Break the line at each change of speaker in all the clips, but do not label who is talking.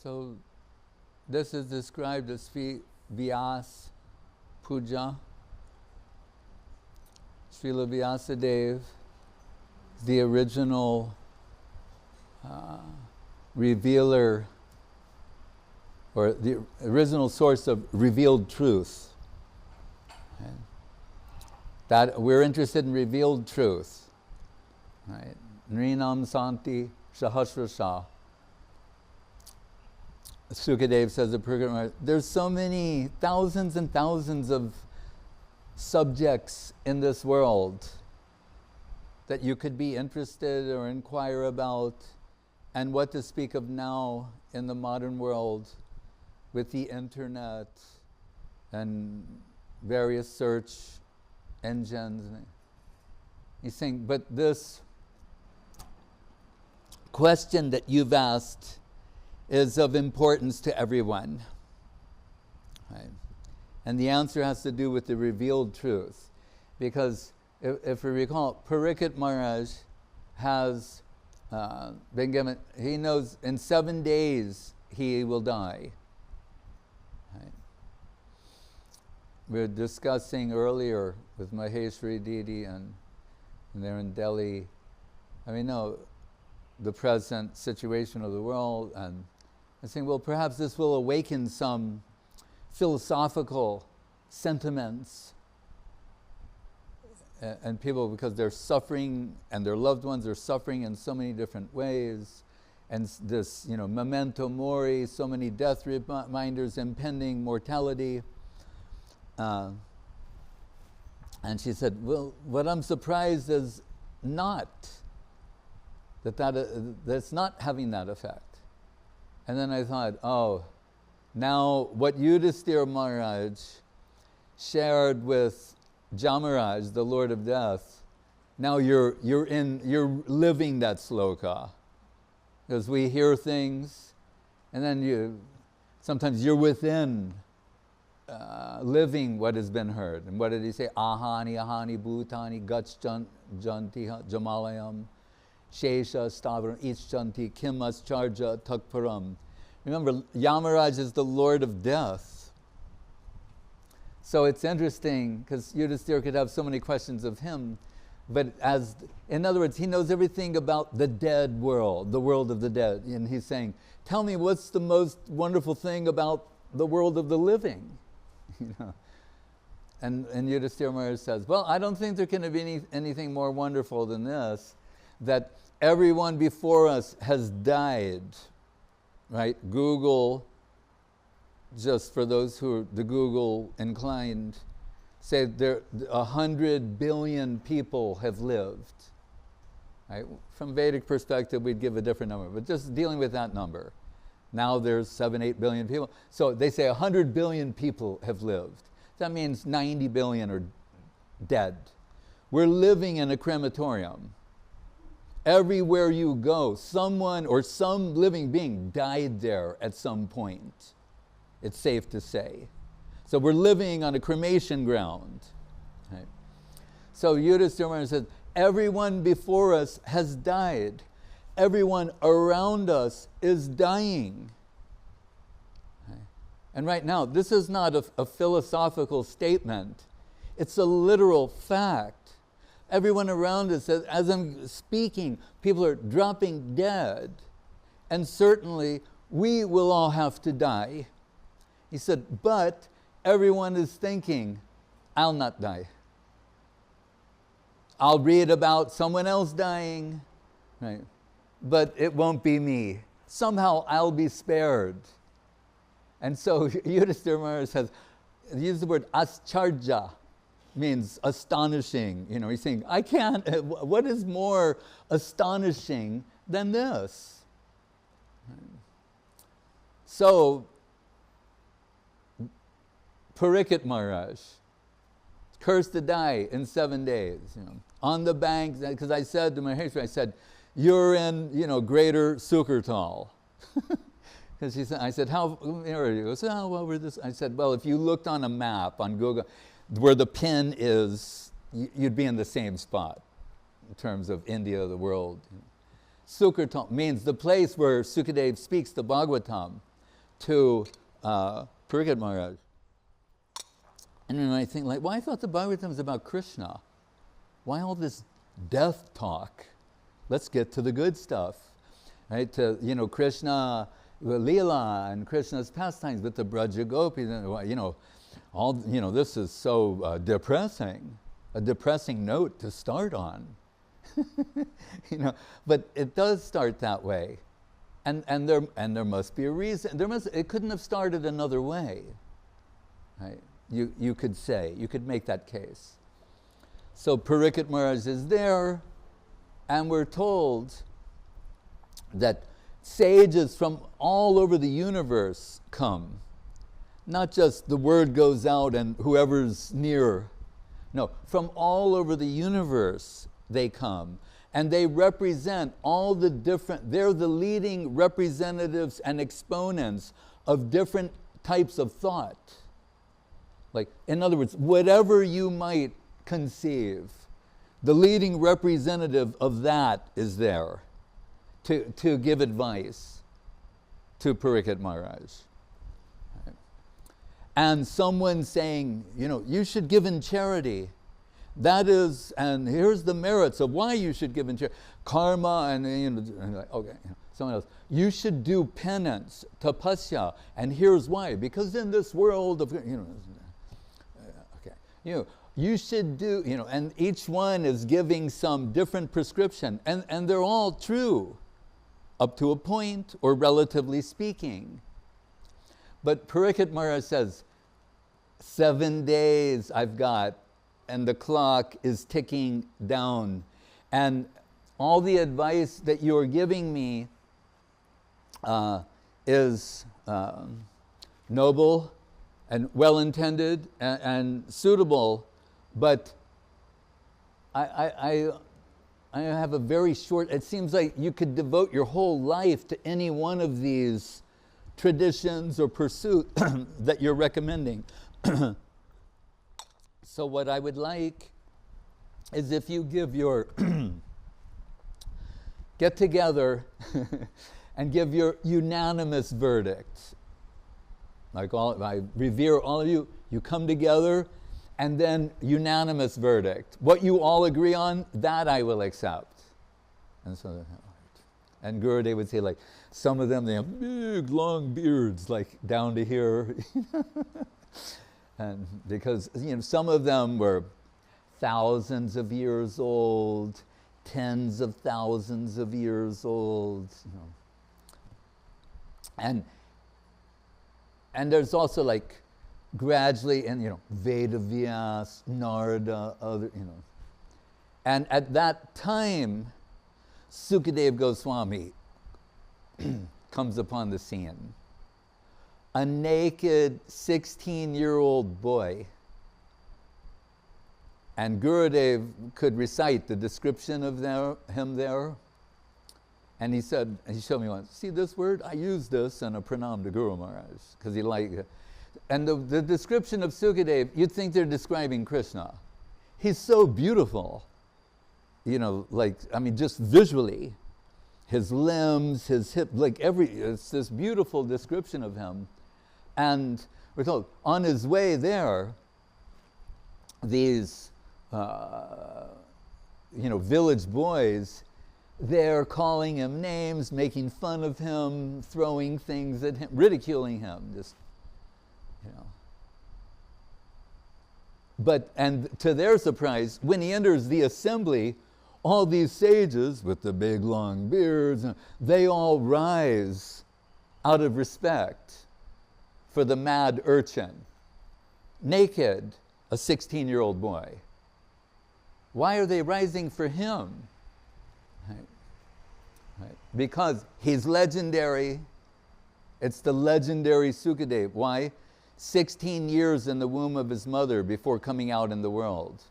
So this is described as Vyasa Puja. Srila Vyasadeva, the original revealer, or the original source of revealed truth. Okay. That we're interested in revealed truth. Right? Nrinam Santi Sahasrasa. Sukadeva says, there's so many thousands and thousands of subjects in this world that you could be interested or inquire about, and what to speak of now in the modern world with the internet and various search engines. He's saying, but this question that you've asked is of importance to everyone. Right? And the answer has to do with the revealed truth. Because if we recall, Parikshit Maharaj has been given, he knows in 7 days he will die. Right? We were discussing earlier with Maheshwari Didi, and they're in Delhi. I mean, no, the present situation of the world, and I'm saying, well, perhaps this will awaken some philosophical sentiments, and people, because they're suffering and their loved ones are suffering in so many different ways, and this, memento mori, so many death reminders, impending mortality. And she said, well, what I'm surprised is not that's not having that effect. And then I thought, oh, now what Yudhisthira Maharaj shared with Jamaraj, the Lord of Death, now you're living that sloka. Because we hear things, and then sometimes you're within living what has been heard. And what did he say? Ahani, ahani, bhutani, gach janti, jamalayam, shesha, stavram, ischanti, kimas, charja, takparam. Remember, Yamaraj is the Lord of Death. So it's interesting, because Yudhisthira could have so many questions of him, but in other words, he knows everything about the dead world, the world of the dead. And he's saying, tell me what's the most wonderful thing about the world of the living? And Yudhisthira Maharaj says, well, I don't think there can be anything more wonderful than this, that everyone before us has died. Right? Google, just for those who are the Google inclined, say 100 billion people have lived. Right? From Vedic perspective, we'd give a different number, but just dealing with that number. Now there's 7-8 billion people. So they say 100 billion people have lived. That means 90 billion are dead. We're living in a crematorium. Everywhere you go, someone or some living being died there at some point. It's safe to say. So we're living on a cremation ground. Right? So Yudhisthira Maharaj says, everyone before us has died. Everyone around us is dying. Okay? And right now, this is not a philosophical statement. It's a literal fact. Everyone around us, as I'm speaking, people are dropping dead. And certainly, we will all have to die. He said, but everyone is thinking, I'll not die. I'll read about someone else dying, right? But it won't be me. Somehow I'll be spared. And so Yudhisthira Maharaj says, use the word ascharya, means astonishing. He's saying, I can't, what is more astonishing than this? So, Parikshit Maharaj, cursed to die in 7 days, on the bank, because I said to Maheshwari, I said, you're in, greater Sukertal. Because I said, how, he goes, oh, well, we're this. I said, well, if you looked on a map on Google, where the pin is, you'd be in the same spot in terms of India, the world. Sukertal means the place where Sukadeva speaks the Bhagavatam. to Parikshit Maharaj. And then I think, like, well, I thought the Bhagavatam was about Krishna. Why all this death talk? Let's get to the good stuff, right? To, you know, Krishna, Leela, and Krishna's pastimes with the Braja Gopis, and, you know, all, you know, this is so depressing, a depressing note to start on, you know. But it does start that way, and there must be a reason. It couldn't have started another way, right? You could say, you could make that case. So Parikshit Maharaj is there, and we're told that sages from all over the universe come. Not just the word goes out and whoever's near. No, from all over the universe they come. And they represent all the different, they're the leading representatives and exponents of different types of thought. Like, in other words, whatever you might conceive, the leading representative of that is there to give advice to Parikshit Maharaj. Right? And someone saying, you know, you should give in charity. That is, and here's the merits of why you should give in charity. Karma, and you know, okay, you know, someone else. You should do penance, tapasya, and here's why. Because in this world of, you know, okay, you should do, you know, and each one is giving some different prescription, and they're all true, up to a point, or relatively speaking. But Parikshit Maharaj says, 7 days I've got, and the clock is ticking down, and all the advice that you're giving me is noble and well-intended and suitable, but I have a very short, it seems like you could devote your whole life to any one of these traditions or pursuit that you're recommending. So what I would like is if you give your, get together and give your unanimous verdict. Like I revere all of you, you come together, and then unanimous verdict. What you all agree on, that I will accept. And so, and Gurudev would say, like, some of them, they have big, long beards, like down to here. And because, you know, some of them were thousands of years old, tens of thousands of years old, you know. And there's also, like, gradually, and, you know, Veda Vyas, Narada, other, you know. And at that time, Sukadeva Goswami comes upon the scene. A naked 16-year-old boy. And Gurudev could recite the description of him there. And he said, he showed me once, see this word? I use this in a pranam to Guru Maharaj, because he liked it. And the description of Sukadev, you'd think they're describing Krishna. He's so beautiful, you know, like, I mean, just visually, his limbs, his hip, like it's this beautiful description of him. And we're told, on his way there, these, you know, village boys, they're calling him names, making fun of him, throwing things at him, ridiculing him, just, you know. But, and to their surprise, when he enters the assembly, all these sages with the big long beards, they all rise out of respect for the mad urchin, naked, a 16-year-old boy. Why are they rising for him? Right. Right. Because he's legendary. It's the legendary Sukadev. Why? 16 years in the womb of his mother before coming out in the world.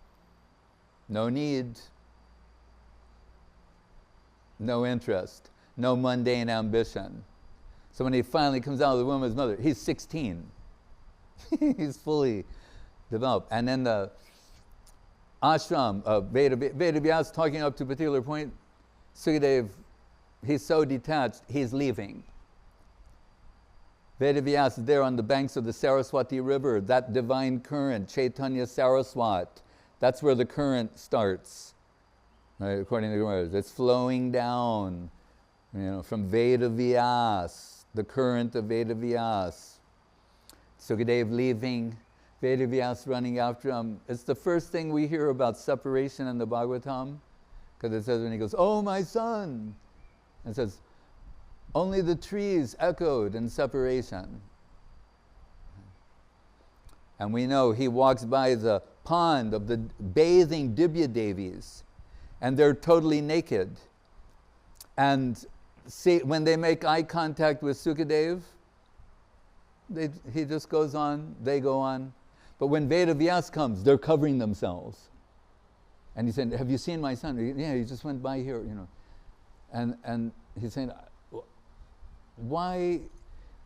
No need. No interest. No mundane ambition. So when he finally comes out of the womb of his mother, he's 16. He's fully developed. And in the ashram of Veda Vyasa, talking up to a particular point, Sukadev, he's so detached, he's leaving. Vedavyas is there on the banks of the Saraswati River, that divine current, Chaitanya Saraswat. That's where the current starts, right, according to the words. It's flowing down, from Vedavyas, the current of Vedavyas. Sukadev leaving, Vedavyas running after him. It's the first thing we hear about separation in the Bhagavatam, because it says when he goes, "Oh, my son," it says, only the trees echoed in separation. And we know he walks by the pond of the bathing Dibya Devis, and they're totally naked. And see, when they make eye contact with Sukadev, he just goes on, they go on. But when Vedavyas comes, they're covering themselves. And he said, "Have you seen my son?" "Yeah, he just went by here, And he's saying, "Why,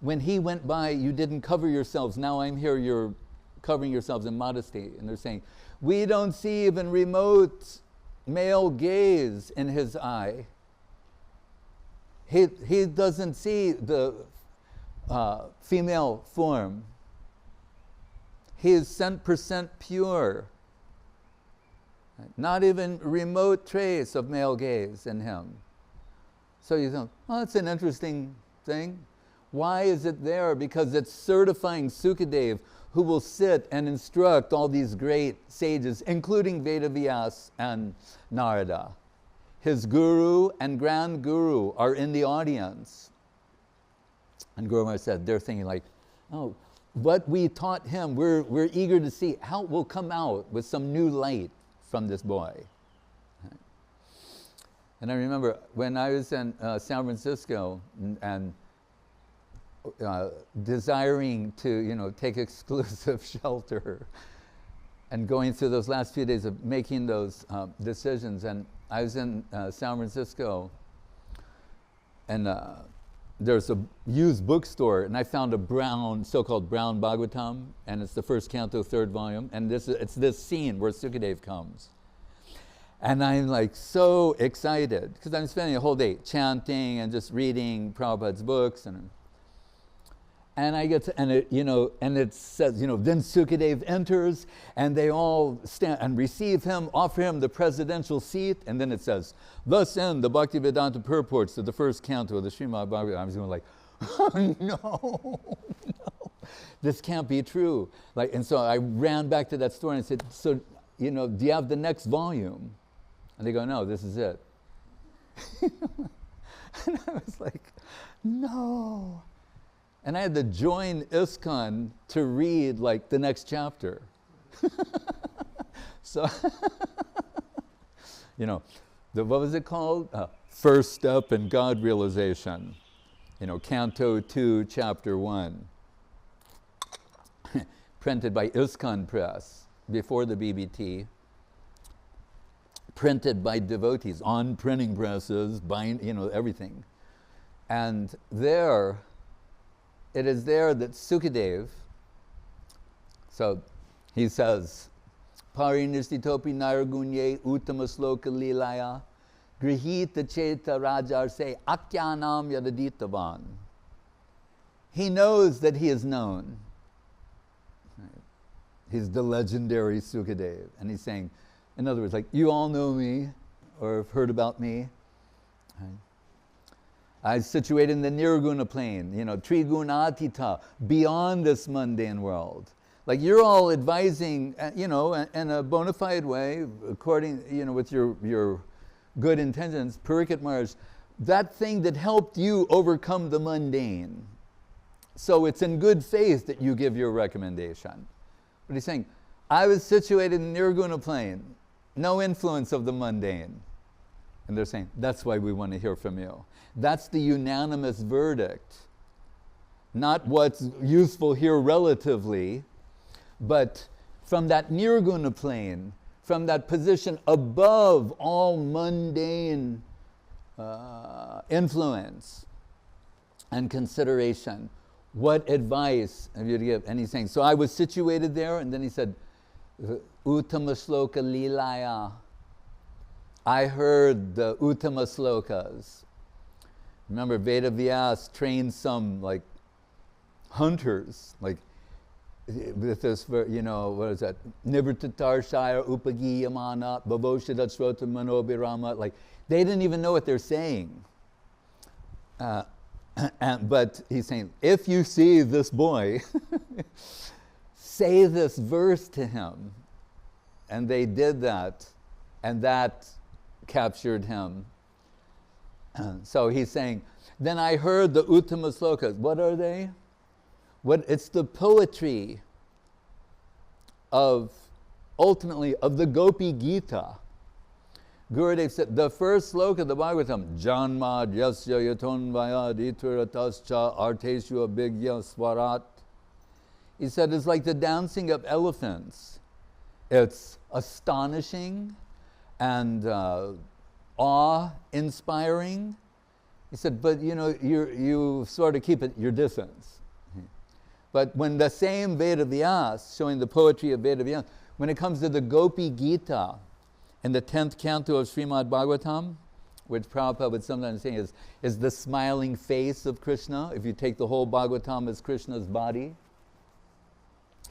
when he went by, you didn't cover yourselves? Now I'm here, you're covering yourselves in modesty." And they're saying, "We don't see even remote male gaze in his eye. He doesn't see the female form. He is 100% pure. Not even remote trace of male gaze in him." So you think, "Oh, that's an interesting thing." Why is it there? Because it's certifying Sukadev, who will sit and instruct all these great sages, including Vedavyas and Narada. His guru and grand guru are in the audience. And Guru Maharaj said, they're thinking like, "Oh, what we taught him, we're eager to see how it will come out with some new light from this boy." And I remember when I was in San Francisco and desiring to, take exclusive shelter and going through those last few days of making those decisions. And I was in San Francisco, and there's a used bookstore, and I found a so-called brown Bhagavatam, and it's the first canto, third volume, and it's this scene where Sukadev comes. And I'm like so excited, because I'm spending a whole day chanting and just reading Prabhupada's books, and I get to, and it says, then Sukadev enters, and they all stand and receive him, offer him the presidential seat, and then it says, "Thus end the Bhaktivedanta purports to the first canto of the Srimad Bhagavatam." I was going like, "Oh, no, this can't be true." And so I ran back to that store and I said, "So, do you have the next volume?" And they go, "No, this is it." And I was like, "No." And I had to join ISKCON to read the next chapter. So, what was it called? First Step in God Realization. Canto 2, Chapter 1. Printed by ISKCON Press before the BBT. Printed by devotees on printing presses, everything. And it is there that Sukadev, so he says, "Parinistitopi nargunye uttama sloka lilaya grihita cheta rajarse akyanam yadaditavan." He knows that he is known. He's the legendary Sukadev. And he's saying, in other words, you all know me or have heard about me. I'm situated in the Nirguna plane, Trigunatita, beyond this mundane world. You're all advising, in a bona fide way, according, with your good intentions, Parikshit Maharaj, that thing that helped you overcome the mundane. So it's in good faith that you give your recommendation. But he's saying, I was situated in the Nirguna plane, no influence of the mundane. And they're saying, that's why we want to hear from you. That's the unanimous verdict. Not what's useful here relatively, but from that nirguna plane, from that position above all mundane influence and consideration, what advice have you to give? And he's saying, so I was situated there, and then he said, Uttama Shloka Lilaya. I heard the Uttama Slokas. Remember, Vedavyas trained some hunters, like with this, you know, what is that? Nivrtatar Shire Upagiyamana Bhavoshadat Srota Manobirama. Like, they didn't even know what they're saying. But he's saying, if you see this boy, say this verse to him. And they did that, and that captured him. So he's saying, then I heard the Uttama Slokas. What are they? It's the poetry of, ultimately, of the Gopi Gita. Gurudev said, the first sloka of the Bhagavatam, Janma Yasya Yatonvaya Dituratascha Arteshu Abhigya Swarat. He said, it's like the dancing of elephants. It's astonishing and awe-inspiring. He said, but you know, you sort of keep at your distance. But when the same Veda Vyasa, showing the poetry of Veda Vyasa, when it comes to the Gopi Gita, in the 10th canto of Srimad Bhagavatam, which Prabhupada would sometimes say is the smiling face of Krishna, if you take the whole Bhagavatam as Krishna's body.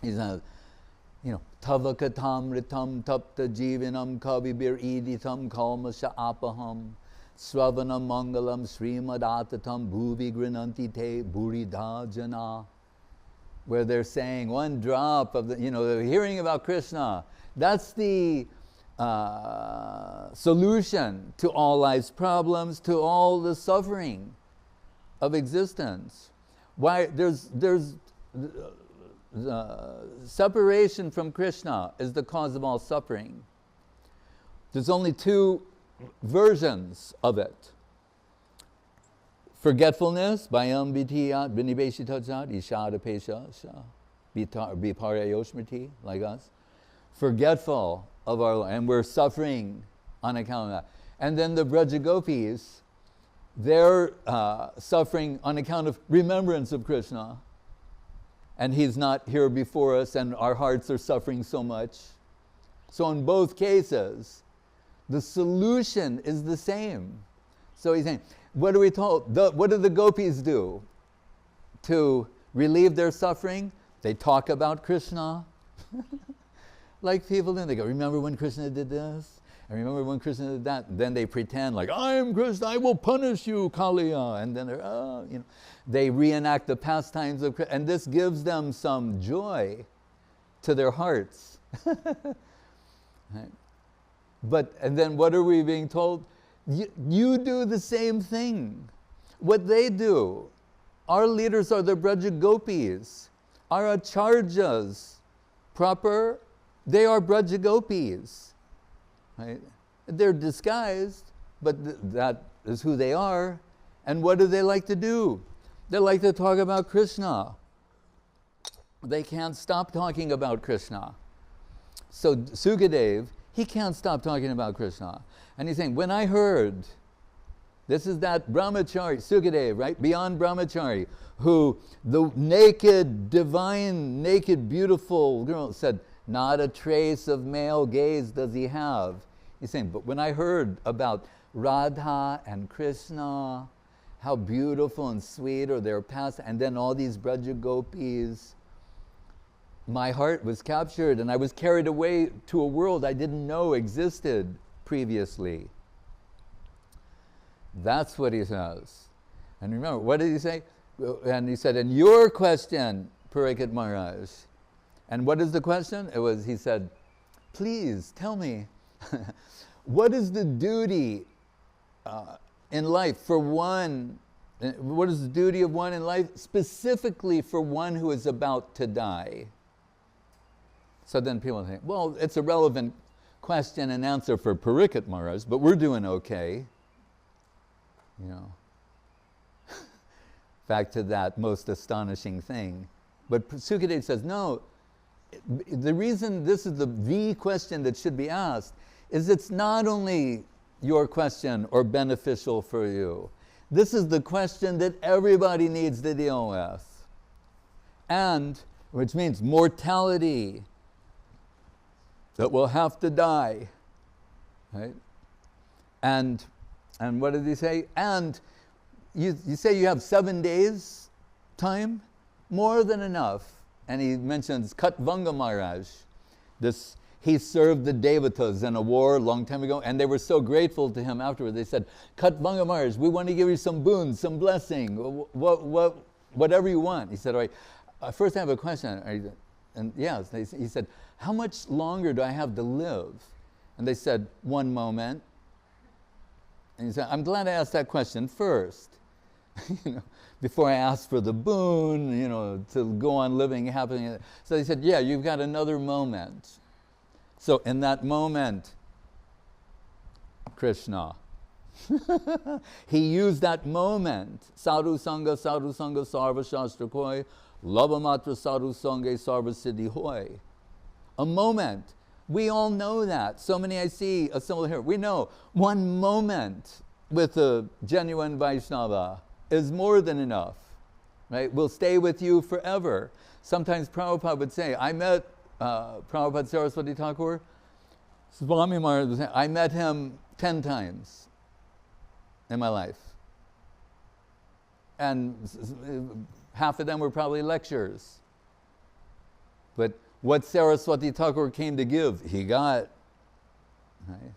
He's you know, Tava katam ritam tapta jivinam kavibir iditam kalmasha apaham sravanam mangalam srimadatatam bhuvi grinanti te burida jana. Where they're saying one drop of the, you know, they're hearing about Krishna. That's the solution to all life's problems, to all the suffering of existence. Why there's separation from Krishna is the cause of all suffering. There's only two versions of it. Forgetfulness, bayam vitiyat vinibeshitatsat ishada pesha viparayosmriti, like us. Forgetful of our, and we're suffering on account of that. And then the Brajagopis, they're suffering on account of remembrance of Krishna. And he's not here before us, and our hearts are suffering so much. So in both cases, the solution is the same. So he's saying, what are we told? What do the gopis do to relieve their suffering? They talk about Krishna. Like people do. They go, remember when Krishna did this? And remember when Krishna did that? And then they pretend like, I am Krishna, I will punish you, Kaliya. And then they're, you know, they reenact the pastimes of Krishna. And this gives them some joy to their hearts. Right? And then what are we being told? You do the same thing. What they do. Our leaders are the Brajagopis. Our acharjas, proper, they are Brajagopis. Right? They're disguised, but that is who they are. And what do they like to do? They like to talk about Krishna. They can't stop talking about Krishna. So Sukadev, he can't stop talking about Krishna. And he's saying, when I heard, this is that brahmachari, Sukadev, right? Beyond brahmachari, who the naked, divine, naked, beautiful girl said, not a trace of male gaze does he have. He's saying, but when I heard about Radha and Krishna, how beautiful and sweet are their past, and then all these Brajagopis, my heart was captured and I was carried away to a world I didn't know existed previously. That's what he says. And remember, what did he say? And he said, and your question, Parikshit Maharaj. And what is the question? It was, he said, please tell me, what is the duty in life for one, what is the duty of one in life, specifically for one who is about to die? So then people think, well, it's a relevant question and answer for Parikshit Maharaj, but we're doing okay. You know, back to that most astonishing thing. But Sukadev says, no, the reason this is the question that should be asked is it's not only your question or beneficial for you. This is the question that everybody needs to deal with. And, which means mortality, that we'll have to die, right? And what did he say? And you say you have 7 days time more than enough. And he mentions Katvanga Maharaj. He served the Devatas in a war a long time ago, and they were so grateful to him afterwards. They said, Katvanga Maharaj, we want to give you some boons, some blessing, whatever you want. He said, all right, first I have a question. And yes, he said, how much longer do I have to live? And they said, 1 moment. And he said, I'm glad I asked that question first. Before I asked for the boon, to go on living happily. So they said, yeah, you've got another moment. So in that moment, Krishna, he used that moment, sadhu sanga, sarva shastra koi, labamatra sadhu sangha, sarva siddhi hoy. A moment. We all know that. So many I see assembled here. We know 1 moment with a genuine Vaishnava is more than enough, right? Will stay with you forever. Sometimes Prabhupada would say, I met Prabhupada Saraswati Thakur, Swami Maharaj would say, I met him 10 times in my life. And half of them were probably lectures. But what Saraswati Thakur came to give, he got. Right?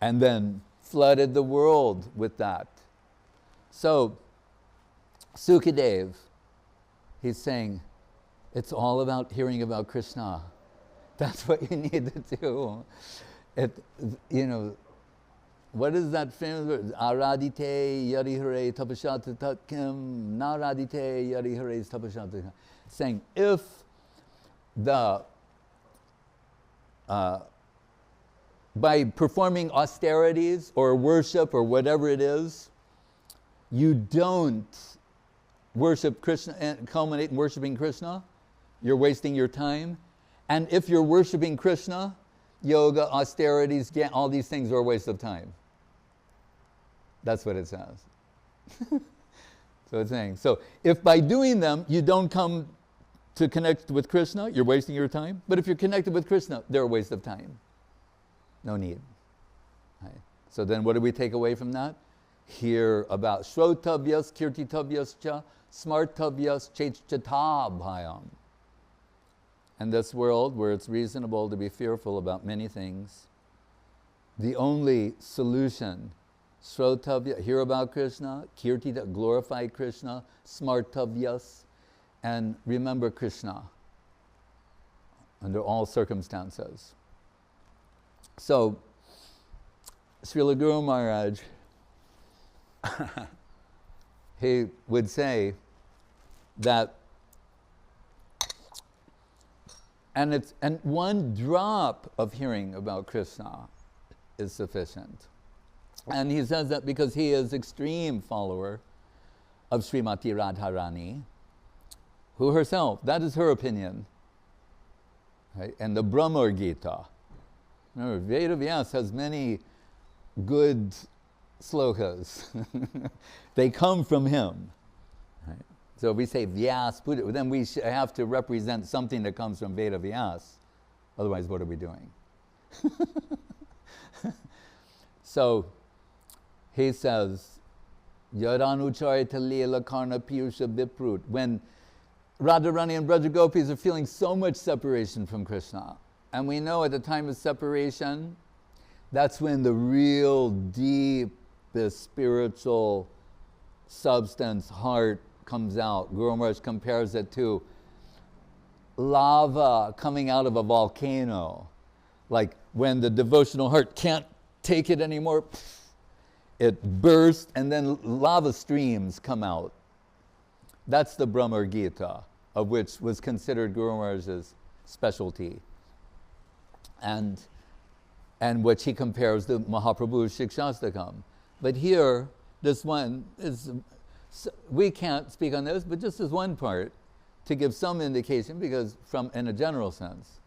And then flooded the world with that. So, Sukadev, he's saying, it's all about hearing about Krishna. That's what you need to do. What is that famous word? Aradite yarihare tapashata tatkim, naradite yarihare tapashata. Saying, if by performing austerities or worship or whatever it is, you don't worship Krishna and culminate in worshiping Krishna, you're wasting your time. And if you're worshiping Krishna, yoga, austerities, all these things are a waste of time. That's what it says. So it's saying, so if by doing them you don't come to connect with Krishna, you're wasting your time. But if you're connected with Krishna, they're a waste of time. No need. Right? So then what do we take away from that? Hear about Shrotavyas, Kirtitavyas cha, Smartavyas, Chechchatabhayam. In this world where it's reasonable to be fearful about many things, the only solution, Srotavya, hear about Krishna, Kirtita, glorify Krishna, Smartavyas, and remember Krishna under all circumstances. So, Srila Guru Maharaj, he would say that, and 1 drop of hearing about Krishna is sufficient. And he says that because he is extreme follower of Srimati Radharani, who herself, that is her opinion, right? And the Brahma Gita. Remember, Veda Vyasa has many good slokas. They come from him. Right? So if we say Vyasa Puja, then we have to represent something that comes from Veda Vyasa. Otherwise, what are we doing? So he says, Yadanucharita Leela Karna Piyusha Viprut. When Radharani and Braja Gopis are feeling so much separation from Krishna, and we know at the time of separation, that's when the real deepest spiritual substance, heart, comes out. Guru Maharaj compares it to lava coming out of a volcano. Like when the devotional heart can't take it anymore, it bursts and then lava streams come out. That's the Brahma Gita, of which was considered Guru Maharaj's specialty. And which he compares to Mahaprabhu's Shikshastakam. But here, this one is, we can't speak on this, but just as one part to give some indication, because in a general sense.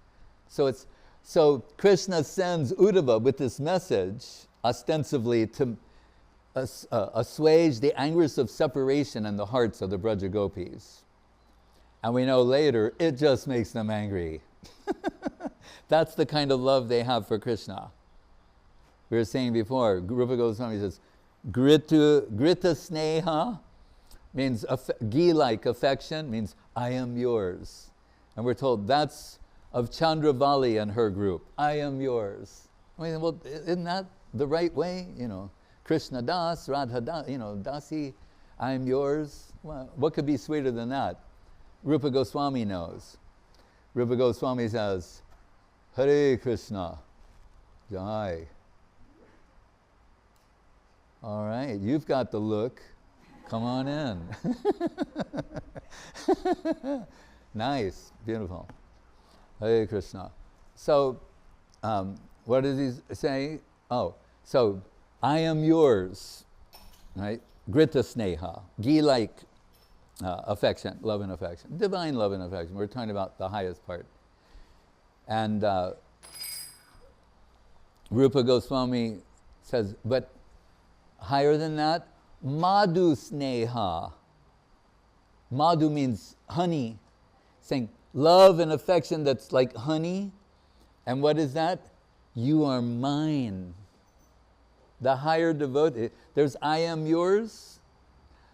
So Krishna sends Uddhava with this message, ostensibly to assuage the anguish of separation in the hearts of the Braja Gopis. And we know later, it just makes them angry. That's the kind of love they have for Krishna. We were saying before, Rupa Goswami says, Grita Sneha means ghee-like affection, means I am yours. And we're told that's of Chandravali and her group. I am yours. I mean, well, isn't that the right way? You know, Krishna Das, Radha Das, you know, Dasi, I am yours. Well, what could be sweeter than that? Rupa Goswami knows. Rupa Goswami says, Hare Krishna, Jai. All right, you've got the look. Come on in. Nice, beautiful. Hare Krishna. So, what does he say? Oh, so I am yours, right? Grita Sneha, ghee-like affection, love and affection, divine love and affection. We're talking about the highest part. And Rupa Goswami says, but higher than that, Madhu Sneha. Madhu means honey, saying love and affection that's like honey. And what is that? You are mine. The higher devotee, there's I am yours.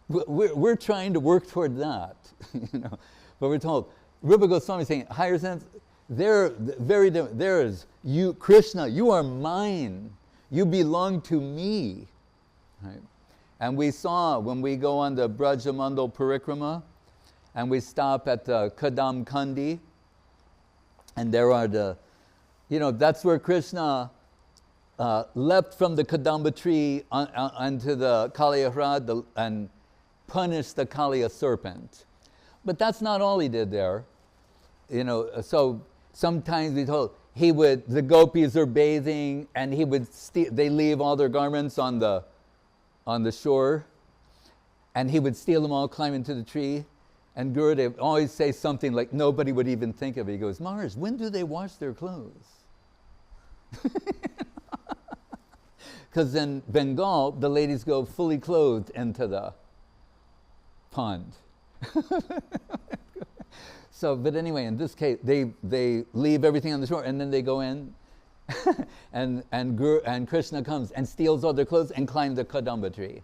We're trying to work toward that, you know. But we're told, Rupa Goswami is saying, higher sense, there is you, Krishna, you are mine. You belong to me. Right? And we saw when we go on the Brajamandal Parikrama and we stop at the Kadam Kandi, and there are the, you know, that's where Krishna leapt from the Kadamba tree onto the Kaliyahrad and punished the Kaliya serpent. But that's not all he did there. You know, so sometimes we told the gopis are bathing and they leave all their garments on the shore, and he would steal them all, climb into the tree, and Gurudev always say something like nobody would even think of it. He goes, Maharaj, when do they wash their clothes? Because in Bengal, the ladies go fully clothed into the pond. So, but anyway, in this case, they leave everything on the shore, and then they go in, and Krishna comes and steals all their clothes and climbs the Kadamba tree.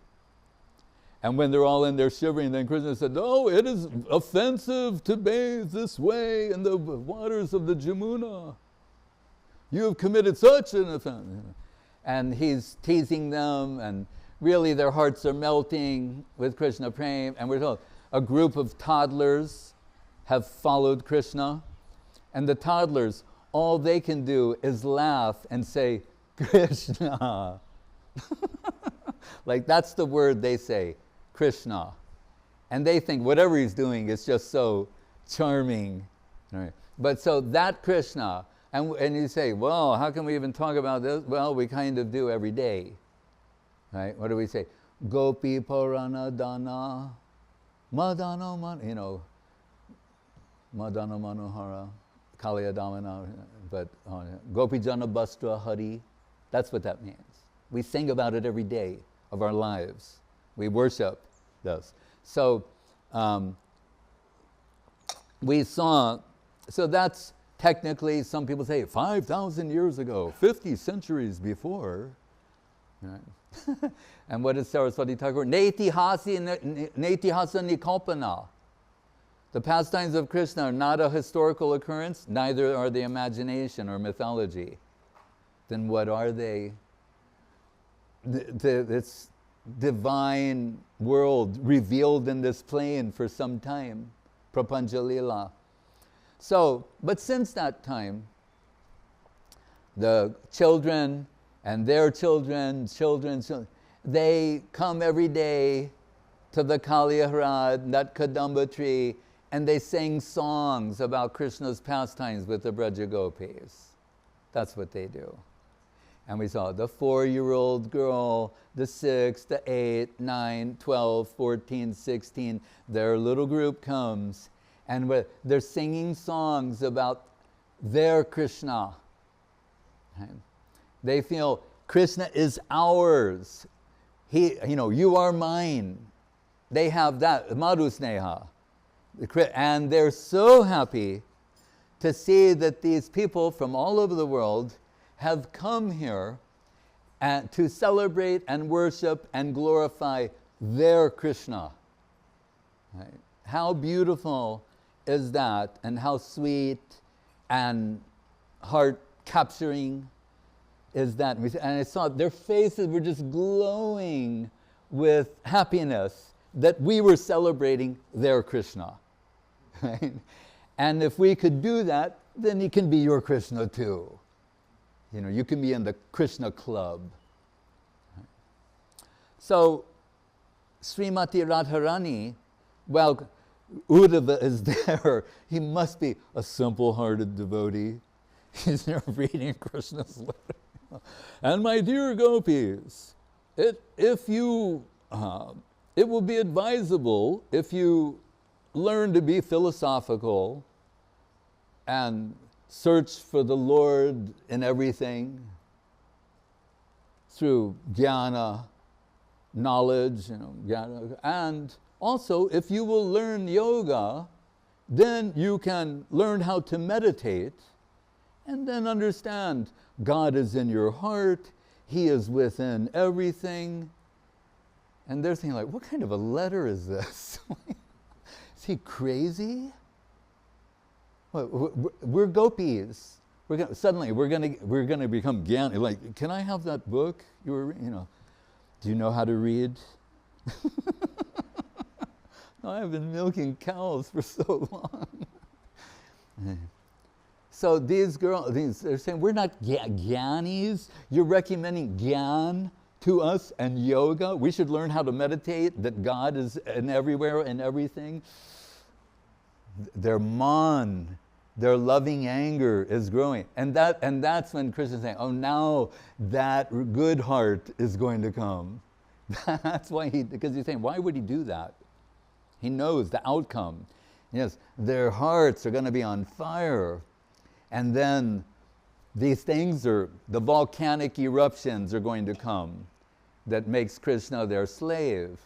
And when they're all in there shivering, then Krishna said, "Oh, it is offensive to bathe this way in the waters of the Jamuna. You have committed such an offense." And he's teasing them, and really their hearts are melting with Krishna Prem. And we're told a group of toddlers have followed Krishna, and the toddlers, all they can do is laugh and say, Krishna. Like that's the word they say, Krishna. And they think whatever he's doing is just so charming. Right? But so that Krishna, and you say, well, how can we even talk about this? Well, we kind of do every day. Right? What do we say? Gopi Purana Dana, Madana Man, you know, Madana Manohara, Kaliya Damana, but Gopi Jana Bastra Hari, that's what that means. We sing about it every day of our lives. We worship this. So we saw, so that's technically, some people say 5,000 years ago, 50 centuries before. Right? And what is Saraswati Thakur? Netihasa Nikalpana. The pastimes of Krishna are not a historical occurrence, neither are they imagination or mythology. Then what are they? It's divine world revealed in this plane for some time, Prapancha Lila. So, but since that time, the children and their children, they come every day to the Kaliyahrad, that Kadamba tree, and they sing songs about Krishna's pastimes with the Braja Gopis. That's what they do. And we saw the 4-year-old girl, the 6, the 8, 9, 12, 14, 16, their little group comes, and they're singing songs about their Krishna. Right? They feel Krishna is ours. You are mine. They have that, Madhu Sneha. And they're so happy to see that these people from all over the world have come here to celebrate and worship and glorify their Krishna. Right? How beautiful is that, and how sweet and heart-capturing is that. And I saw their faces were just glowing with happiness that we were celebrating their Krishna. Right? And if we could do that, then he can be your Krishna too. You know, you can be in the Krishna club. So, Srimati Radharani, well, Uddhava is there. He must be a simple-hearted devotee. He's there reading Krishna's letter. And my dear gopis, it will be advisable if you learn to be philosophical and search for the Lord in everything through jnana, knowledge, jnana. And also, if you will learn yoga, then you can learn how to meditate and then understand God is in your heart, He is within everything. And they're thinking like, what kind of a letter is this? Is he crazy? We're gopis. Suddenly we're gonna become Gyani. Like, can I have that book? Do you know how to read? No, I've been milking cows for so long. So these girls, they're saying, we're not Gyanis. You're recommending Gyan to us and yoga. We should learn how to meditate, that God is in everywhere and everything. Their man, their loving anger is growing. And that's when Krishna's saying, oh, now that good heart is going to come. That's why because he's saying, why would he do that? He knows the outcome. Yes, their hearts are going to be on fire. And then these things the volcanic eruptions are going to come that makes Krishna their slave.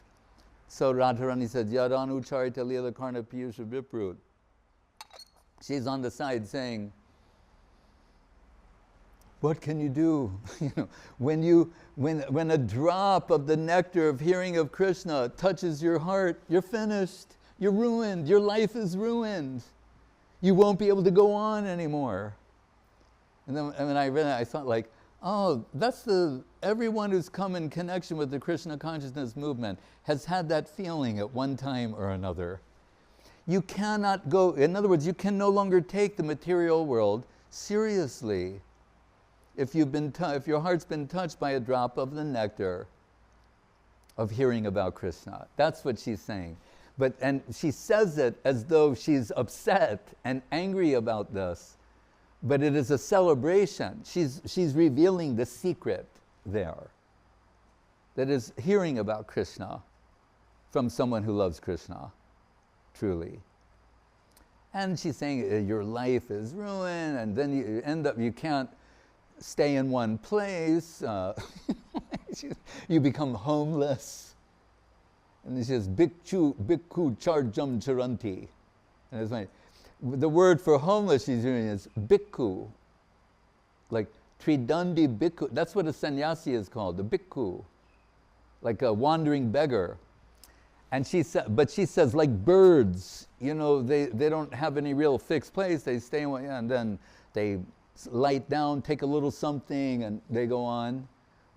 So Radharani said, Yadanu charita lila karna piyusha viprut. She's on the side saying, what can you do? When a drop of the nectar of hearing of Krishna touches your heart, you're finished. You're ruined. Your life is ruined. You won't be able to go on anymore. And then when I read it, I thought like, oh, everyone who's come in connection with the Krishna consciousness movement has had that feeling at one time or another. You cannot go, in other words, you can no longer take the material world seriously if your heart's been touched by a drop of the nectar of hearing about Krishna. That's what she's saying. And she says it as though she's upset and angry about this, but it is a celebration. She's revealing the secret there. That is hearing about Krishna from someone who loves Krishna, truly. And she's saying your life is ruined, and then you end up, you can't stay in one place. You become homeless. And it says, bhikkhu charjam charanti. And it's funny. The word for homeless she's using is bhikkhu. Like tridandi bhikkhu. That's what a sannyasi is called, a bhikkhu. Like a wandering beggar. And she says, like birds, they don't have any real fixed place. They stay away, and then they light down, take a little something, and they go on.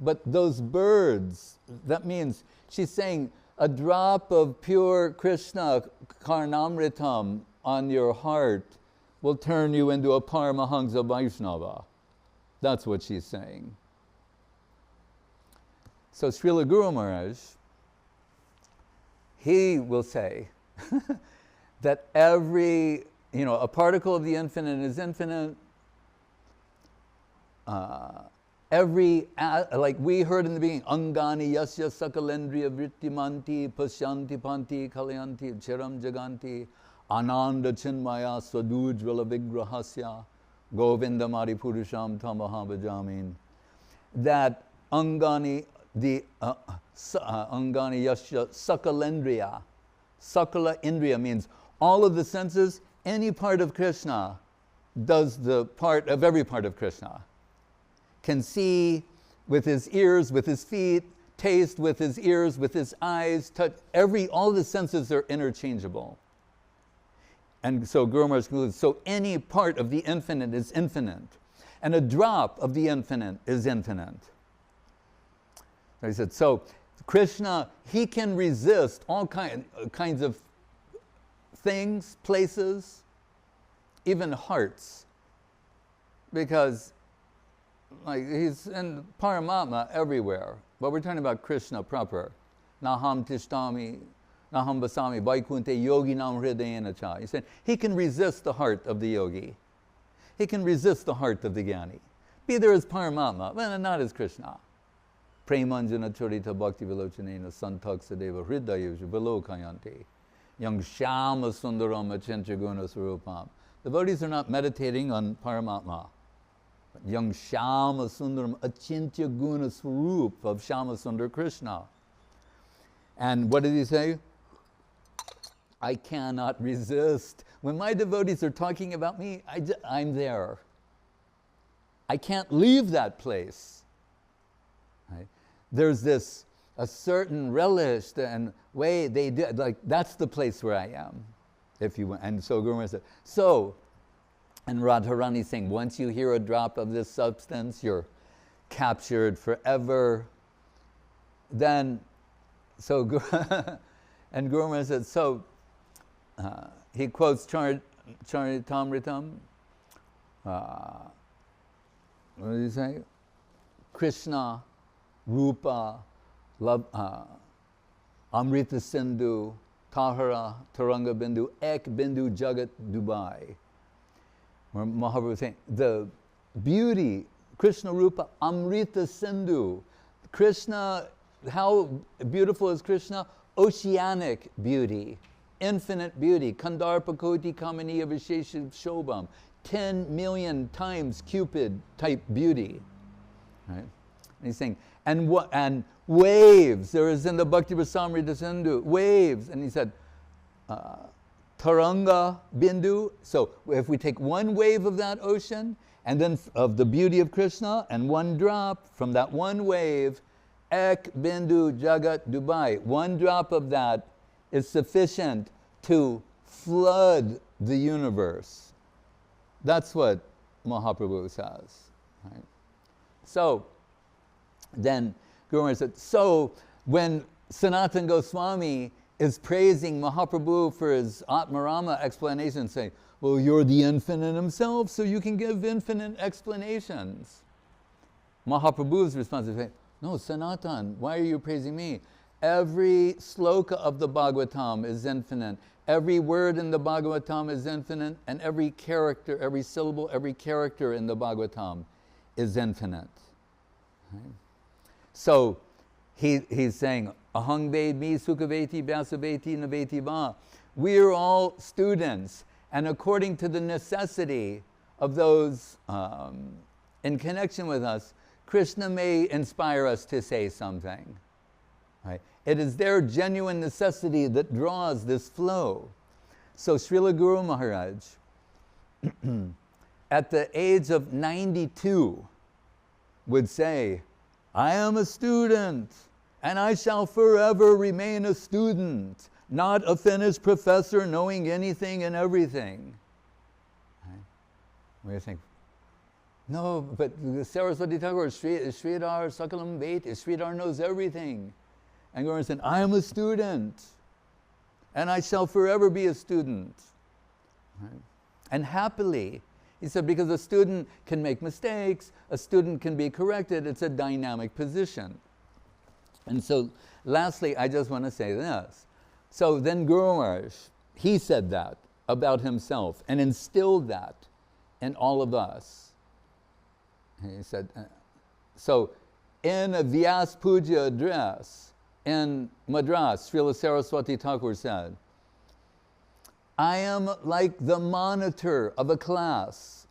But those birds, that means, she's saying, a drop of pure Krishna karnamritam on your heart will turn you into a Paramahansa Vaishnava. That's what she's saying. So Srila Guru Maharaj, he will say that a particle of the infinite is infinite. Like we heard in the beginning, Angani yasya sakalendriya vrittimanti pasyanti panti kalyanti chiram jaganti ananda chinmaya swadujvala vigrahasya govinda maripurusham tamaha bhajamin. That Angani, Angani yasya sakalendriya. Sakala indriya means all of the senses, any part of Krishna does the part of every part of Krishna. Can see with his ears, with his feet, taste with his ears, with his eyes, touch, all the senses are interchangeable. And so Guru Maharaj concludes, so any part of the infinite is infinite, and a drop of the infinite is infinite. He said, so Krishna, he can resist all kinds of things, places, even hearts, because like he's in Paramatma everywhere, but we're talking about Krishna proper. Naham tishtami, naham basami, vaikunte yogi nam hridayena cha. He said he can resist the heart of the yogi. He can resist the heart of the jnani. Be there as Paramatma, but not as Krishna. Premanjana charita bhakti vilochanena santak sadeva hridayusha vilokayanti. Yang shama sundaram achintya guna sarupam. The devotees are not meditating on Paramatma. Yang shama sundaram achintya guna swarup of Shama Sundar Krishna. And what did he say? I cannot resist. When my devotees are talking about me, I'm there. I can't leave that place. Right? There's a certain relish and way they do, like that's the place where I am, if you want. And so Guru Maharaj said, so, and Radharani saying, once you hear a drop of this substance, you're captured forever. Then, so, and Guru Maharaj said, so, he quotes Charitamritam. What did he say? Krishna, Rupa, Amrita Sindhu, Tahara, Taranga Bindu, Ek Bindu Jagat Dubai. Where Mahaprabhu was saying, the beauty, Krishna Rupa, Amrita Sindhu. Krishna, how beautiful is Krishna? Oceanic beauty, infinite beauty. Kandarpa Koti Kamaniya Vishesha Shobham. 10 million times Cupid type beauty. Right? And he's saying, and waves, there is in the Bhakti Rasamrita Sindhu, waves. And he said, Taranga Bindu. So if we take one wave of that ocean, and then of the beauty of Krishna, and one drop from that one wave, Ek Bindu Jagat Dubai. One drop of that is sufficient to flood the universe. That's what Mahaprabhu says. Right? So then Guru Maharaj said, so when Sanatana Goswami is praising Mahaprabhu for his Atmarama explanation, saying, well, you're the infinite himself, so you can give infinite explanations. Mahaprabhu's response is, no, Sanatan, why are you praising me? Every sloka of the Bhagavatam is infinite. Every word in the Bhagavatam is infinite, and every character, every syllable, every character in the Bhagavatam is infinite. Right? So he's saying, Ahang Vedmi Sukhaveti Vyasaveti Naveti Va. We are all students, and according to the necessity of those in connection with us, Krishna may inspire us to say something. Right? It is their genuine necessity that draws this flow. So Srila Guru Maharaj, at the age of 92, would say, I am a student, and I shall forever remain a student, not a finished professor knowing anything and everything. Right? We think, no, but Saraswati Thakur, Sridhar Sakalam Veti, Sridhar knows everything. And Guru said, I am a student, and I shall forever be a student. Right? And happily, he said, because a student can make mistakes, a student can be corrected, it's a dynamic position. And so, lastly, I just want to say this. So then Guru Maharaj, he said that about himself and instilled that in all of us. He said, so in a Vyasa Puja address in Madras, Srila Saraswati Thakur said, I am like the monitor of a class.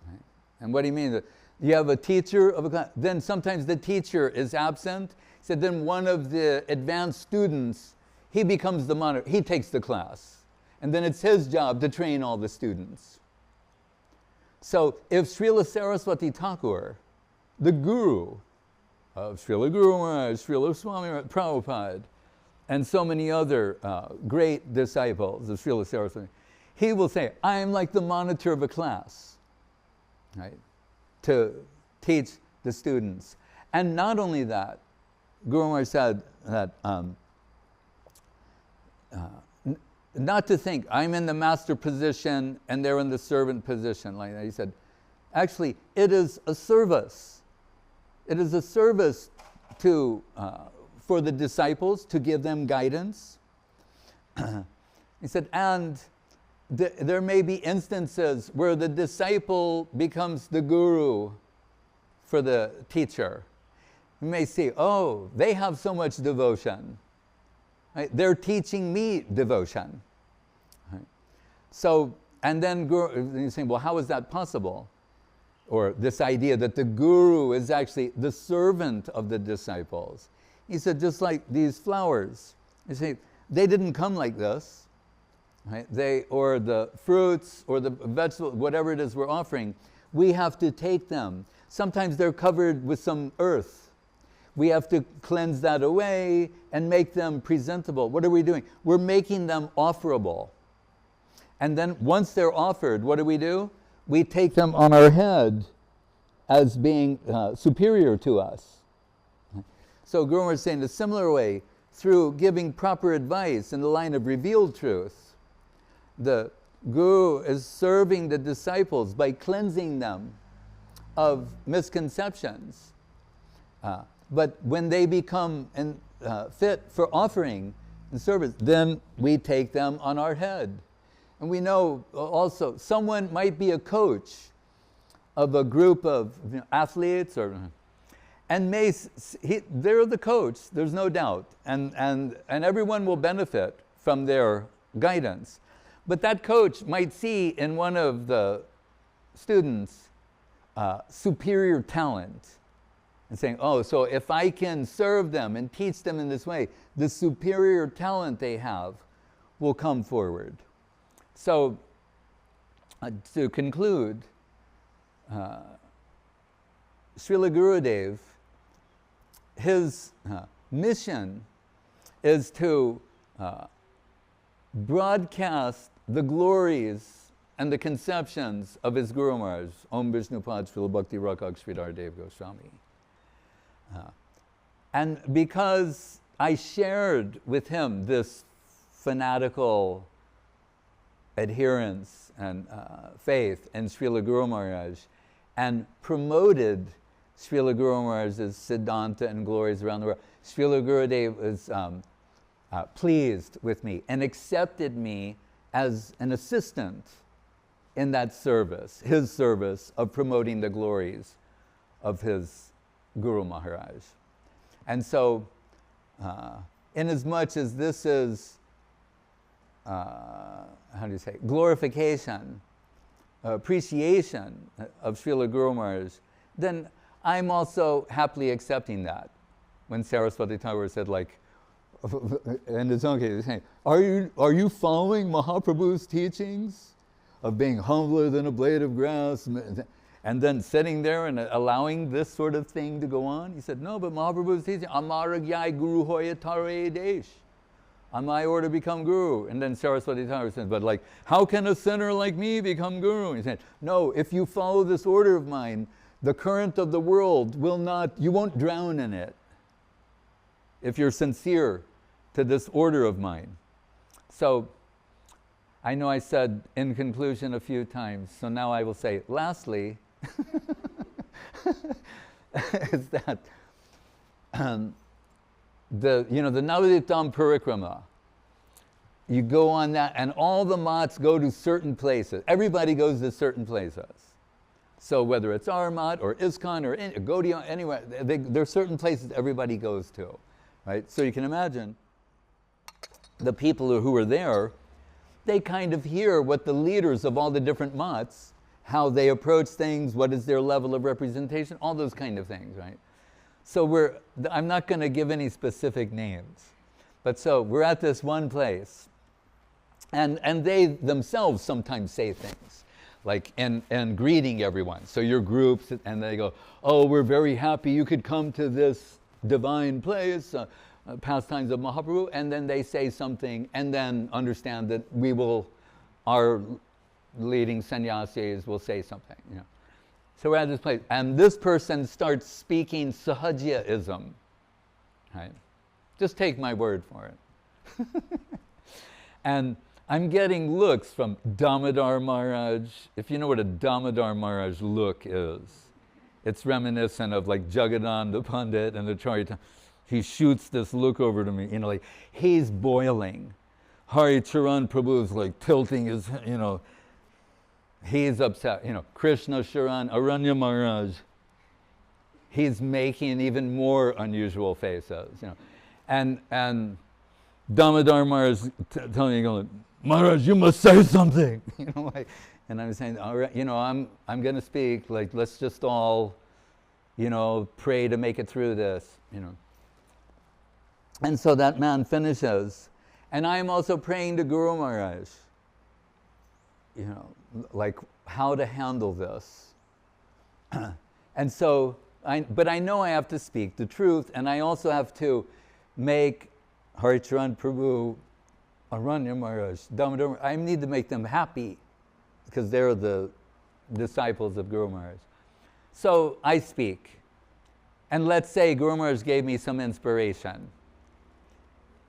Right? And what do you mean? You have a teacher of a class, then sometimes the teacher is absent. He said, then one of the advanced students, he becomes the monitor, he takes the class. And then it's his job to train all the students. So if Srila Saraswati Thakur, the guru, of Srila Guru Maharaj, Srila Swami Prabhupada, and so many other great disciples of Srila Saraswati, he will say, I am like the monitor of a class, right, to teach the students. And not only that, Guru Maharaj said that not to think I'm in the master position and they're in the servant position like that. He said, actually, it is a service. It is a service to, for the disciples to give them guidance. He said, and there may be instances where the disciple becomes the guru for the teacher. You may see, oh, they have so much devotion. Right? They're teaching me devotion. Right? So, and then you're saying, well, how is that possible? Or this idea that the guru is actually the servant of the disciples. He said, just like these flowers. You see, they didn't come like this. Right? Or the fruits, or the vegetables, whatever it is we're offering, we have to take them. Sometimes they're covered with some earth. We have to cleanse that away and make them presentable. What are we doing? We're making them offerable. And then once they're offered, what do? We take them on our head as being superior to us. So Guru Maharaj is saying, in a similar way, through giving proper advice in the line of revealed truth, the Guru is serving the disciples by cleansing them of misconceptions. But when they become fit for offering and service, then we take them on our head. And we know also someone might be a coach of a group of athletes, and they're the coach, there's no doubt, and everyone will benefit from their guidance. But that coach might see in one of the students superior talent, and saying, oh, so if I can serve them and teach them in this way, the superior talent they have will come forward. So, to conclude, Srila Gurudev, his mission is to broadcast the glories and the conceptions of his Guru Maharaj, Om Vishnupad Srila Bhakti Rakak Sridhar Dev Goswami. And because I shared with him this fanatical adherence and faith in Srila Guru Maharaj, and promoted Srila Guru Maharaj's Siddhanta and glories around the world, Srila Gurudev was pleased with me and accepted me as an assistant in that service, his service of promoting the glories of his Guru Maharaj. And so, inasmuch as this is, glorification, appreciation of Srila Guru Maharaj, then I'm also happily accepting that. When Saraswati Thakur said, like, in his own case, saying, are you following Mahaprabhu's teachings of being humbler than a blade of grass? And then sitting there and allowing this sort of thing to go on? He said, no, but Mahaprabhu's teaching, Amaragyai Guru Hoya Tare Desh. On my order become Guru. And then Saraswati Thakur said, but like, how can a sinner like me become Guru? He said, no, if you follow this order of mine, the current of the world will not, you won't drown in it. If you're sincere to this order of mine. So, I know I said in conclusion a few times, so now I will say, lastly, is that the Navaditam Parikrama, you go on that, and all the mats go to certain places. Everybody goes to certain places. So whether it's our mat or ISKCON or Gaudiya, anywhere, there are certain places everybody goes to, right? So you can imagine the people who are there, they kind of hear what the leaders of all the different mats, how they approach things, what is their level of representation, all those kind of things, right? So I'm not going to give any specific names, but so we're at this one place, and they themselves sometimes say things like, and greeting everyone. So your groups, and they go, oh, we're very happy you could come to this divine place, pastimes of Mahaprabhu, and then they say something, and then understand that our leading sannyasis will say something, you know. So we're at this place, and this person starts speaking Sahajya-ism, right? Just take my word for it. And I'm getting looks from Damodar Maharaj. If you know what a Damodar Maharaj look is, it's reminiscent of like Jagadananda Pandit and the Charita. He shoots this look over to me, you know, like he's boiling. Hari Charan Prabhu's like tilting his, you know, he's upset. You know, Krishna Sharan, Aranya Maharaj, he's making even more unusual faces, you know. And Damodar Maharaj telling me, going, Maharaj, you must say something. You know, like, and I'm saying, all right, you know, I'm going to speak. Like, let's just all, you know, pray to make it through this. You know. And so that man finishes, and I am also praying to Guru Maharaj. You know, like how to handle this. And so, but I know I have to speak the truth, and I also have to make Haricharan Prabhu, Aranya Maharaj, Damodar, I need to make them happy because they're the disciples of Guru Maharaj. So I speak, and let's say Guru Maharaj gave me some inspiration.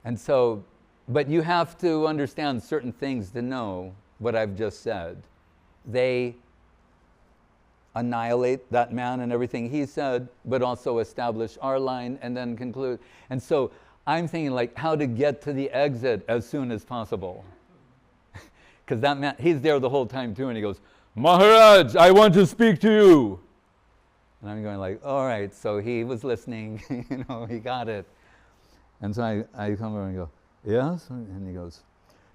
And so, but you have to understand certain things to know what I've just said. They annihilate that man and everything he said, but also establish our line and then conclude. And so I'm thinking like how to get to the exit as soon as possible. Because that man, he's there the whole time too, and he goes, Maharaj, I want to speak to you. And I'm going like, all right, so he was listening, you know, he got it. And so I come over and go, yes? And he goes,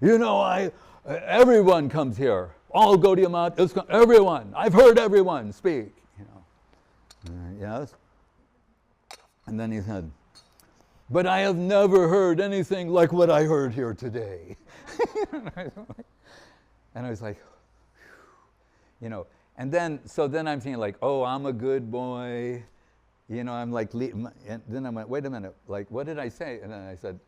you know, everyone comes here. All Gaudiya Mat, everyone. I've heard everyone speak. You know, yes. And then he said, but I have never heard anything like what I heard here today. And I was like, you know. And then, so then I'm thinking like, oh, I'm a good boy. You know, I'm like, and then I went, wait a minute, like, what did I say? And then I said,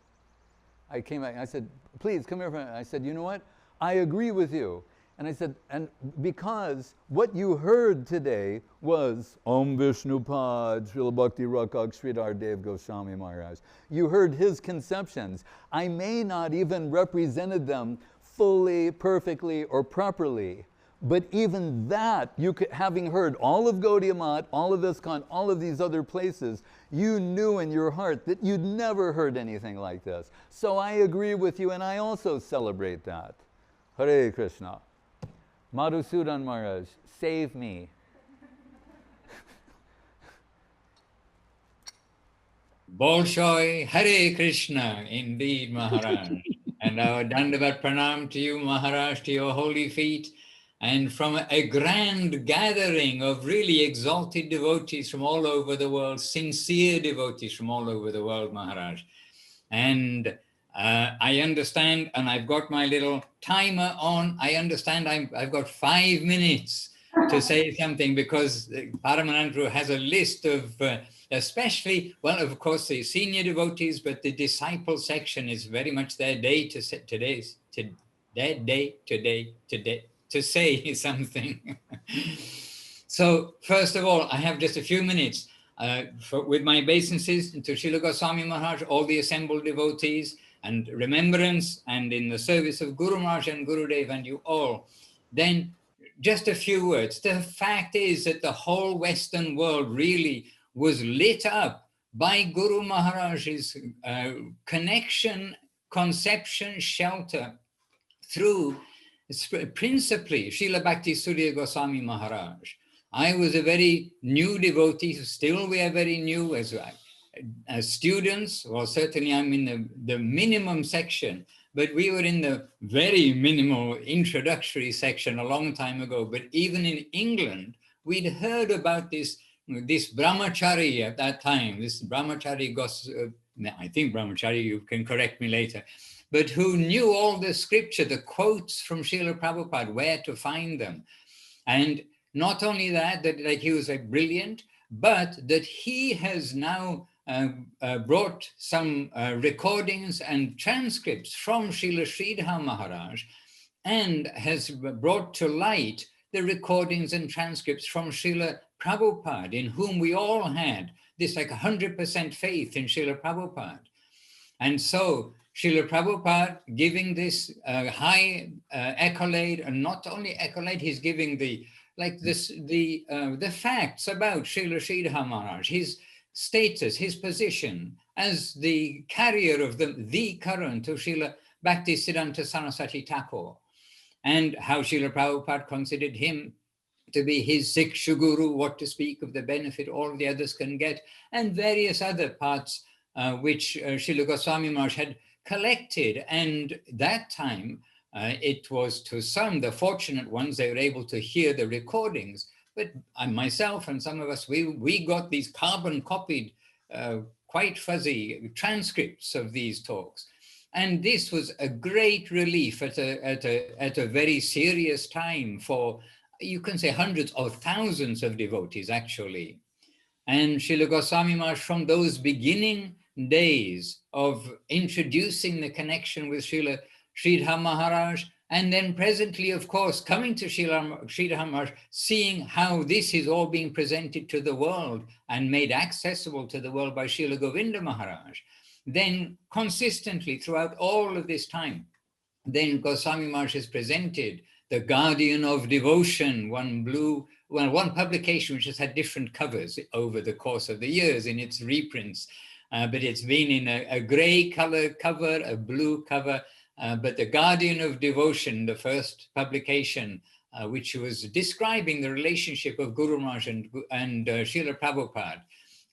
I came back, I said, please come here. I said, you know what? I agree with you. And I said, and because what you heard today was Om Vishnu Pad, Srila Bhakti Rakak, Sridhar Dev Goswami Maharaj. You heard his conceptions. I may not even represented them fully, perfectly, or properly. But even that, you could, having heard all of Gaudiya Mat, all of ISKCON, all of these other places, you knew in your heart that you'd never heard anything like this. So I agree with you, and I also celebrate that. Hare Krishna. Madhusudan Maharaj, save me.
Bolshoi Hare Krishna, indeed, Maharaj. And our Dandavat Pranam to you, Maharaj, to your holy feet. And from a grand gathering of really exalted devotees from all over the world, sincere devotees from all over the world, Maharaj. And I understand, and I've got my little timer on, I understand I've got 5 minutes to say something because Paramanandru has a list of, especially, well, of course, the senior devotees, but the disciple section is very much their day to say something. So, first of all, I have just a few minutes with my obeisances to Srila Goswami Maharaj, all the assembled devotees, and remembrance, and in the service of Guru Maharaj and Gurudev and you all. Then, just a few words. The fact is that the whole Western world really was lit up by Guru Maharaj's connection, conception, shelter through principally Srila Bhakti Sudhir Goswami Maharaj. I was a very new devotee, still we are very new as students. Well, certainly I'm in the minimum section, but we were in the very minimal introductory section a long time ago. But even in England, we'd heard about this brahmachari at that time, this brahmachari, I think brahmachari, you can correct me later, but who knew all the scripture, the quotes from Srila Prabhupada, where to find them. And not only that, like he was like brilliant, but that he has now brought some recordings and transcripts from Srila Sridhar Maharaj, and has brought to light the recordings and transcripts from Srila Prabhupada, in whom we all had this like 100% faith in Srila Prabhupada. And so Srila Prabhupada giving this high accolade, and not only accolade, he's giving the facts about Srila Sridhar Maharaj, his status, his position as the carrier of the current of Srila Bhakti Siddhanta Saraswati Thakur, and how Srila Prabhupada considered him to be his Siksha Guru, what to speak of the benefit all the others can get, and various other parts which Srila Goswami Maharaj had collected. And that time, it was to some, the fortunate ones, they were able to hear the recordings. But myself and some of us, we got these carbon copied, quite fuzzy transcripts of these talks. And this was a great relief at a very serious time for, you can say, hundreds or thousands of devotees, actually. And Srila Goswami Maharaj, from those beginning days of introducing the connection with Srila Sridhar Maharaj, and then presently, of course, coming to Sridhar Maharaj, seeing how this is all being presented to the world and made accessible to the world by Srila Govinda Maharaj, then consistently throughout all of this time, then Goswami Maharaj has presented the Guardian of Devotion, one publication which has had different covers over the course of the years in its reprints, but it's been in a gray color cover, a blue cover, but the Guardian of Devotion, the first publication, which was describing the relationship of Guru Maharaj and Srila Prabhupada,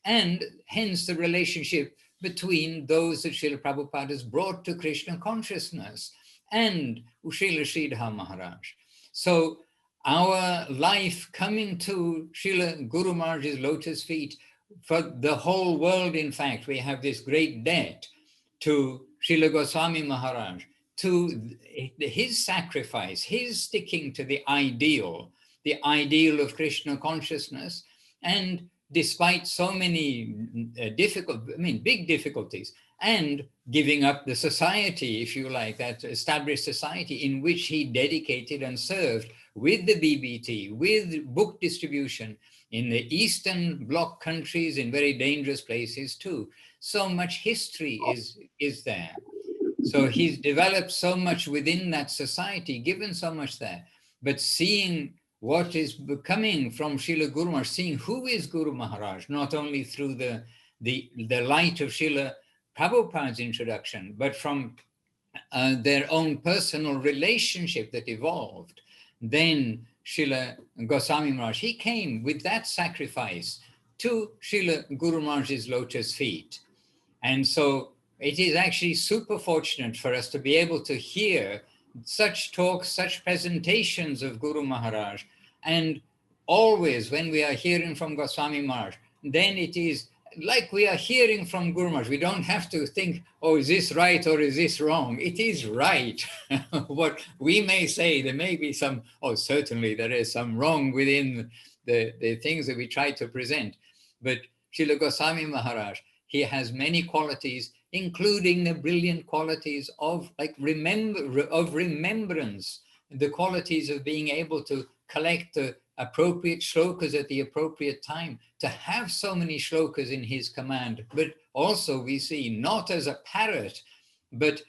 and hence the relationship between those that Srila Prabhupada has brought to Krishna consciousness and Srila Sridhar Maharaj. So our life coming to Srila Guru Maharaj's lotus feet, for the whole world, in fact, we have this great debt to Srila Goswami Maharaj, to his sacrifice, his sticking to the ideal of Krishna consciousness, and despite so many big difficulties, and giving up the society, if you like, that established society in which he dedicated and served with the BBT, with book distribution in the Eastern Bloc countries, in very dangerous places too. So much history is there. So he's developed so much within that society, given so much there, but seeing what is coming from Srila Guru Maharaj, seeing who is Guru Maharaj, not only through the light of Srila Prabhupada's introduction, but from their own personal relationship that evolved. Then Srila Goswami Maharaj, he came with that sacrifice to Srila Guru Maharaj's lotus feet. And so it is actually super fortunate for us to be able to hear such talks, such presentations of Guru Maharaj. And always when we are hearing from Goswami Maharaj, then it is like we are hearing from Guru Maharaj. We don't have to think, oh, is this right or is this wrong? It is right. What we may say, there may be some, certainly there is some wrong within the things that we try to present. But Srila Goswami Maharaj, he has many qualities, including the brilliant qualities of remembrance, the qualities of being able to collect the appropriate shlokas at the appropriate time, to have so many shlokas in his command, but also we see not as a parrot, but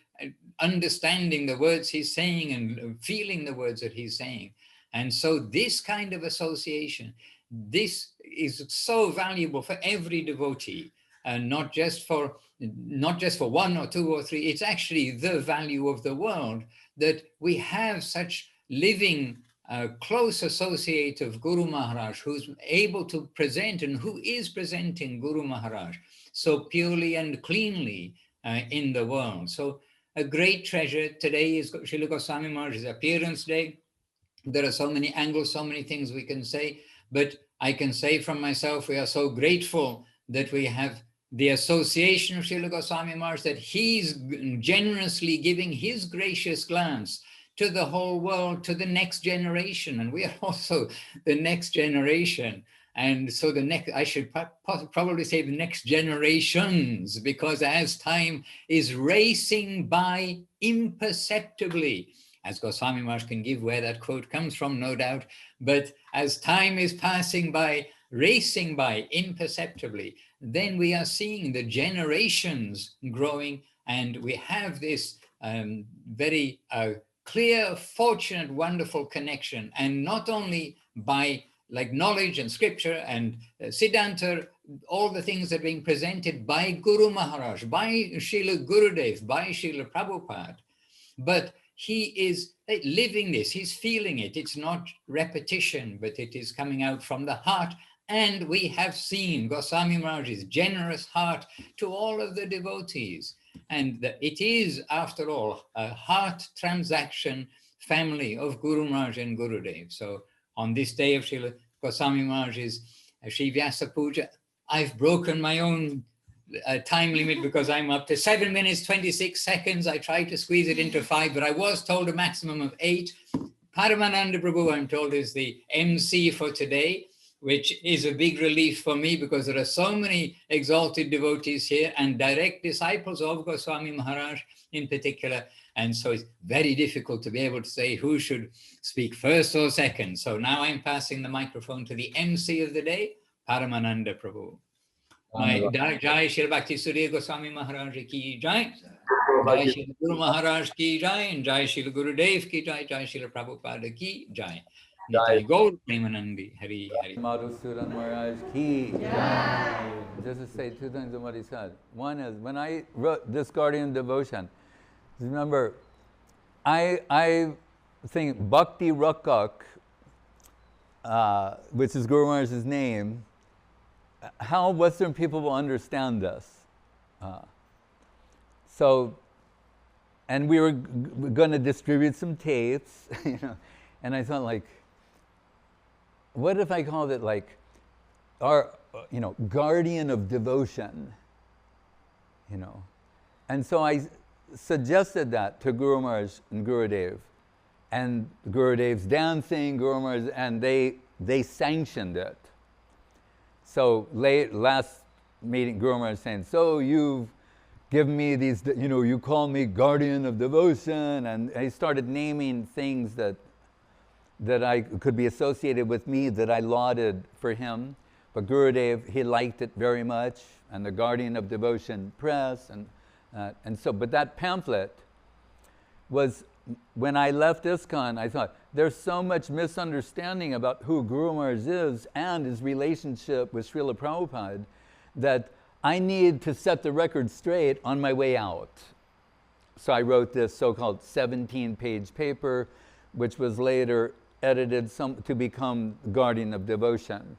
understanding the words he's saying and feeling the words that he's saying. And so this kind of association, this is so valuable for every devotee, and not just for one or two or three. It's actually the value of the world that we have such living close associate of Guru Maharaj, who's able to present and who is presenting Guru Maharaj so purely and cleanly in the world. So a great treasure. Today is Srila Goswami Maharaj's appearance day. There are so many angles, so many things we can say, but I can say from myself, we are so grateful that we have the association of Srila Goswami Maharaj, that he's generously giving his gracious glance to the whole world, to the next generation. And we are also the next generation. And so the next, I should probably say the next generations, because as time is racing by imperceptibly, as Goswami Maharaj can give where that quote comes from, no doubt, but as time is passing by, racing by imperceptibly, then we are seeing the generations growing, and we have this very clear, fortunate, wonderful connection. And not only by like knowledge and scripture and Siddhanta, all the things that are being presented by Guru Maharaj, by Srila Gurudev, by Srila Prabhupada, but he is living this, he's feeling it. It's not repetition, but it is coming out from the heart. And we have seen Goswami Maharaj's generous heart to all of the devotees. And it is, after all, a heart transaction family of Guru Maharaj and Gurudev. So on this day of Srila Goswami Maharaj's Sri Vyasa Puja, I've broken my own time limit because I'm up to 7 minutes, 26 seconds. I tried to squeeze it into 5, but I was told a maximum of 8. Paramananda Prabhu, I'm told, is the MC for today, which is a big relief for me because there are so many exalted devotees here and direct disciples of Goswami Maharaj in particular. And so it's very difficult to be able to say who should speak first or second. So now I'm passing the microphone to the MC of the day, Paramananda Prabhu. My Jai Srila Bhakti Sudhir Goswami Maharaj ki Jai, Jai Srila Guru Maharaj ki Jai, and Jai Srila Gurudev ki Jai, Jai Srila Prabhupada ki Jai. Nitai Gaur Premanandi, Hari Hari.
Madhusudan Maharaj ki Jai. Just to say 2 things of what he said. One is, when I wrote this Guardian Devotion, remember, I think Bhakti Rakak, which is Guru Maharaj's name, how Western people will understand this. And we were going to distribute some tapes, and I thought, like, what if I called it like our, guardian of devotion, And so I suggested that to Guru Maharaj and Gurudev, and Gurudev's dancing, Guru Maharaj, and they sanctioned it. So last meeting, Guru Maharaj saying, so you've given me these, you call me guardian of devotion, and he started naming things that I could be associated with me, that I lauded for him. But Gurudev, he liked it very much, and the Guardian of Devotion Press, but that pamphlet was, when I left ISKCON, I thought, there's so much misunderstanding about who Guru Maharaj is and his relationship with Srila Prabhupada that I need to set the record straight on my way out. So I wrote this so-called 17-page paper, which was later edited to become Guardian of Devotion.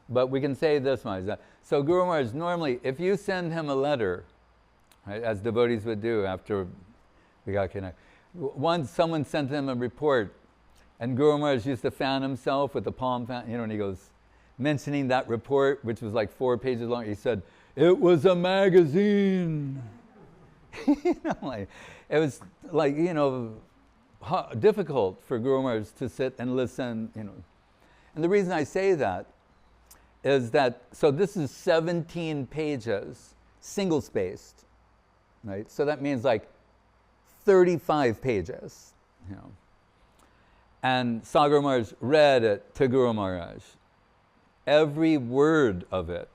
But we can say this much. So Guru Maharaj, normally, if you send him a letter, right, as devotees would do after we got connected, once someone sent him a report, and Guru Maharaj used to fan himself with the palm fan, and he goes, mentioning that report, which was like 4 pages long, he said, it was a magazine. It was like, difficult for Guru Maharaj to sit and listen, And the reason I say that is that, so this is 17 pages, single-spaced, right? So that means like 35 pages, And Guru Maharaj read it to Guru Maharaj, every word of it.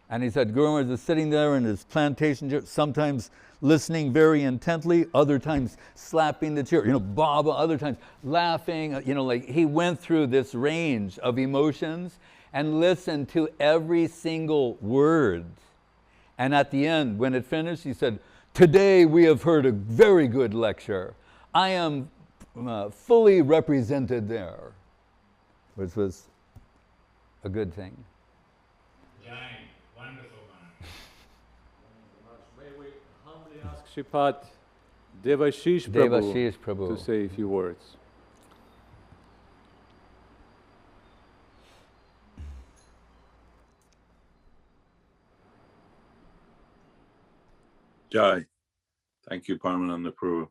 And he said, Guru Maharaj is sitting there in his plantation, sometimes listening very intently, other times slapping the chair, Baba, other times laughing, like he went through this range of emotions and listened to every single word. And at the end, when it finished, he said, today we have heard a very good lecture. I am fully represented there, which was a good thing.
Jai, wonderful man.
May we humbly ask Shripat Devashish Prabhu to say a few words.
Jai. Thank you, Paramananda Prabhu.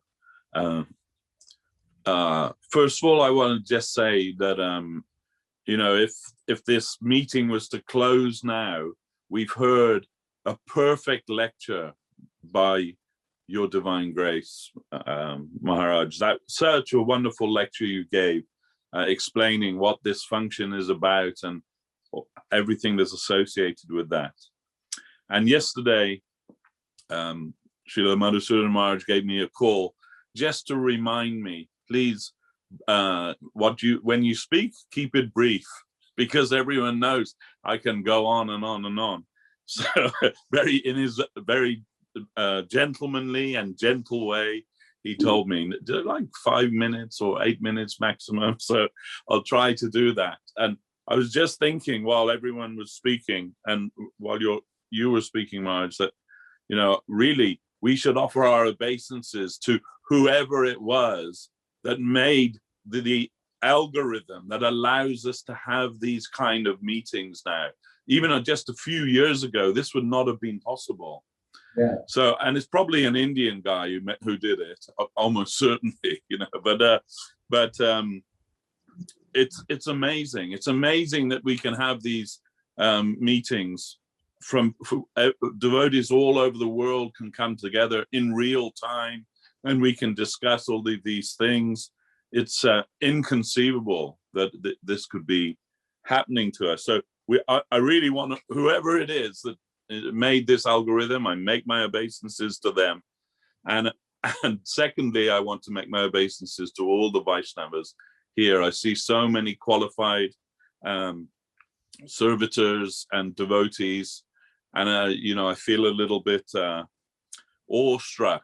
First of all, I want to just say that, you know, if this meeting was to close now, we've heard a perfect lecture by Your Divine Grace, Maharaj. That's such a wonderful lecture you gave, explaining what this function is about and everything that's associated with that. And yesterday, Srila Madhusudan Maharaj gave me a call just to remind me, please, when you speak, keep it brief, because everyone knows I can go on and on and on. So in his very gentlemanly and gentle way, he told me like 5 minutes or 8 minutes maximum. So I'll try to do that. And I was just thinking while everyone was speaking and while you were speaking, Maharaj, that, you know, really we should offer our obeisances to whoever it was that made the algorithm that allows us to have these kind of meetings now. Even just a few years ago, this would not have been possible. Yeah. So, and it's probably an Indian guy who did it, almost certainly, you know. But it's amazing. It's amazing that we can have these meetings from devotees all over the world can come together in real time, and we can discuss all these things. It's inconceivable that this could be happening to us. So I really want to, whoever it is that made this algorithm, I make my obeisances to them. And secondly, I want to make my obeisances to all the Vaishnavas here. I see so many qualified servitors and devotees, and you know, I feel a little bit awestruck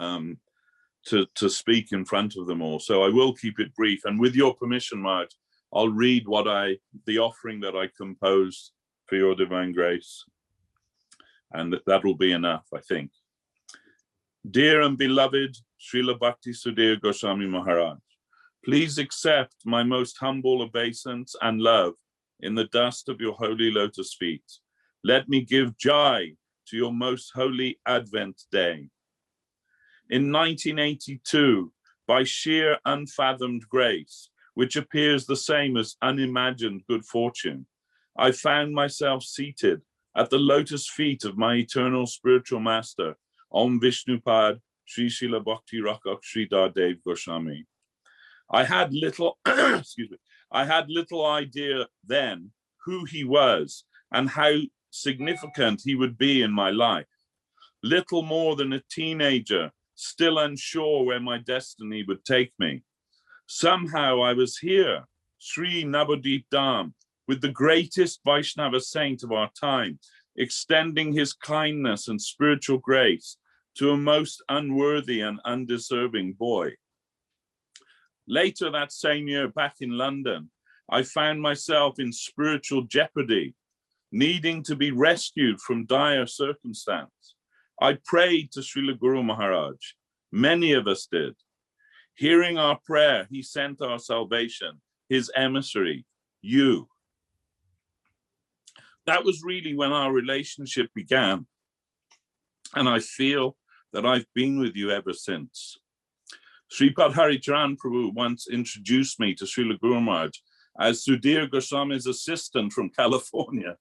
to speak in front of them all. So I will keep it brief, and with your permission, Maharaj, I'll read the offering that I composed for Your Divine Grace, and that will be enough, I think. Dear and beloved Srila Bhakti Sudhir Goswami Maharaj, please accept my most humble obeisance and love in the dust of your holy lotus feet. Let me give joy to your most holy Advent day. In 1982, by sheer unfathomed grace, which appears the same as unimagined good fortune, I found myself seated at the lotus feet of my eternal spiritual master, Om Vishnupad Sri Srila Bhakti Rakak Sri Dardev Goswami. I had little, I had little idea then who he was and how significant he would be in my life. Little more than a teenager, still unsure where my destiny would take me. Somehow I was here, Sri Navadip Dham, with the greatest Vaishnava saint of our time, extending his kindness and spiritual grace to a most unworthy and undeserving boy. Later that same year, back in London, I found myself in spiritual jeopardy, needing to be rescued from dire circumstance. I prayed to Srila Guru Maharaj. Many of us did. Hearing our prayer, he sent our salvation, his emissary, you. That was really when our relationship began, and I feel that I've been with you ever since. Sripad Haricharan Prabhu once introduced me to Srila Guru Maharaj as Sudhir Goswami's assistant from California,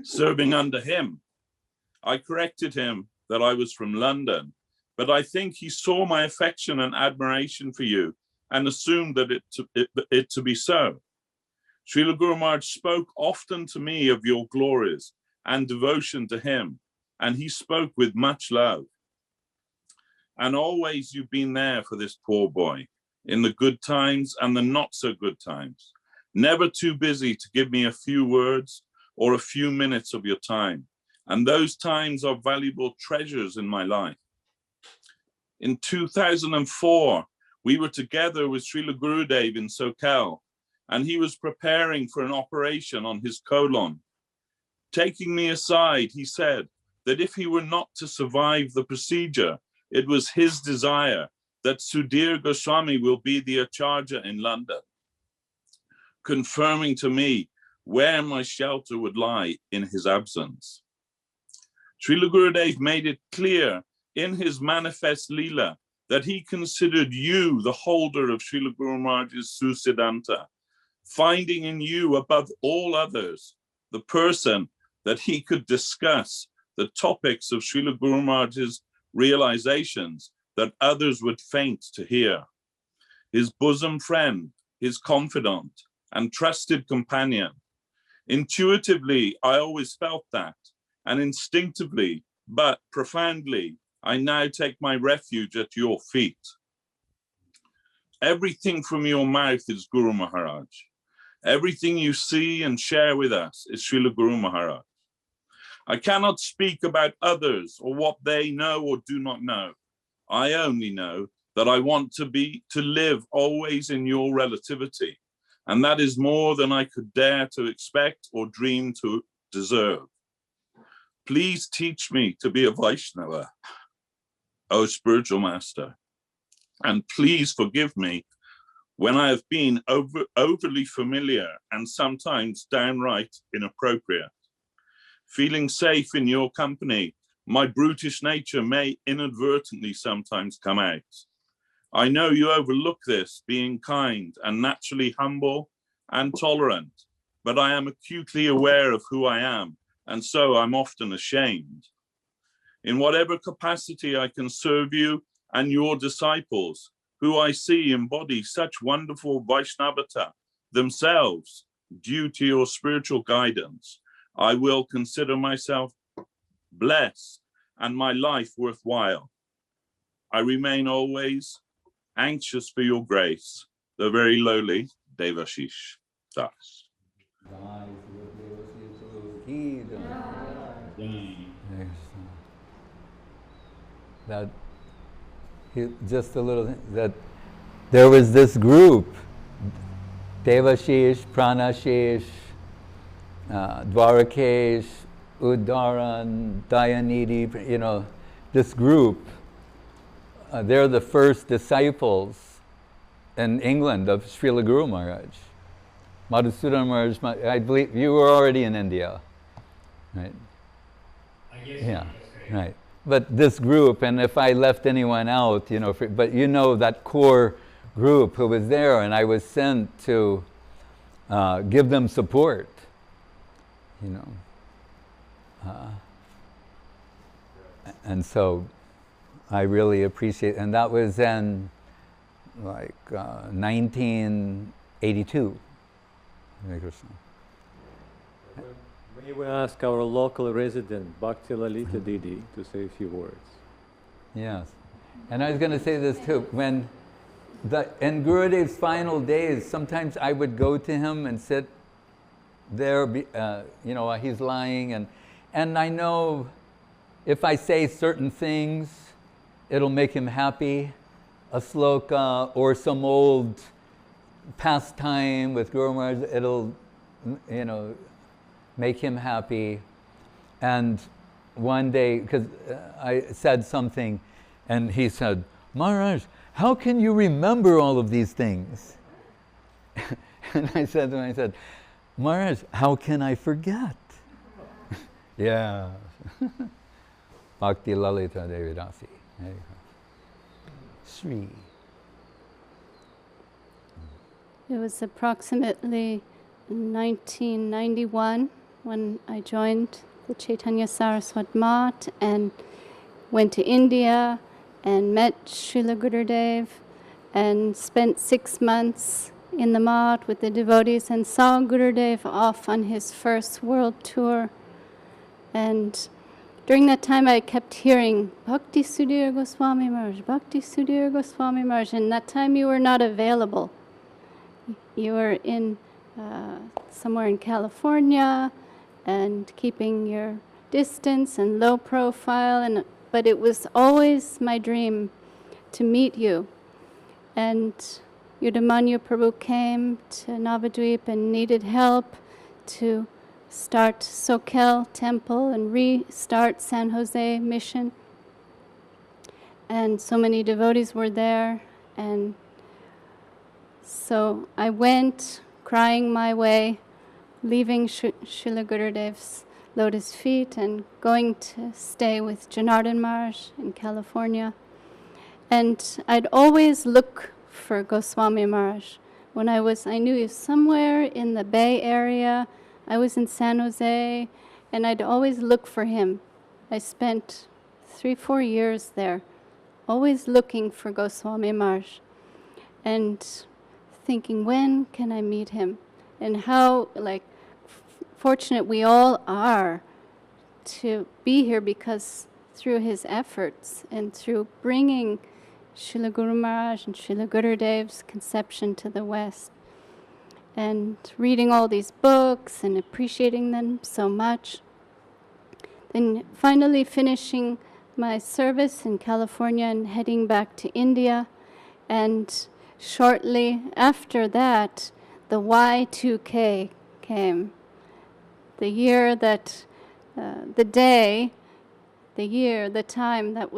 serving under him. I corrected him that I was from London, but I think he saw my affection and admiration for you and assumed that it to be so. Srila Guru Maharaj spoke often to me of your glories and devotion to him, and he spoke with much love. And always you've been there for this poor boy, in the good times and the not so good times, never too busy to give me a few words or a few minutes of your time. And those times are valuable treasures in my life. In 2004, we were together with Srila Gurudev in SoCal, and he was preparing for an operation on his colon. Taking me aside, he said that if he were not to survive the procedure, it was his desire that Sudhir Goswami will be the Acharya in London, confirming to me where my shelter would lie in his absence. Srila Gurudev made it clear in his manifest Leela that he considered you the holder of Srila Guru Maharaj's Susiddhanta, finding in you above all others the person that he could discuss the topics of Srila Guru Maharaj's realizations that others would faint to hear. His bosom friend, his confidant, and trusted companion. Intuitively, I always felt that, and instinctively, but profoundly, I now take my refuge at your feet. Everything from your mouth is Guru Maharaj. Everything you see and share with us is Srila Guru Maharaj. I cannot speak about others or what they know or do not know. I only know that I want to live always in your relativity. And that is more than I could dare to expect or dream to deserve. Please teach me to be a Vaishnava, O spiritual master. And please forgive me when I have been overly familiar and sometimes downright inappropriate. Feeling safe in your company, my brutish nature may inadvertently sometimes come out. I know you overlook this, being kind and naturally humble and tolerant, but I am acutely aware of who I am, and so I'm often ashamed. In whatever capacity I can serve you and your disciples, who I see embody such wonderful Vaishnavata themselves due to your spiritual guidance, I will consider myself blessed and my life worthwhile. I remain always anxious for your grace, the very lowly Devashish Das.
That just a little that there was this group, Devashish, Pranashish, Dwarakesh, Udaran, Dayanidhi, you know, this group, they're the first disciples in England of Srila Guru Maharaj. Madhusudan Maharaj, I believe you were already in India, right?
I guess.
Yeah, right. But this group, and if I left anyone out, you know, but you know that core group who was there, and I was sent to give them support, you know. And so I really appreciate, and that was in like 1982.
May we ask our local resident, Bhakti Lalita Didi, to say a few words.
Yes. And I was going to say this too. When in Gurudev's final days, sometimes I would go to him and sit there, you know, he's lying, and I know if I say certain things, it'll make him happy, a sloka or some old pastime with Guru Maharaj, it'll, you know, make him happy. And one day, because I said something, and he said, Maharaj, how can you remember all of these things? And I said to him, Maharaj, how can I forget? Yeah. Bhakti Lalita Devidasi. There you go. Sri.
It was approximately 1991 when I joined the Chaitanya Saraswat Math and went to India and met Srila Gurudev and spent 6 months in the Math with the devotees and saw Gurudev off on his first world tour. And during that time I kept hearing, Bhakti Sudhir Goswami Maharaja, Bhakti Sudhir Goswami Maharaja, and that time you were not available. You were in somewhere in California and keeping your distance and low profile, but it was always my dream to meet you. And Yudamanyu Prabhu came to Navadvip and needed help to start Sokel Temple and restart San Jose Mission. And so many devotees were there, and so I went crying my way, leaving Srila Gurudev's lotus feet and going to stay with Janardhan Maharaj in California. And I'd always look for Goswami Maharaj. When I knew he was somewhere in the Bay Area. I was in San Jose, and I'd always look for him. I spent 3-4 years there, always looking for Goswami Maharaj, and thinking, when can I meet him? And how fortunate we all are to be here, because through his efforts and through bringing Srila Guru Maharaj and Srila Gurudev's conception to the West, and reading all these books and appreciating them so much, then finally finishing my service in California and heading back to India. And shortly after that, the Y2K came. The year that, the time that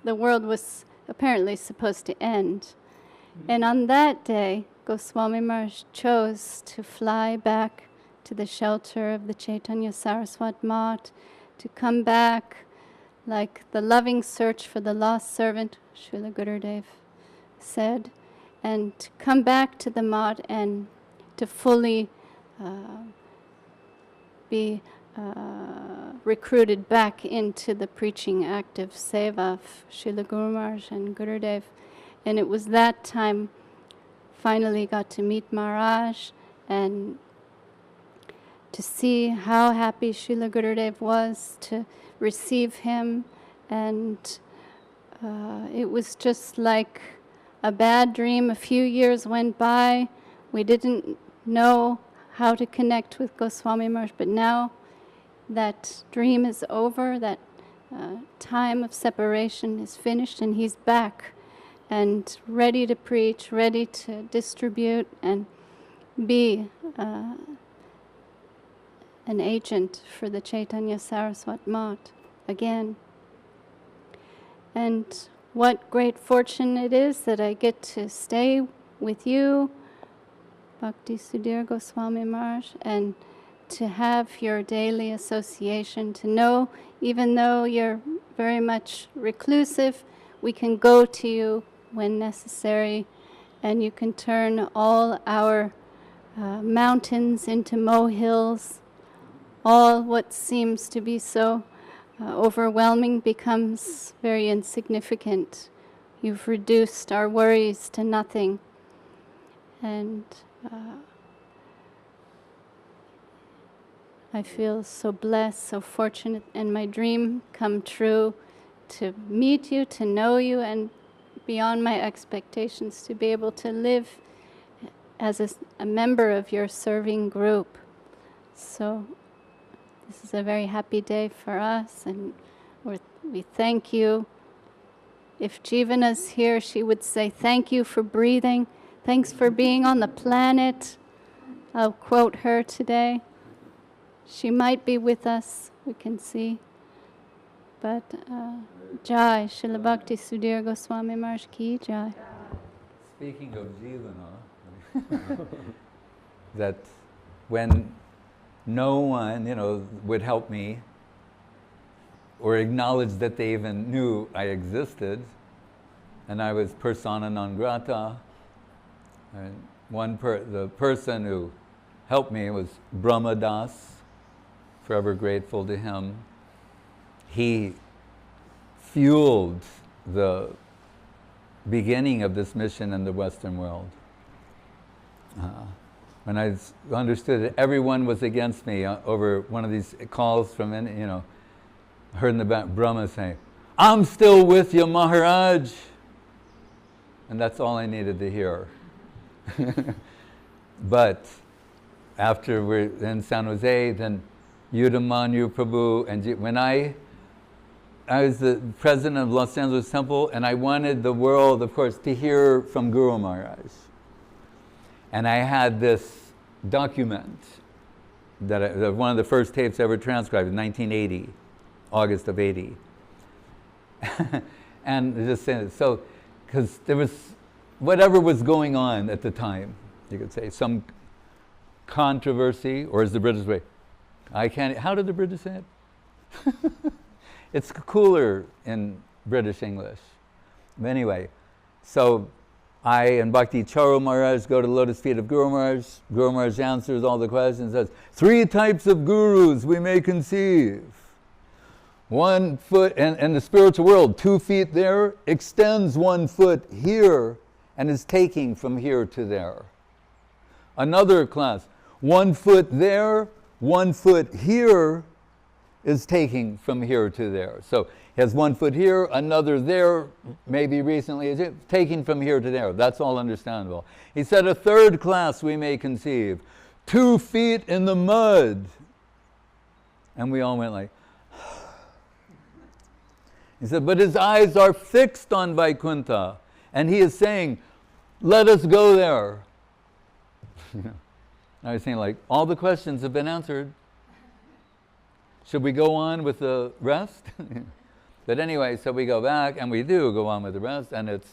the world was apparently supposed to end. And on that day, Goswami Maharaj chose to fly back to the shelter of the Chaitanya Saraswat Mat, to come back like the loving search for the lost servant, Srila Gurudev said, and to come back to the Mat and to fully be recruited back into the preaching active seva of Srila Guru Maharaj and Gurudev. And it was that time finally got to meet Maharaj and to see how happy Srila Gurudev was to receive him. And it was just like a bad dream. A few years went by. We didn't know how to connect with Goswami Maharaj, but now that dream is over, that time of separation is finished, and he's back and ready to preach, ready to distribute and be an agent for the Chaitanya Saraswat Mat again. And what great fortune it is that I get to stay with you, Bhakti Sudhir Goswami Maharaj, and to have your daily association, to know, even though you're very much reclusive, we can go to you when necessary, and you can turn all our mountains into molehills. All what seems to be so overwhelming becomes very insignificant. You've reduced our worries to nothing. And I feel so blessed, so fortunate, and my dream come true to meet you, to know you, and beyond my expectations, to be able to live as a member of your serving group. So this is a very happy day for us, and we thank you. If Jivana's here, she would say, thank you for breathing. Thanks for being on the planet. I'll quote her today. She might be with us, we can see. But Jai, Srila Bhakti Sudhir Goswami Maharaj ki Jai.
Speaking of Jivana, that when no one, would help me or acknowledge that they even knew I existed, and I was persona non grata, and the person who helped me was Brahma Das, forever grateful to him. He fueled the beginning of this mission in the Western world. When I understood that everyone was against me over one of these calls from, heard in the back Brahma saying, I'm still with you, Maharaj. And that's all I needed to hear. But after we're in San Jose, then Yudamanyu Prabhu, and when I was the president of Los Angeles Temple, and I wanted the world, of course, to hear from Guru Maharaj. And I had this document that one of the first tapes ever transcribed in 1980, August of 80. And just saying, so, because there was, whatever was going on at the time, you could say, some controversy, or as the British way, how did the British say it? It's cooler in British English. Anyway, so I and Bhakti Charu Maharaj go to the lotus feet of Guru Maharaj. Guru Maharaj answers all the questions, says, 3 types of gurus we may conceive. 1 foot, in the spiritual world, 2 feet there, extends 1 foot here, and is taking from here to there. Another class, 1 foot there, 1 foot here, is taking from here to there. So he has 1 foot here, another there, maybe recently, taking from here to there. That's all understandable. He said a 3rd class we may conceive, 2 feet in the mud. And we all went like, he said, but his eyes are fixed on Vaikuntha, and he is saying, let us go there. I was saying, like, all the questions have been answered. Should we go on with the rest? But anyway, so we go back, and we do go on with the rest, and it's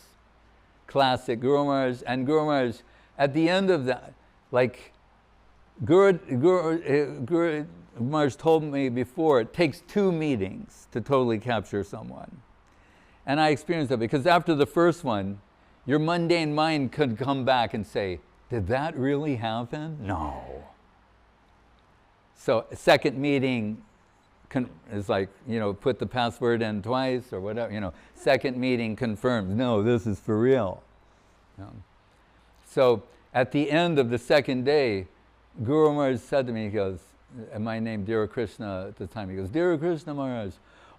classic Guru Maharaj. And Guru Maharaj, at the end of that, like, Guru Maharaj told me before, it takes 2 meetings to totally capture someone. And I experienced that, because after the first one, your mundane mind could come back and say, did that really happen? No. So second meeting is like, put the password in twice or whatever, second meeting confirms, no, this is for real. So at the end of the second day, Guru Maharaj said to me, he goes, and my name, Dear Krishna at the time, he goes, Dear Krishna Maharaj,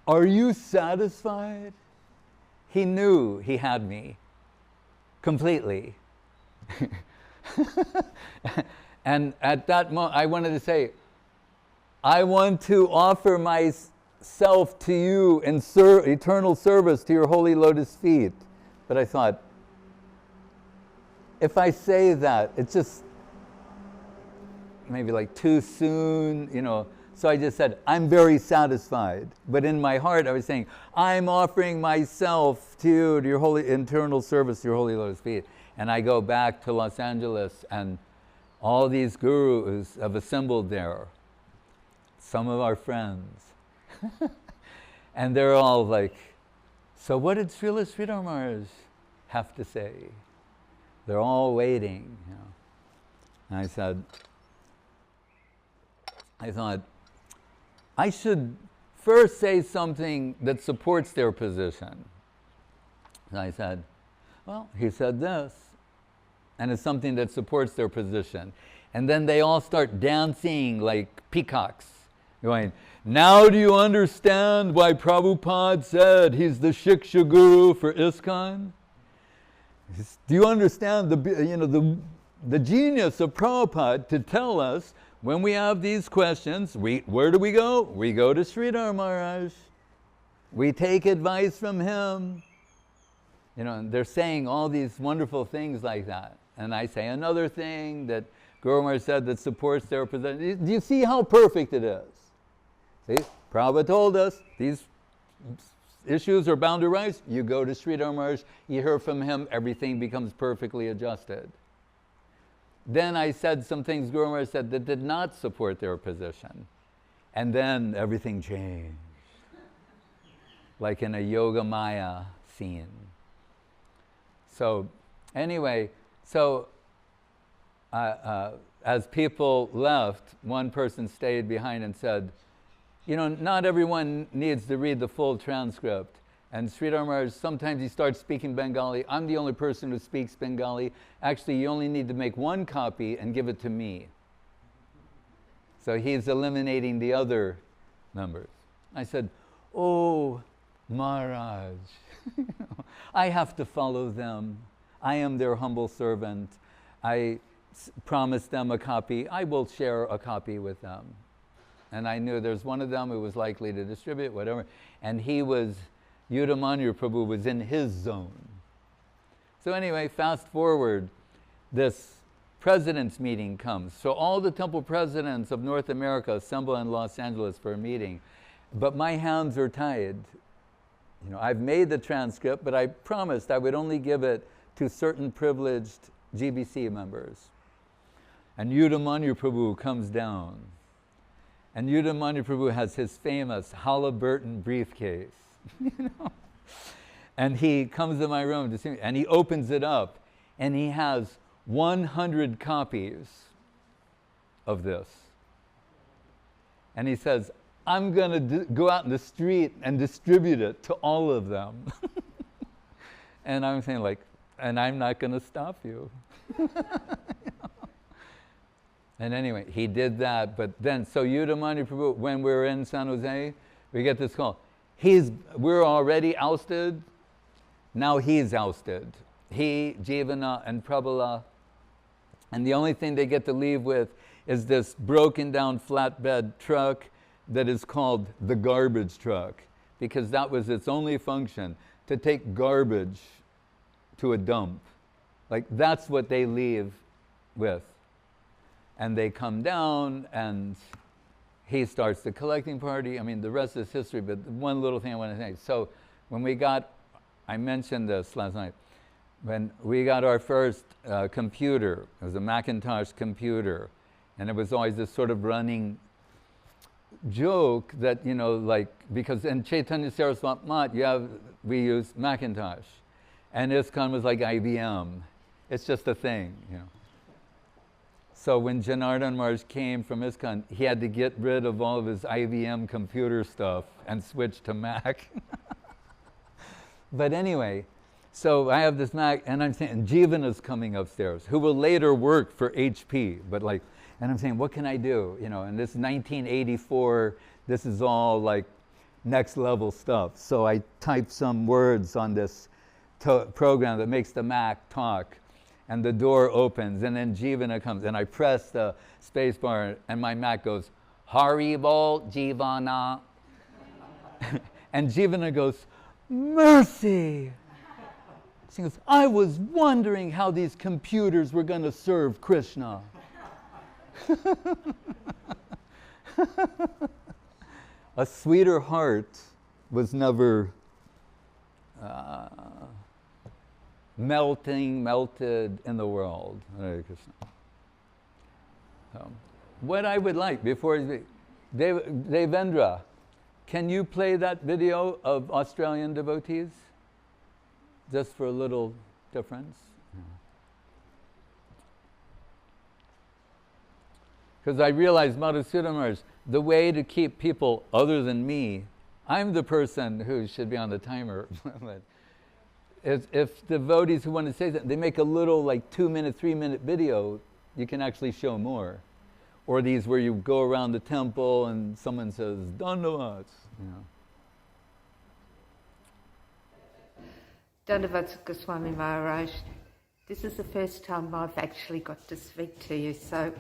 are you satisfied? He knew he had me completely. And at that moment, I wanted to say, I want to offer myself to you in eternal service to your holy lotus feet. But I thought, if I say that, it's just maybe like too soon, So I just said, I'm very satisfied. But in my heart, I was saying, I'm offering myself to you, to your holy eternal service, to your holy lotus feet. And I go back to Los Angeles, and all these gurus have assembled there. Some of our friends. And they're all like, so what did Srila Sridhar Maharaj have to say? They're all waiting. And I thought, I should first say something that supports their position. And I said, well, he said this, and it's something that supports their position. And then they all start dancing like peacocks, going, now do you understand why Prabhupada said he's the Shiksha Guru for ISKCON? Do you understand the genius of Prabhupada to tell us when we have these questions, where do we go? We go to Sridhar Maharaj. We take advice from him. And they're saying all these wonderful things like that. And I say another thing that Guru Maharaj said that supports their position. Do you see how perfect it is? See, Prabhupada told us these issues are bound to rise. You go to Sridhar Maharaj, you hear from him, everything becomes perfectly adjusted. Then I said some things Guru Maharaj said that did not support their position. And then everything changed. Like in a Yoga Maya scene. So anyway, as people left, one person stayed behind and said, not everyone needs to read the full transcript. And Sridhar Maharaj, sometimes he starts speaking Bengali. I'm the only person who speaks Bengali. Actually, you only need to make 1 copy and give it to me. So he's eliminating the other members. I said, oh, Maharaj, I have to follow them. I am their humble servant. I promised them a copy. I will share a copy with them. And I knew there's one of them who was likely to distribute, whatever. And Yudamanyu Prabhu was in his zone. So anyway, fast forward, this president's meeting comes. So all the temple presidents of North America assemble in Los Angeles for a meeting. But my hands are tied. I've made the transcript, but I promised I would only give it to certain privileged GBC members. And Yudamanyu Prabhu comes down. And Yudamanyu Prabhu has his famous Halliburton briefcase. And he comes to my room to see me, and he opens it up, and he has 100 copies of this. And he says, I'm going to go out in the street and distribute it to all of them. And I'm saying, like, and I'm not going to stop you. And anyway, he did that. But then, so Yudhamani Prabhu, when we were in San Jose, we get this call. We're already ousted. Now he's ousted. He, Jivana, and Prabhala. And the only thing they get to leave with is this broken down flatbed truck that is called the garbage truck, because that was its only function, to take garbage to a dump. Like, that's what they leave with. And they come down, and he starts the collecting party. I mean, the rest is history, but one little thing I want to say. So when we got, I mentioned this last night, when we got our first computer, it was a Macintosh computer, and it was always this sort of running joke that, you know, like, because in Chaitanya Saraswat Mat, we use Macintosh, and ISKCON was like IBM. It's just a thing, you know. So when Janardhan Maharaj came from ISKCON, he had to get rid of all of his IBM computer stuff and switch to Mac. But anyway, so I have this Mac, and I'm saying, and Jivana's coming upstairs, who will later work for HP, but like, and I'm saying, what can I do? You know, and this is 1984, this is all like next level stuff. So I type some words on this program that makes the Mac talk, and the door opens, and then Jivana comes, and I press the space bar, and my Mac goes, Haribol Jivana. And Jivana goes, mercy. She goes, I was wondering how these computers were going to serve Krishna. A sweeter heart was never melted in the world. Hare Krishna. What I would like before Devendra, can you play that video of Australian devotees? Just for a little difference. Because I realized, Madhusudan Maharaj, the way to keep people other than me, I'm the person who should be on the timer. But if devotees who want to say that, they make a little like 2-minute, 3-minute video, you can actually show more. Or these where you go around the temple and someone says, Dandavats, you know.
Dandavats Goswami Maharaj. This is the first time I've actually got to speak to you, so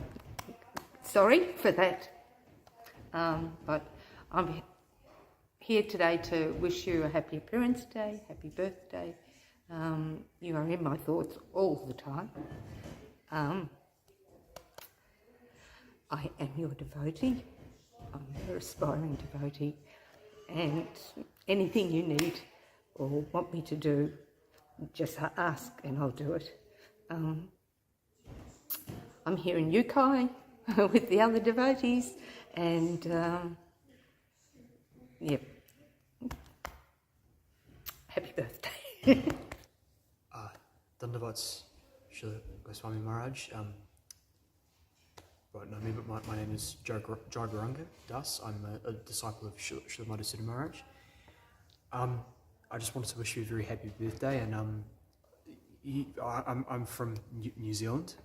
sorry for that. But I'm here today to wish you a happy appearance day, happy birthday. You are in my thoughts all the time. I am your devotee. I'm your aspiring devotee. And anything you need or want me to do, just ask and I'll do it. I'm here in Yukai with the other devotees, and yep. Happy birthday.
Dandavats Srila Goswami Maharaj. Right, no, me, but my name is Jagaranga Das. I'm a disciple of Srila Madhusudan Maharaj. I just wanted to wish you a very happy birthday, and I'm from New Zealand,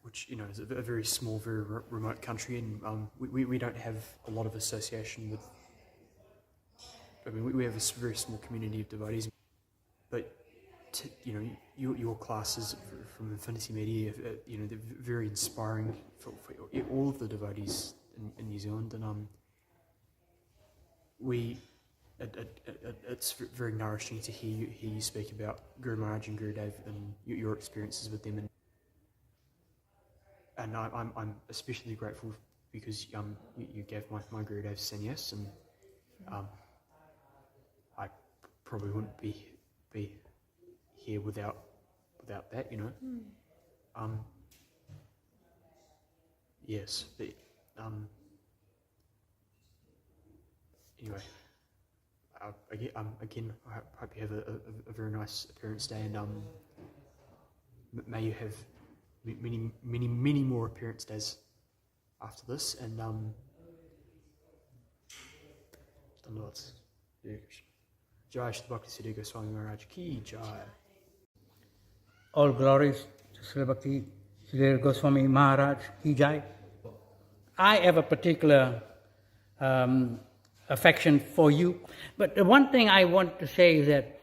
which, you know, is a very small, very remote country, and we don't have a lot of association with. I mean, we have a very small community of devotees, but you know, your classes from Infinity Media, you know, they're very inspiring for all of the devotees in New Zealand, and it's very nourishing to hear you speak about Guru Maharaj and Gurudev and your experiences with them, and I'm especially grateful because you gave my Gurudev sannyas, and I probably wouldn't be here without that, you know. Yes, but anyway, again, I hope you have a very nice appearance day, and may you have many more appearance days after this, and Jai Srila Bhakti Sudhir Goswami Maharaja ki Jai.
All glories to Srila Bhakti Sudhir Goswami Maharaj ki Jai. I have a particular affection for you, but the one thing I want to say is that,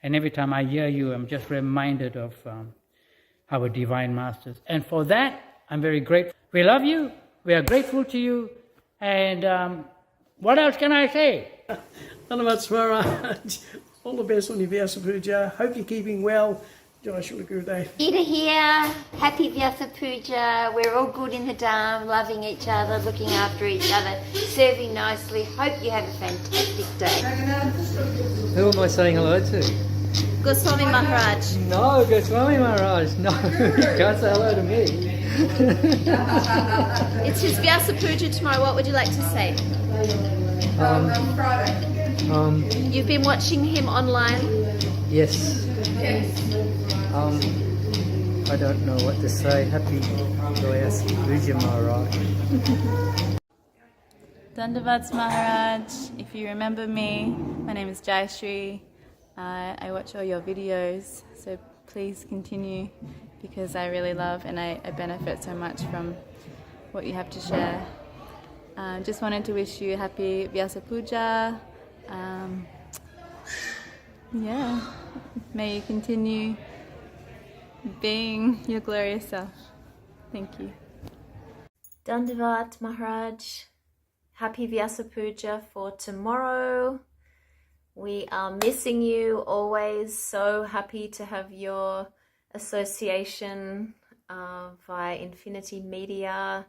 and every time I hear you, I'm just reminded of our Divine Masters. And for that, I'm very grateful. We love you, we are grateful to you, and what else can I say?
Dhanavad Maharaj, all the best on your Vyasa Puja. Hope you're keeping well. Jai Srila Gurudev.
Gita here. Happy Vyasa Puja. We're all good in the Dham, loving each other, looking after each other, serving nicely. Hope you have a fantastic day.
Who am I saying hello to?
Goswami Maharaj.
No, Goswami Maharaj. No, you can't say hello to me.
It's his Vyasa Puja tomorrow. What would you like to say? You've been watching him online?
Yes. I don't know what to say. Happy Vyasa Puja Maharaj.
Dandavats Maharaj, if you remember me, my name is Jayashree. I watch all your videos, so please continue, because I really love and I benefit so much from what you have to share. Just wanted to wish you happy Vyasa Puja. Yeah, may you continue being your glorious self. Thank you.
Dandavat Maharaj, happy Vyasa Puja for tomorrow. We are missing you always. So happy to have your association via INFINITI Media.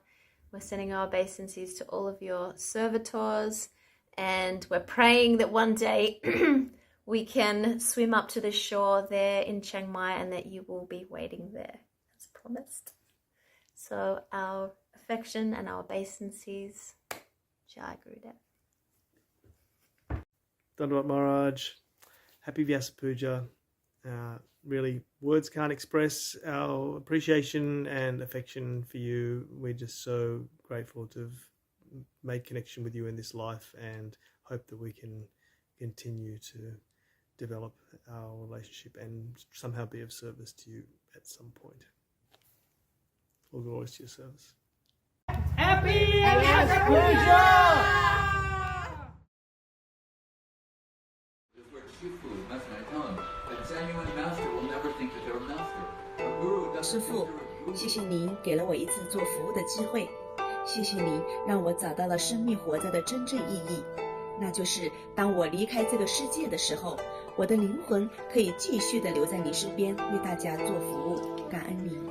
We're sending our obeisances to all of your servitors, and we're praying that one day we can swim up to the shore there in Chiang Mai and that you will be waiting there as promised. So our affection and our obeisances. Jai Gurudev.
Dandavat Maharaj, happy Vyasa Puja. Really, words can't express our appreciation and affection for you. We're just so grateful to have made connection with you in this life, and hope that we can continue to develop our relationship and somehow be of service to you at some point. All glories to your service.
Happy Vyasa Puja!
A 师父，谢谢您给了我一次做服务的机会，谢谢您让我找到了生命活着的真正意义，那就是当我离开这个世界的时候，我的灵魂可以继续的留在你身边，为大家做服务，感恩您。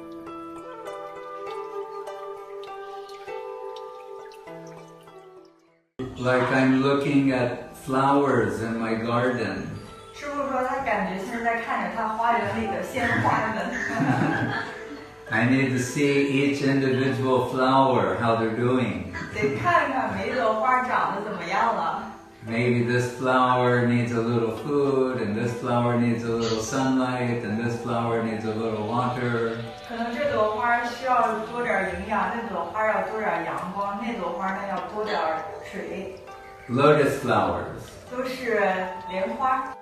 Like I'm looking at flowers in my garden.
师父说他感觉现在看着他花园里的鲜花们。
I need to see each individual flower, how they're doing.
得看看每朵花长得怎么样了。
Maybe this flower needs a little food, and this flower needs a little sunlight, and this flower needs a little water.
可能这朵花需要多点营养，那朵花要多点阳光，那朵花呢要多点水。
Lotus flowers.
都是莲花。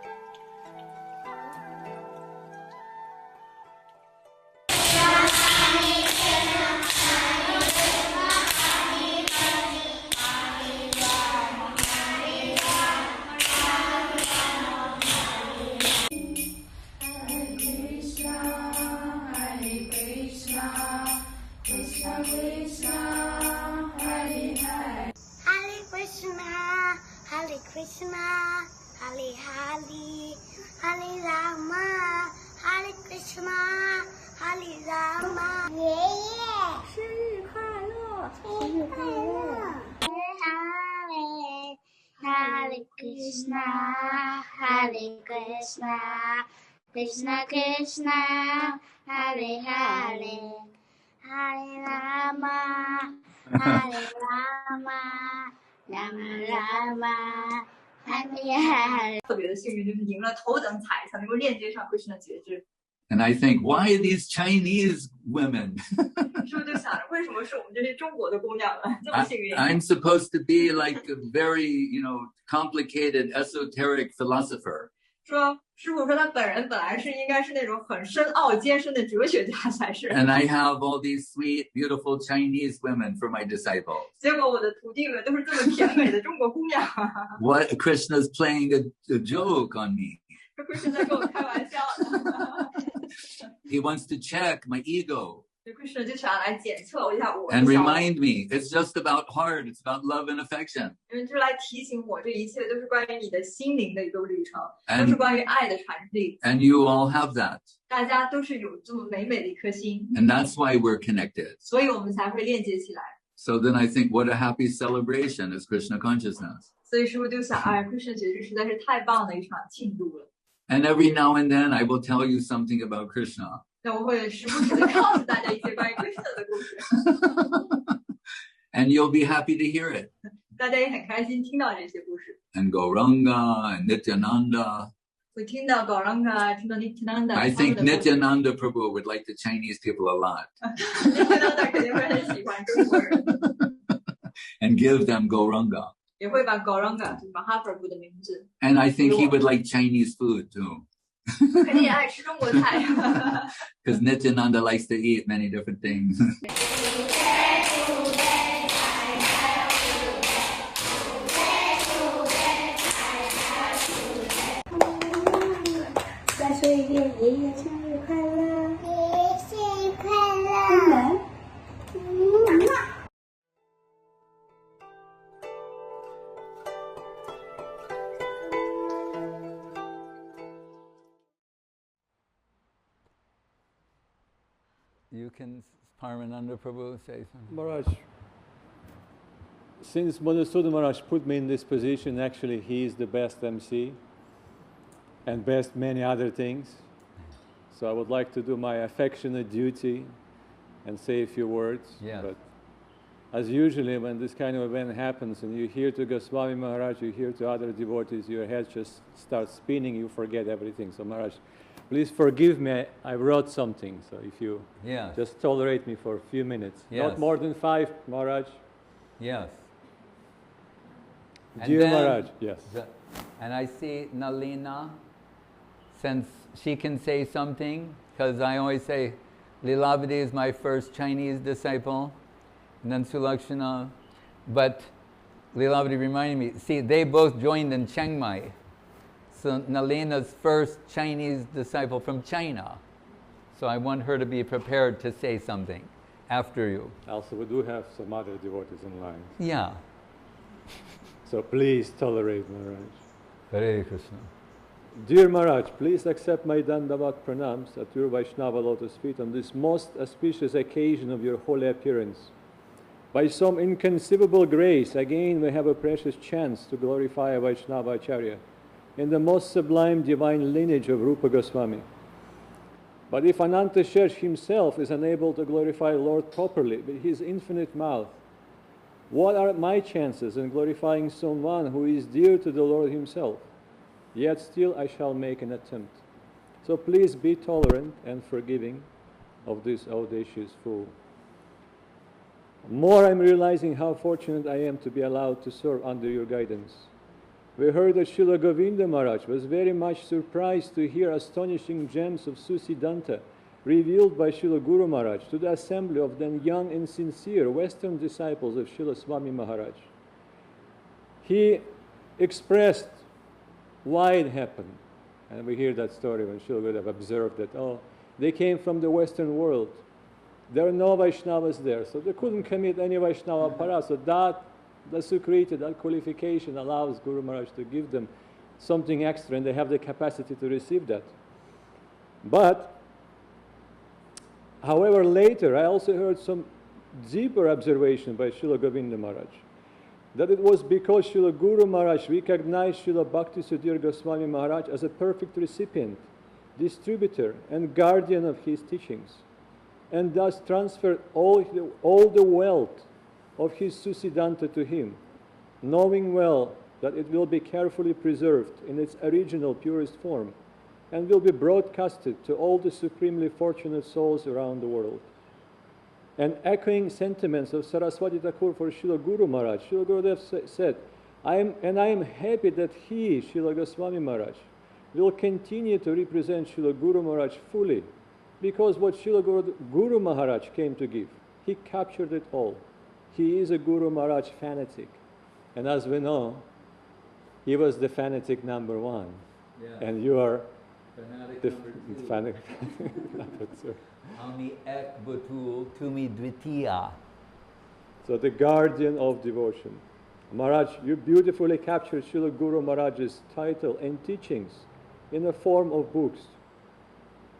Krishna, Hare Hare, Hare Rama, Hare Krishna, Hare Rama. 爷爷，生日快乐！生日快乐！Hare Hare Krishna, Hare Krishna, Krishna Krishna, Hare Hare, Hare Rama, Hare Rama, Rama Rama. 特别的幸运，就是赢了头等彩，才能够链接上 Krishna 觉知。
And I think, why are these Chinese women?
是不是就想着为什么是我们这些中国的姑娘呢？这么幸运。
I'm supposed to be like a very, complicated, esoteric philosopher.
说师父说他本人本来是应该是那种很深奥艰深的哲学家才是。
And I have all these sweet, beautiful Chinese women for my disciples.
结果我的徒弟们都是这么甜美的中国姑娘。
What Krishna's playing a joke on me.
说 Krishna 在跟我开玩笑的。
He wants to check my ego.
Krishna 就想来检测一下我。
And remind me, it's just about heart, it's about love and affection.
就是来提醒我，这一切都是关于你的心灵的一个旅程，都是关于爱的传递。
And you all have that.
大家都是有这么美美的一颗心。
And that's why we're connected.
所以我们才会链接起来。
So then I think, what a happy celebration is Krishna consciousness.
所以师父就想，哎 ，Krishna 觉知实在是太棒的一场庆祝了。
And every now and then I will tell you something about Krishna.
那我会时不时的告诉大家一些关于 Krishna 的故事。
And you'll be happy to hear it.
大家也很开心听到这些故事。
And Gauranga and Nityananda.
会听到 Gauranga， 听到 Nityananda。
I think Nityananda Prabhu would like the Chinese people a lot.
Nityananda 肯定会很喜欢中国人。
And give them Gauranga.
也会把 Gauranga 就是把 Mahaprabhu 的名字。
And I think he would like Chinese food too.
肯定也爱吃中国菜。
Because Nityananda likes to eat many different things. You can, Paramananda Prabhu, say something.
Maharaj, since Madhusudan Maharaj put me in this position, actually he is the best MC and best many other things. So I would like to do my affectionate duty and say a few words.
Yeah.
But as usually when this kind of event happens and you hear to Goswami Maharaj, you hear to other devotees, your head just starts spinning, you forget everything. So Maharaj, please forgive me, I wrote something, so if you just tolerate me for a few minutes.
Yes.
Not more than 5, Maharaj.
Yes.
Dear Maharaj, yes.
And I see Nalina, since she can say something, because I always say, Lilavati is my first Chinese disciple, and then Sulakshana. But Lilavati reminded me, see, they both joined in Chiang Mai. So Nalina's first Chinese disciple from China. So I want her to be prepared to say something after you.
Also, we do have some other devotees in line.
Yeah.
So please tolerate Maharaj.
Hare Krishna.
Dear Maharaj, please accept my Dandavat pranams at your Vaishnava lotus feet on this most auspicious occasion of your holy appearance. By some inconceivable grace, again we have a precious chance to glorify a Vaishnava Acharya in the most sublime divine lineage of Rupa Goswami. But if Ananta Shesh himself is unable to glorify Lord properly with his infinite mouth, what are my chances in glorifying someone who is dear to the Lord himself? Yet still I shall make an attempt. So please be tolerant and forgiving of this audacious fool. More I'm realizing how fortunate I am to be allowed to serve under your guidance. We heard that Srila Govinda Maharaj was very much surprised to hear astonishing gems of Susidanta revealed by Srila Guru Maharaj to the assembly of then young and sincere Western disciples of Srila Swami Maharaj. He expressed why it happened. And we hear that story when Srila would have observed that, they came from the Western world. There are no Vaishnavas there, so they couldn't commit any Vaishnava para. So that sukriti, that qualification allows Guru Maharaj to give them something extra, and they have the capacity to receive that. But, however, later I also heard some deeper observation by Srila Govinda Maharaj, that it was because Srila Guru Maharaj recognized Srila Bhakti Sudhir Goswami Maharaj as a perfect recipient, distributor, and guardian of his teachings, and thus transferred all the wealth of his Susidanta to him, knowing well that it will be carefully preserved in its original purest form and will be broadcasted to all the supremely fortunate souls around the world. And echoing sentiments of Saraswati Thakur for Srila Guru Maharaj, Srila Gurudev said, I am happy that he, Srila Goswami Maharaj, will continue to represent Srila Guru Maharaj fully, because what Srila Guru Maharaj came to give, he captured it all. He is a Guru Maharaj fanatic. And as we know, he was the fanatic number one. Yeah. And you are
fanatic
the
number
number two.
Ami ek batul tumi dvitiya.
So the guardian of devotion. Maharaj, you beautifully captured Srila Guru Maharaj's title and teachings in the form of books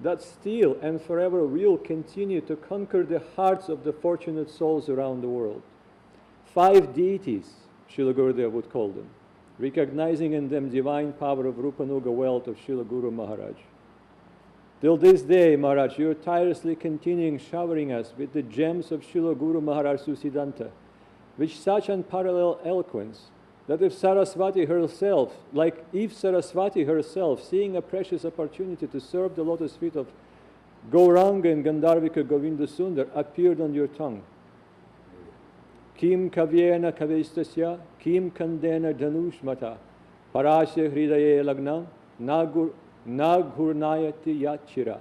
that still and forever will continue to conquer the hearts of the fortunate souls around the world. 5 deities, Srila Gurudev would call them, recognizing in them divine power of Rupanuga wealth of Srila Guru Maharaj. Till this day, Maharaj, you are tirelessly continuing showering us with the gems of Srila Guru Maharaj Susidanta, with such unparalleled eloquence, that if Saraswati herself, seeing a precious opportunity to serve the lotus feet of Gauranga and Gandharvika Govinda Sundar, appeared on your tongue. Kim kavyena kavestasya, kim kandena dhanushmata, parasya hridaye lagnam, naghurnayati yachira.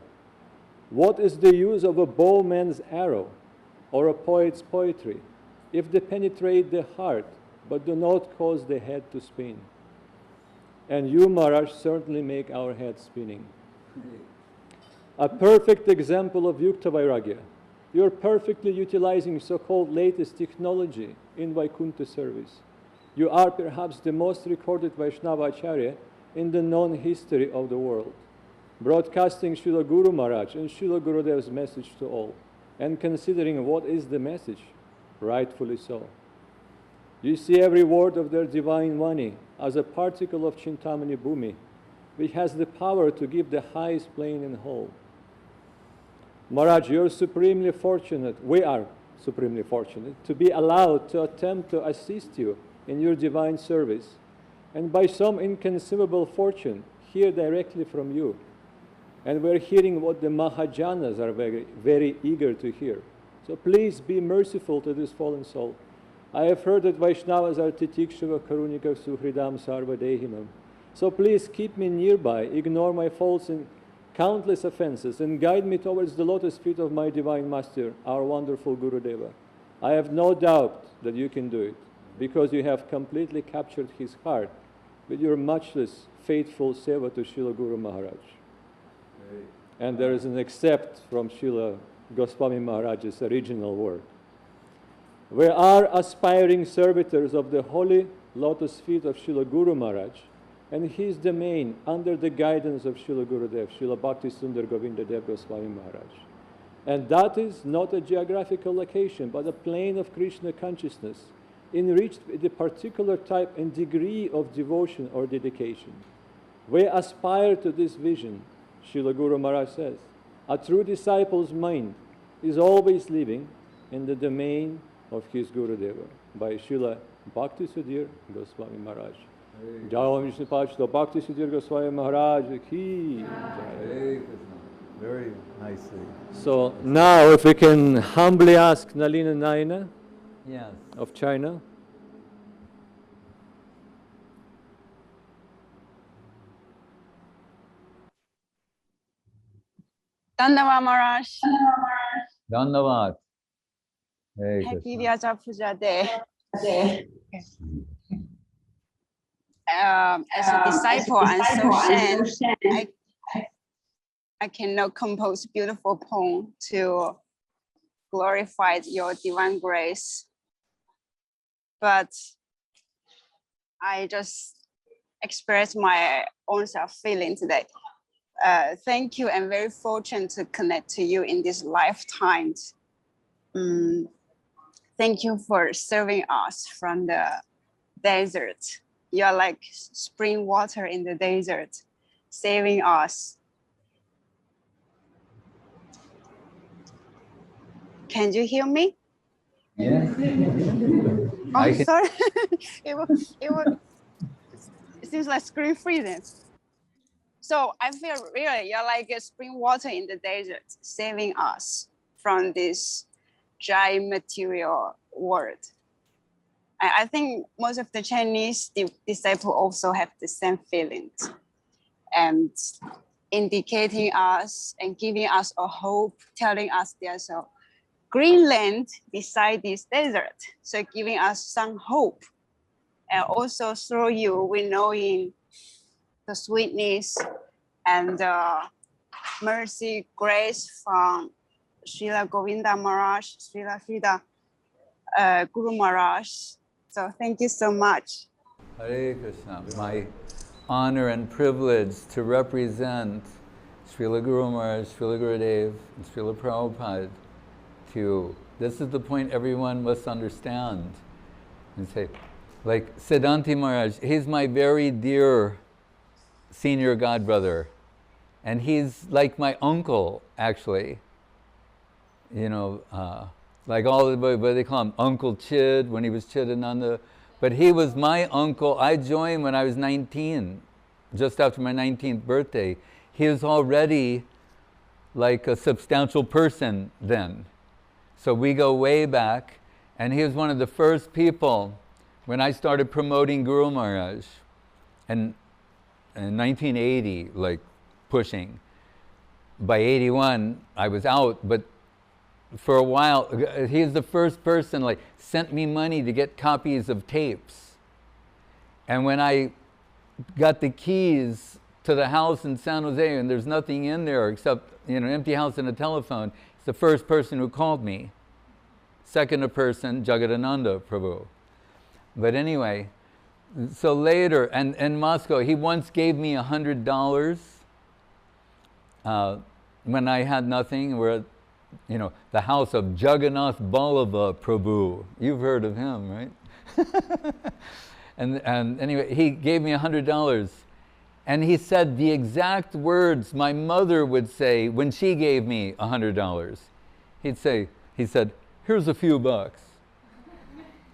What is the use of a bowman's arrow or a poet's poetry if they penetrate the heart but do not cause the head to spin? And you, Maharaj, certainly make our head spinning. A perfect example of Yukta Vairagya. You're perfectly utilizing so-called latest technology in Vaikuntha service. You are perhaps the most recorded Vaishnava Acharya in the known history of the world, broadcasting Srila Guru Maharaj and Srila Gurudev's message to all, and considering what is the message, rightfully so. You see every word of their divine Vani as a particle of Chintamani Bhumi, which has the power to give the highest plane and whole. Maharaj, you're supremely fortunate, we are supremely fortunate, to be allowed to attempt to assist you in your divine service, and by some inconceivable fortune, hear directly from you. And we're hearing what the Mahajanas are very, very eager to hear. So please be merciful to this fallen soul. I have heard that Vaishnavas are titikshava karunika suhridam sarvadehinam. So please keep me nearby, ignore my faults and countless offenses, and guide me towards the lotus feet of my divine master, our wonderful Gurudeva. I have no doubt that you can do it, because you have completely captured his heart with your matchless, faithful seva to Srila Guru Maharaj. Great. And there is an except from Srila Goswami Maharaj's original work. We are aspiring servitors of the holy lotus feet of Srila Guru Maharaj and his domain under the guidance of Srila Gurudev, Srila Bhakti Sudhir Govinda Dev Goswami Maharaj. And that is not a geographical location, but a plane of Krishna consciousness, enriched with a particular type and degree of devotion or dedication. We aspire to this vision, Srila Guru Maharaj says. A true disciple's mind is always living in the domain of his Gurudeva, by Srila Bhakti Sudhir Goswami Maharaj. Jai Vishnu Pachta Bhakti Sudhir Goswami Maharaj ki Jai.
Very nicely.
So now if we can humbly ask Nalina Naina,
yes,
of China.
Dandavad Maharaj.
Dandavad. Hey,
Happy Vyasa Puja Day. As a disciple, I'm so ashamed. I cannot compose beautiful poem to glorify your divine grace. But I just express my own self-feeling today. Thank you. I'm very fortunate to connect to you in this lifetime. Thank you for serving us from the desert. You're like spring water in the desert, saving us. Can you hear me?
Yeah.
Oh, sorry. it was seems like screen freezing. So I feel really you're like a spring water in the desert, saving us from this dry material world. I think most of the Chinese disciples also have the same feelings, and indicating us and giving us a hope, telling us there's a green land beside this desert. So giving us some hope. And also through you, we knowing the sweetness and mercy, grace from Srila Govinda Maharaj, Srila Guru Maharaj. So thank you so much.
Hare Krishna. My honor and privilege to represent Srila Guru Maharaj, Srila Gurudev, and Srila Prabhupada to you. This is the point everyone must understand. And say, like Siddhanti Maharaj, he's my very dear senior godbrother. And he's like my uncle, actually. You know, like all the, what they call him, Uncle Chid, when he was Chidananda. But he was my uncle. I joined when I was 19, just after my 19th birthday. He was already like a substantial person then. So we go way back, and he was one of the first people when I started promoting Guru Maharaj in 1980, like pushing. By 81, I was out, but for a while, he's the first person like sent me money to get copies of tapes. And when I got the keys to the house in San Jose, and there's nothing in there except, you know, an empty house and a telephone, it's the first person who called me. Second person, Jagadananda Prabhu. But anyway, so later, and in Moscow, he once gave me $100 when I had nothing. We're at, you know, the house of Jagannath Ballabha Prabhu. You've heard of him, right? and anyway, he gave me $100. And he said the exact words my mother would say when she gave me $100. He said, here's a few bucks.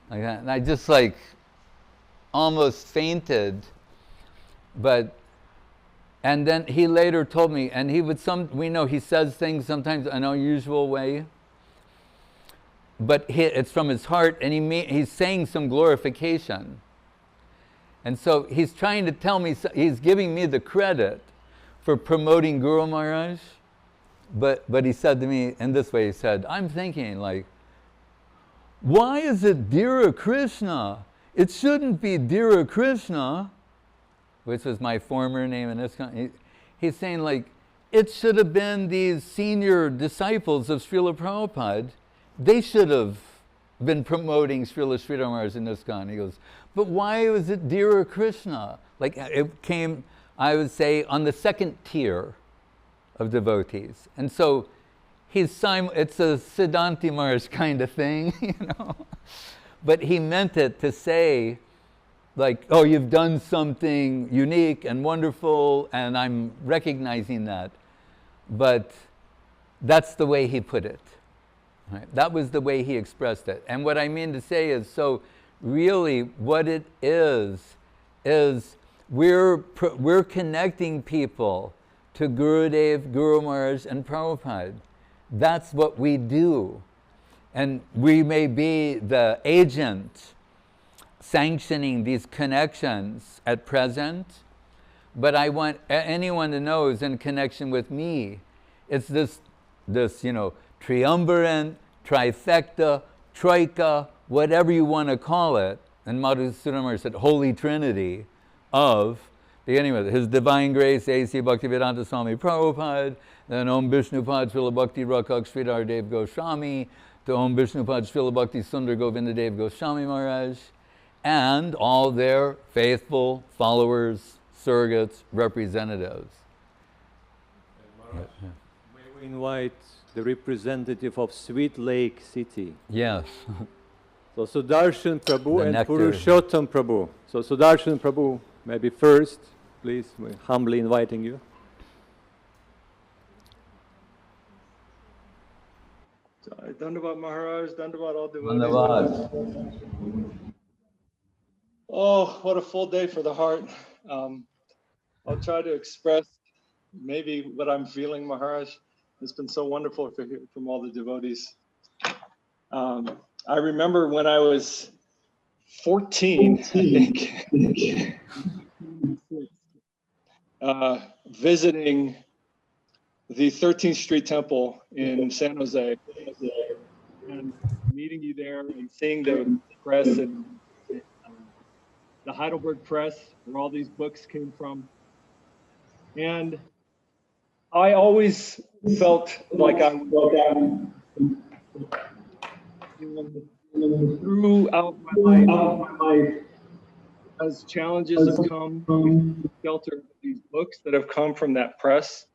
Like that. And I just like almost fainted. And then he later told me, and he would we know he says things sometimes in an unusual way, but it's from his heart, and he's saying some glorification. And so he's trying to tell me, he's giving me the credit for promoting Guru Maharaj, but he said to me in this way, he said, I'm thinking like, why is it Dira Krishna? It shouldn't be Dira Krishna, which was my former name in ISKCON. He's saying like, it should have been these senior disciples of Srila Prabhupada. They should have been promoting Srila Sridhar Maharaj in ISKCON. He goes, but why was it Dira Krishna? Like it came, I would say, on the second tier of devotees. And so it's a Siddhanti Maharaj kind of thing, you know. But he meant it to say, like, oh, you've done something unique and wonderful, and I'm recognizing that. But that's the way he put it. Right? That was the way he expressed it. And what I mean to say is, so really what it is we're connecting people to Gurudev, Guru Maharaj, and Prabhupada. That's what we do. And we may be the agent sanctioning these connections at present, but I want anyone to know who's in connection with me. It's this you know, triumvirate, trifecta, troika, whatever you want to call it. And Madhusudan Maharaja said, Holy Trinity of, beginning with His Divine Grace, A.C. Bhaktivedanta Swami Prabhupada, then Om Vishnupad Srila Bhakti Rakak Sridhar Dev Goswami, to Om Vishnupad Srila Bhakti Sudhir Govinda Dev Goswami Maharaj, and all their faithful followers, surrogates, representatives.
Maharaj, may we invite the representative of Sweet Lake City?
Yes.
So Sudarshan Prabhu and
nectar.
Purushottam Prabhu. So Sudarshan Prabhu, maybe first, please, we're humbly inviting you.
Dandavat Maharaj, Dandavat all devotees.
Dandavat.
Oh, what a full day for the heart. I'll try to express maybe what I'm feeling, Maharaj. It's been so wonderful to hear from all the devotees. I remember when I was 14, I think, visiting the 13th Street Temple in San Jose, and meeting you there and seeing the press and the Heidelberg Press, where all these books came from. And I always felt like I throughout my life, as challenges have come, we've sheltered these books that have come from that press.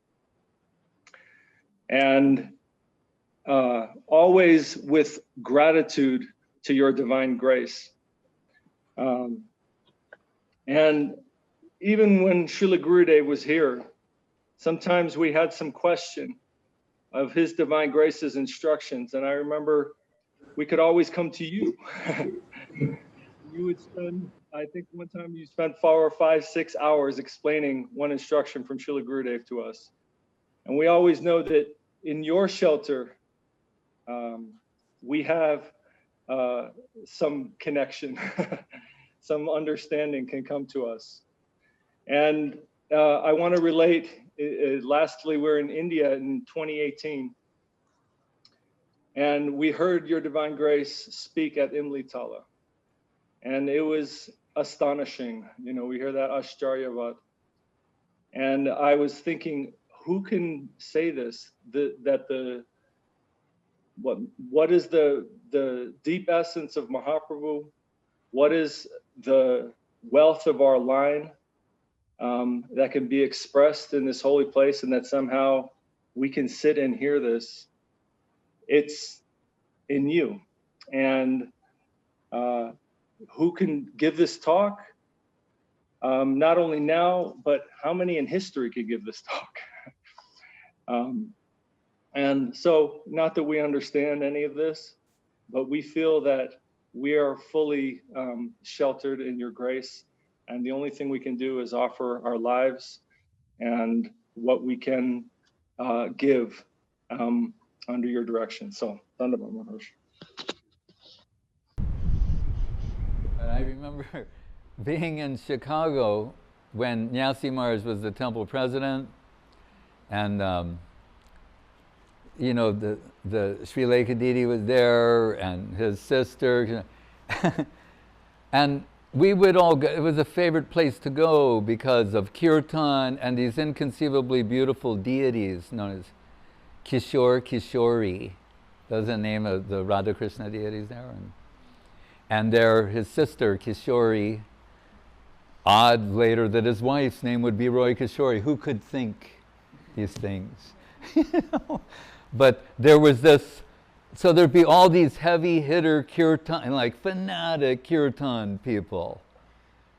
And always with gratitude to your divine grace. And even when Srila Gurudev was here, sometimes we had some question of his divine grace's instructions. And I remember we could always come to you. You would spend, I think one time you spent 4 or 5, 6 hours explaining one instruction from Srila Gurudev to us. And we always know that in your shelter, we have some connection, some understanding can come to us. And I want to relate, lastly, we're in India in 2018. And we heard your divine grace speak at Imlitala. And it was astonishing. You know, we hear that Ashcharyavat. And I was thinking, who can say this? What is the deep essence of Mahaprabhu? What is the wealth of our line that can be expressed in this holy place, and that somehow we can sit and hear this? It's in you. And who can give this talk? Not only now, but how many in history could give this talk? And so, not that we understand any of this, but we feel that we are fully sheltered in your grace. And the only thing we can do is offer our lives and what we can give under your direction. So, Dandavat Maharaj.
And I remember being in Chicago when Nyasi Maharaj was the temple president, and you know, the Sri Lekha Didi was there and his sister, and we would all go. It was a favorite place to go because of kirtan and these inconceivably beautiful deities known as Kishore, Kishori. Those are the name of the Radha Krishna deities there. And they're his sister, Kishori. Odd later that his wife's name would be Roy Kishori. Who could think these things? You know? But there was this, so there'd be all these heavy hitter kirtan, like fanatic kirtan people.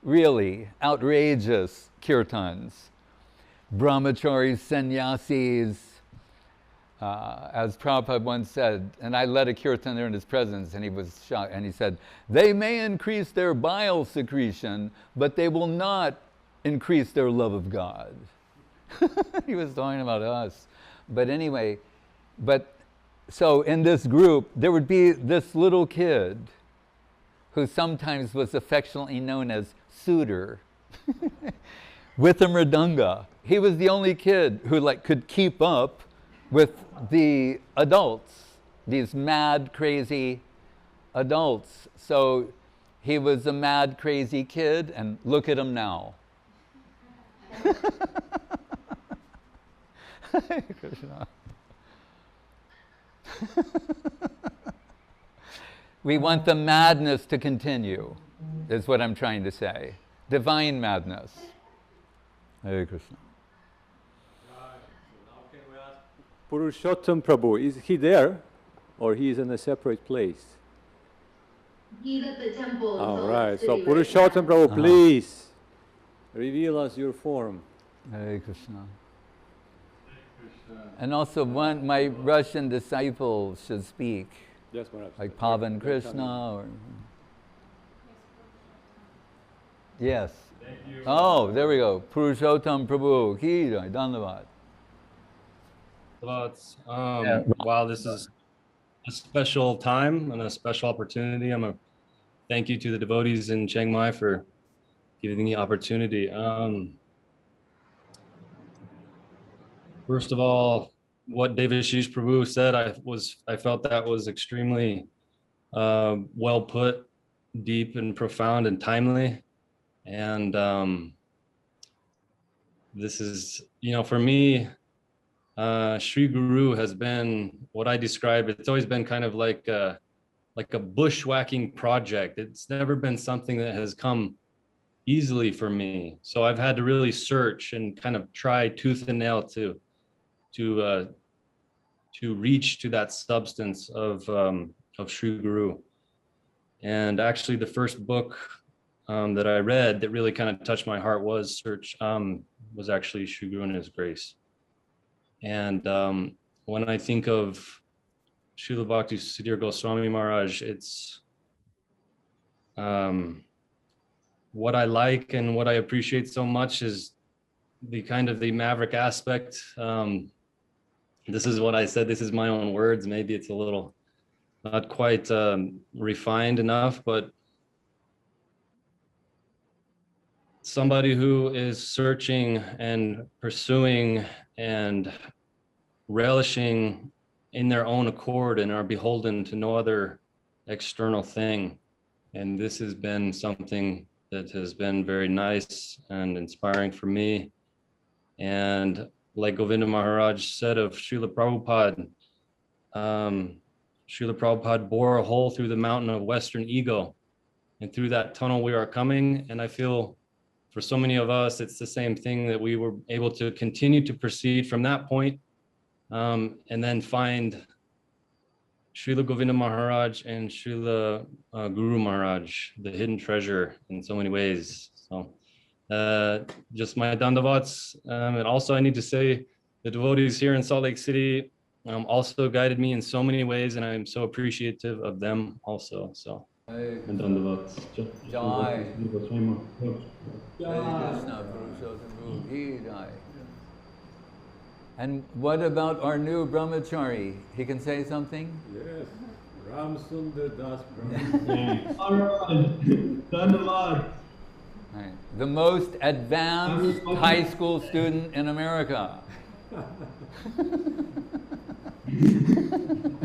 Really outrageous kirtans. Brahmacharis, sannyasis, as Prabhupada once said, and I led a kirtan there in his presence, and he was shocked, and he said, they may increase their bile secretion, but they will not increase their love of God. He was talking about us. But anyway, so in this group, there would be this little kid who sometimes was affectionately known as Sudhir, with a mridanga. He was the only kid who could keep up with the adults, these mad, crazy adults. So he was a mad, crazy kid, and look at him now. Krishna. We want the madness to continue, is what I'm trying to say. Divine madness. Hare Krishna.
Purushottam Prabhu, is he there or he is in a separate place?
He's at the temple.
All right, so Purushottam Prabhu, please reveal us your form.
Hare Krishna. And also my Russian disciple should speak.
Yes, Maharaj.
Like Pavan Krishna or... Yes. Oh, there we go. Purushottam Prabhu. Ki jai. Dhanyavad.
Thoughts. Wow, this is a special time and a special opportunity. I'm a thank you to the devotees in Chiang Mai for giving me the opportunity. First of all, what Devashish Prabhu said, I felt that was extremely well put, deep and profound and timely. And this is, for me, Sri Guru has been what I describe. It's always been kind of like a bushwhacking project. It's never been something that has come easily for me. So I've had to really search and kind of try tooth and nail to reach to that substance of Sri Guru. And actually, the first book that I read that really kind of touched my heart was actually Sri Guru and His Grace. And when I think of Srila Bhakti Sudhir Goswami Maharaj, it's what I like and what I appreciate so much is the kind of the maverick aspect. This is what I said, this is my own words. Maybe it's a little not quite refined enough, but somebody who is searching and pursuing and relishing in their own accord and are beholden to no other external thing. And this has been something that has been very nice and inspiring for me. And like Govinda Maharaj said of Srila Prabhupada, Srila Prabhupada bore a hole through the mountain of Western ego, and through that tunnel we are coming. And I feel for so many of us, it's the same thing, that we were able to continue to proceed from that point, and then find Srila Govinda Maharaj and Srila Guru Maharaj, the hidden treasure in so many ways. So just my dandavats. And also I need to say the devotees here in Salt Lake City also guided me in so many ways, and I'm so appreciative of them also. So and dandavats.
Jai. And what about our new brahmachari? He can say something?
Yes, Ram Sundar Das
Brahmachari. Right. The most advanced high school student in America.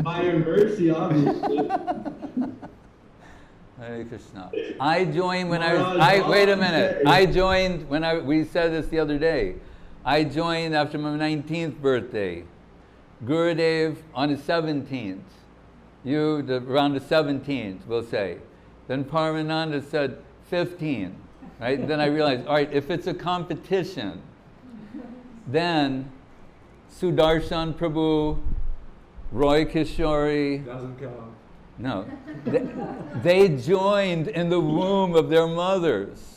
By your mercy, obviously.
Hare Krishna. I joined when wait a minute. I joined when we said this the other day. I joined after my 19th birthday. Gurudev on the 17th. Around the 17th, we'll say. Then Paramananda said 15, right? Then I realized, all right, if it's a competition, then Sudarshan Prabhu, Roy Kishori.
Doesn't count.
No. They joined in the womb of their mothers.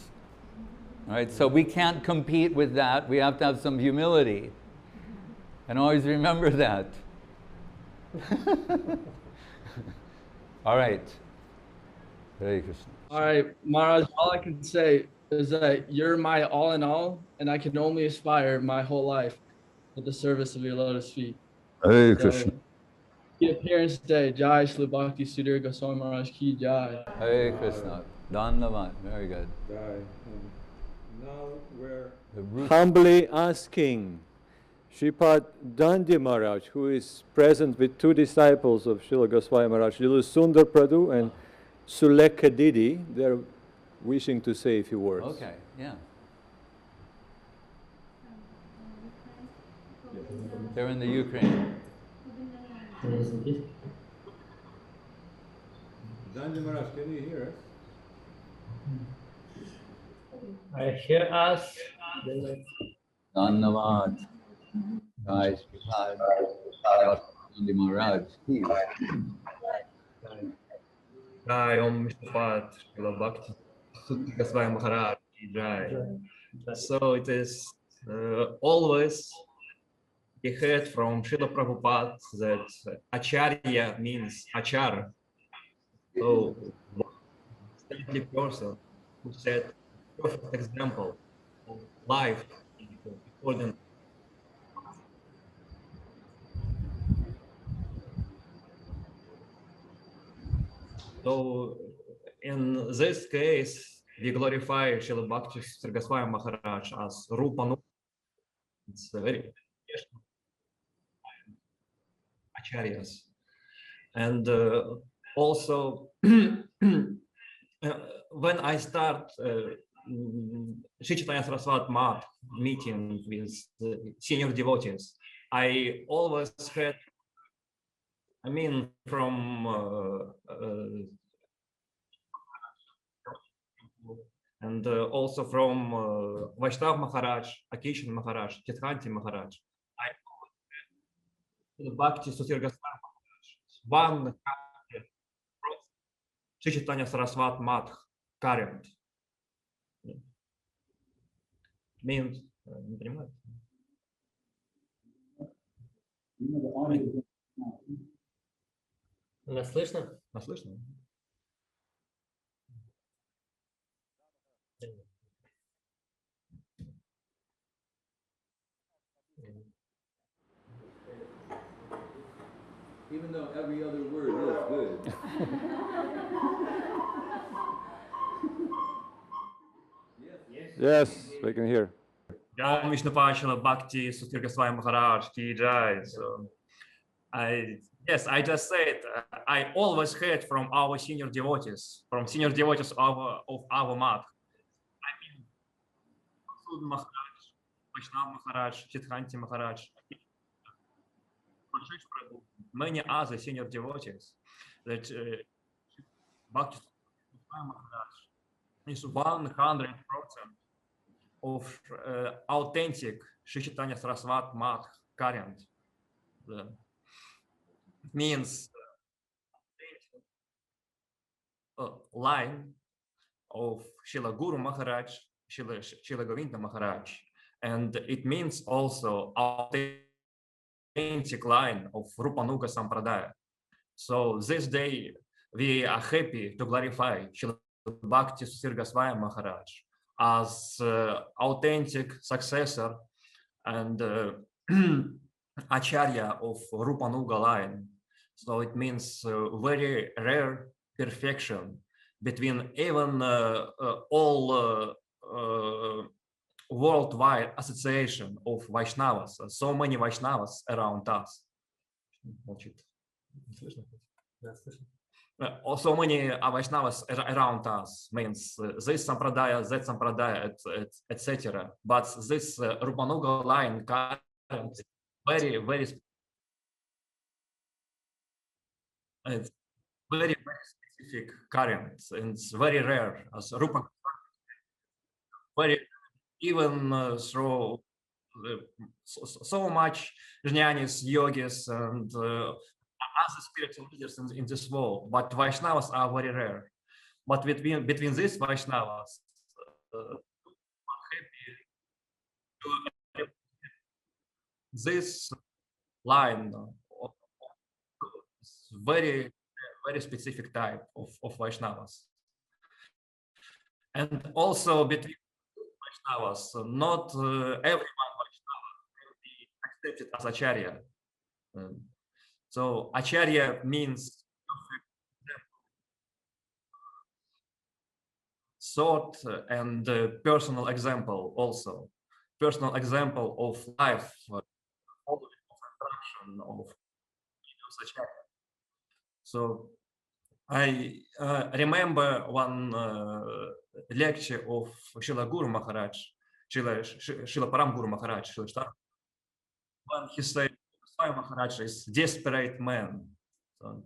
All right, so we can't compete with that. We have to have some humility. And always remember that. All right. Hare Krishna.
All right, Maharaj, all I can say is that you're my all in all, and I can only aspire my whole life at the service of your lotus feet.
Hare Krishna.
The appearance day, Jai Srila Bhakti Sudhir Goswami Maharaj Ki Jai.
Hare Krishna. Dhanyavad. Very good.
Jai. Now we're
humbly asking Shripad Dandi Maharaj, who is present with two disciples of Srila Goswami Maharaj, Lila Sundar Prabhu and Sulekha Didi, they're wishing to say a few words.
Okay, yeah. They're in the Ukraine.
Dandi Maharaj, can you hear us?
I hear us.
Dhanyavad. Jai Sripad Dandi Maharaj.
Jai Om Sripad Srila Bhakti Sudhir Goswami Maharaja. Jai. So it is always he heard from Srila Prabhupada that Acharya means Achar. So, saintly person who said perfect example of life according. So in this case, we glorify Srila Bhakti Sudhir Goswami Maharaj as Rupa Nuga. It's a very acharyas. And also, when I start Sri Chaitanya Saraswati Math meeting with senior devotees, I always had, from and also from Vaishnav Maharaj, Akeshan Maharaj, Tirthanti Maharaj, I always had Bhakti Sudhir Goswami Maharaj, 100% Sri Chaitanya Saraswati Math current. Means, не понимаю. Нас слышно? Нас слышно?
Even though every other word is good.
Yes, we can hear.
Jai Vishnu Srila Bhakti Sudhir Goswami Maharaj ki jai. So I just said I always heard from our senior devotees, of our math. Madhusudan Maharaj, Vaishnav Maharaj, Tirthanti Maharaj, many other senior devotees that Bhakti Sudhir Maharaj is 100% of authentic Sri Chaitanya Saraswati Math current. Means line of Srila Guru Maharaj, Srila Govinda Maharaj, and it means also authentic line of Rupa Nuga Sampradaya. So this day we are happy to glorify Srila Bhakti Sudhir Goswami Maharaj as authentic successor and acharya of Rupa Nuga line. So it means very rare perfection between even all worldwide association of Vaishnavas. So many Vaishnavas around us. So many Vaishnavas around us means this sampradaya, that sampradaya, etc. But this Rupa Nuga line current very, very, it's very, very specific current. It's very rare as Rupa. Very even through so much jnanis, yogis, and other spiritual leaders in this world, but Vaishnavas are very rare. But between these Vaishnavas, I'm happy to this line of very, very specific type of Vaishnavas. And also between Vaishnavas, not everyone Vaishnava will be accepted as Acharya. So Acharya means thought and personal example also. Personal example of life, of Acharya. So I remember one lecture of Srila Guru Maharaj, Srila Param Guru Maharaj, when he said, Swami Maharaj is desperate man. So,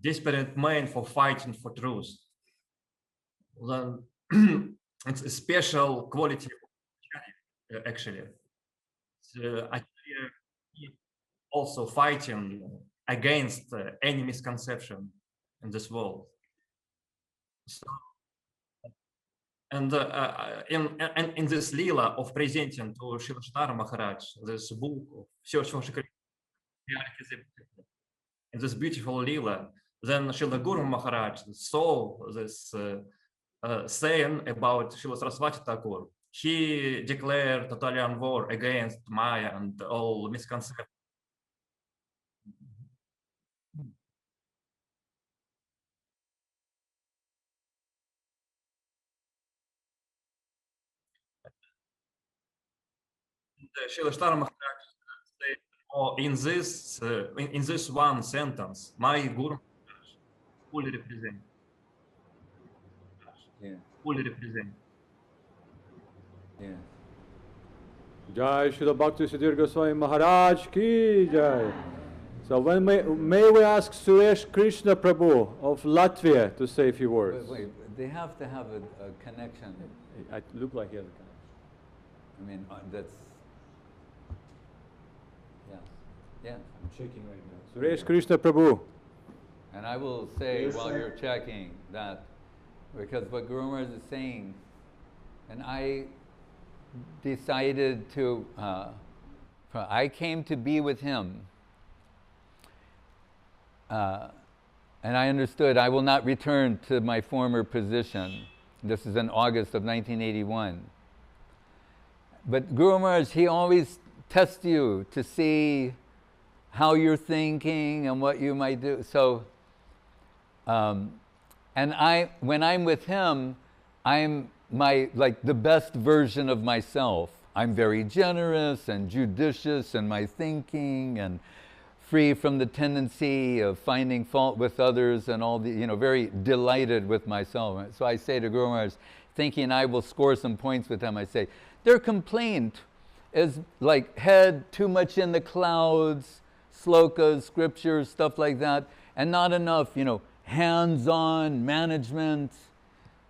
desperate man for fighting for truth. Then it's a special quality of actually. Also fighting against any misconception in this world. So, and in this lila of presenting to Srila Maharaj this book of Search for Reality, in this beautiful lila. Then Srila Guru Maharaj saw this saying about Srila Saraswati Thakur. He declared totalitarian war against Maya and all misconceptions. Srila Star Maharaj said, oh, in this one sentence, my Guru fully represent.
Yeah.
Fully represent.
Yeah.
Jai Srila Bhakti Sudhir Goswami Maharaj ki Jai. So when may we ask Suresh Krishna Prabhu of Latvia to say a few words?
Wait, they have to have a connection.
It looked like he has a connection.
I mean, that's, yeah. Yeah.
I'm checking right now.
Suresh Krishna Prabhu.
And I will say while you're checking that, because what Guru Maharaj is saying, and I decided to, I came to be with him, and I understood I will not return to my former position. This is in August of 1981. But Guru Maharaj, he always tests you to see how you're thinking and what you might do. So, and when I'm with him, I'm the best version of myself. I'm very generous and judicious in my thinking and free from the tendency of finding fault with others and all the, very delighted with myself. So I say to Guru Maharaj, thinking I will score some points with him, I say, their complaint is like head too much in the clouds, slokas, scriptures, stuff like that, and not enough, hands-on management,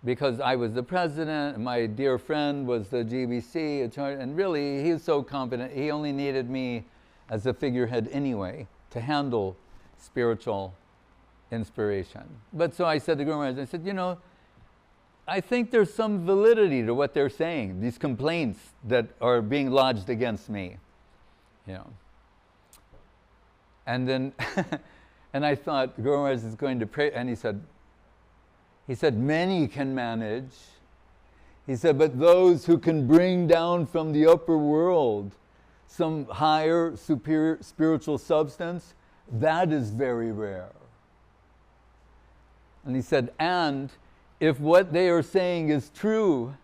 because I was the president, and my dear friend was the GBC attorney, and really, he was so competent, he only needed me as a figurehead anyway to handle spiritual inspiration. But so I said to Guru Maharaj, I said, I think there's some validity to what they're saying, these complaints that are being lodged against me. And then, and I thought Guru Maharaj is going to pray, and he said, many can manage. He said, but those who can bring down from the upper world some higher, superior spiritual substance, that is very rare. And he said, and if what they are saying is true,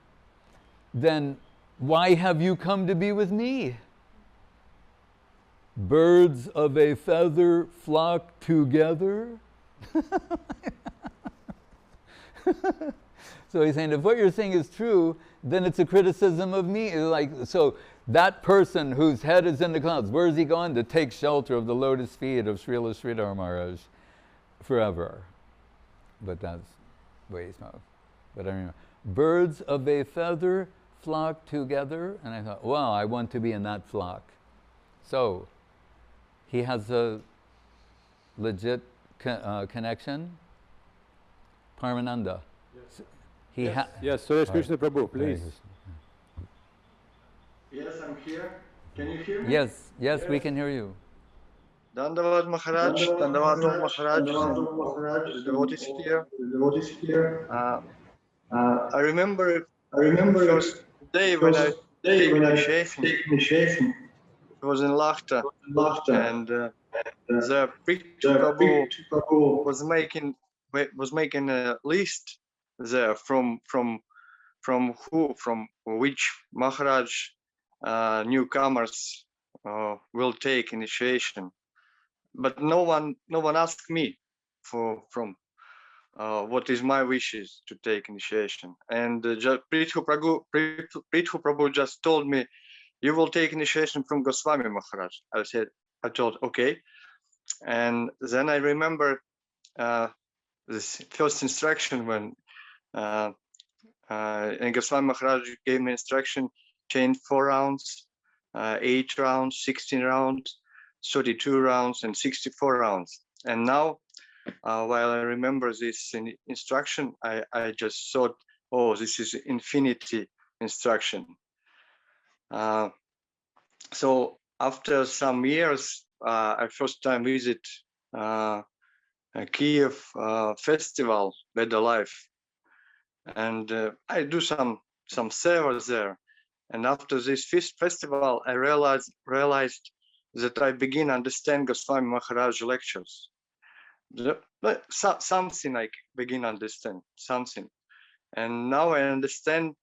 then why have you come to be with me? Birds of a feather flock together. So he's saying, if what you're saying is true, then it's a criticism of me. So that person whose head is in the clouds, where is he going? To take shelter of the lotus feet of Srila Sridhar Maharaj forever. But that's the way he's not. But I remember, birds of a feather flock together. And I thought, wow, I want to be in that flock. So he has a legit connection. Paramananda.
Yes, yes, Suresh Krishna Prabhu, please.
Yes, I'm here. Can you hear me?
Yes, we can hear you.
Dandavat Maharaj, Dandavat Maharaj, the devotees here. I remember the first day when I took initiation. It was in Lahta, and the Bhakti Prabhu was making a list there from which Maharaj newcomers will take initiation, but no one asked me from what is my wishes to take initiation, and Prithu Prabhu just told me, you will take initiation from Goswami Maharaj. I thought okay, and then I remember this first instruction when and Goswami Maharaj gave me instruction, chain 4 rounds, 8 rounds, 16 rounds, 32 rounds, and 64 rounds. And now, while I remember this instruction, I just thought, oh, this is INFINITI instruction. So after some years, I first time visit Kiev festival, Better Life, and I do some seva there. And after this festival, I realized that I begin understand Goswami Maharaj lectures. Something I begin understand something, and now I understand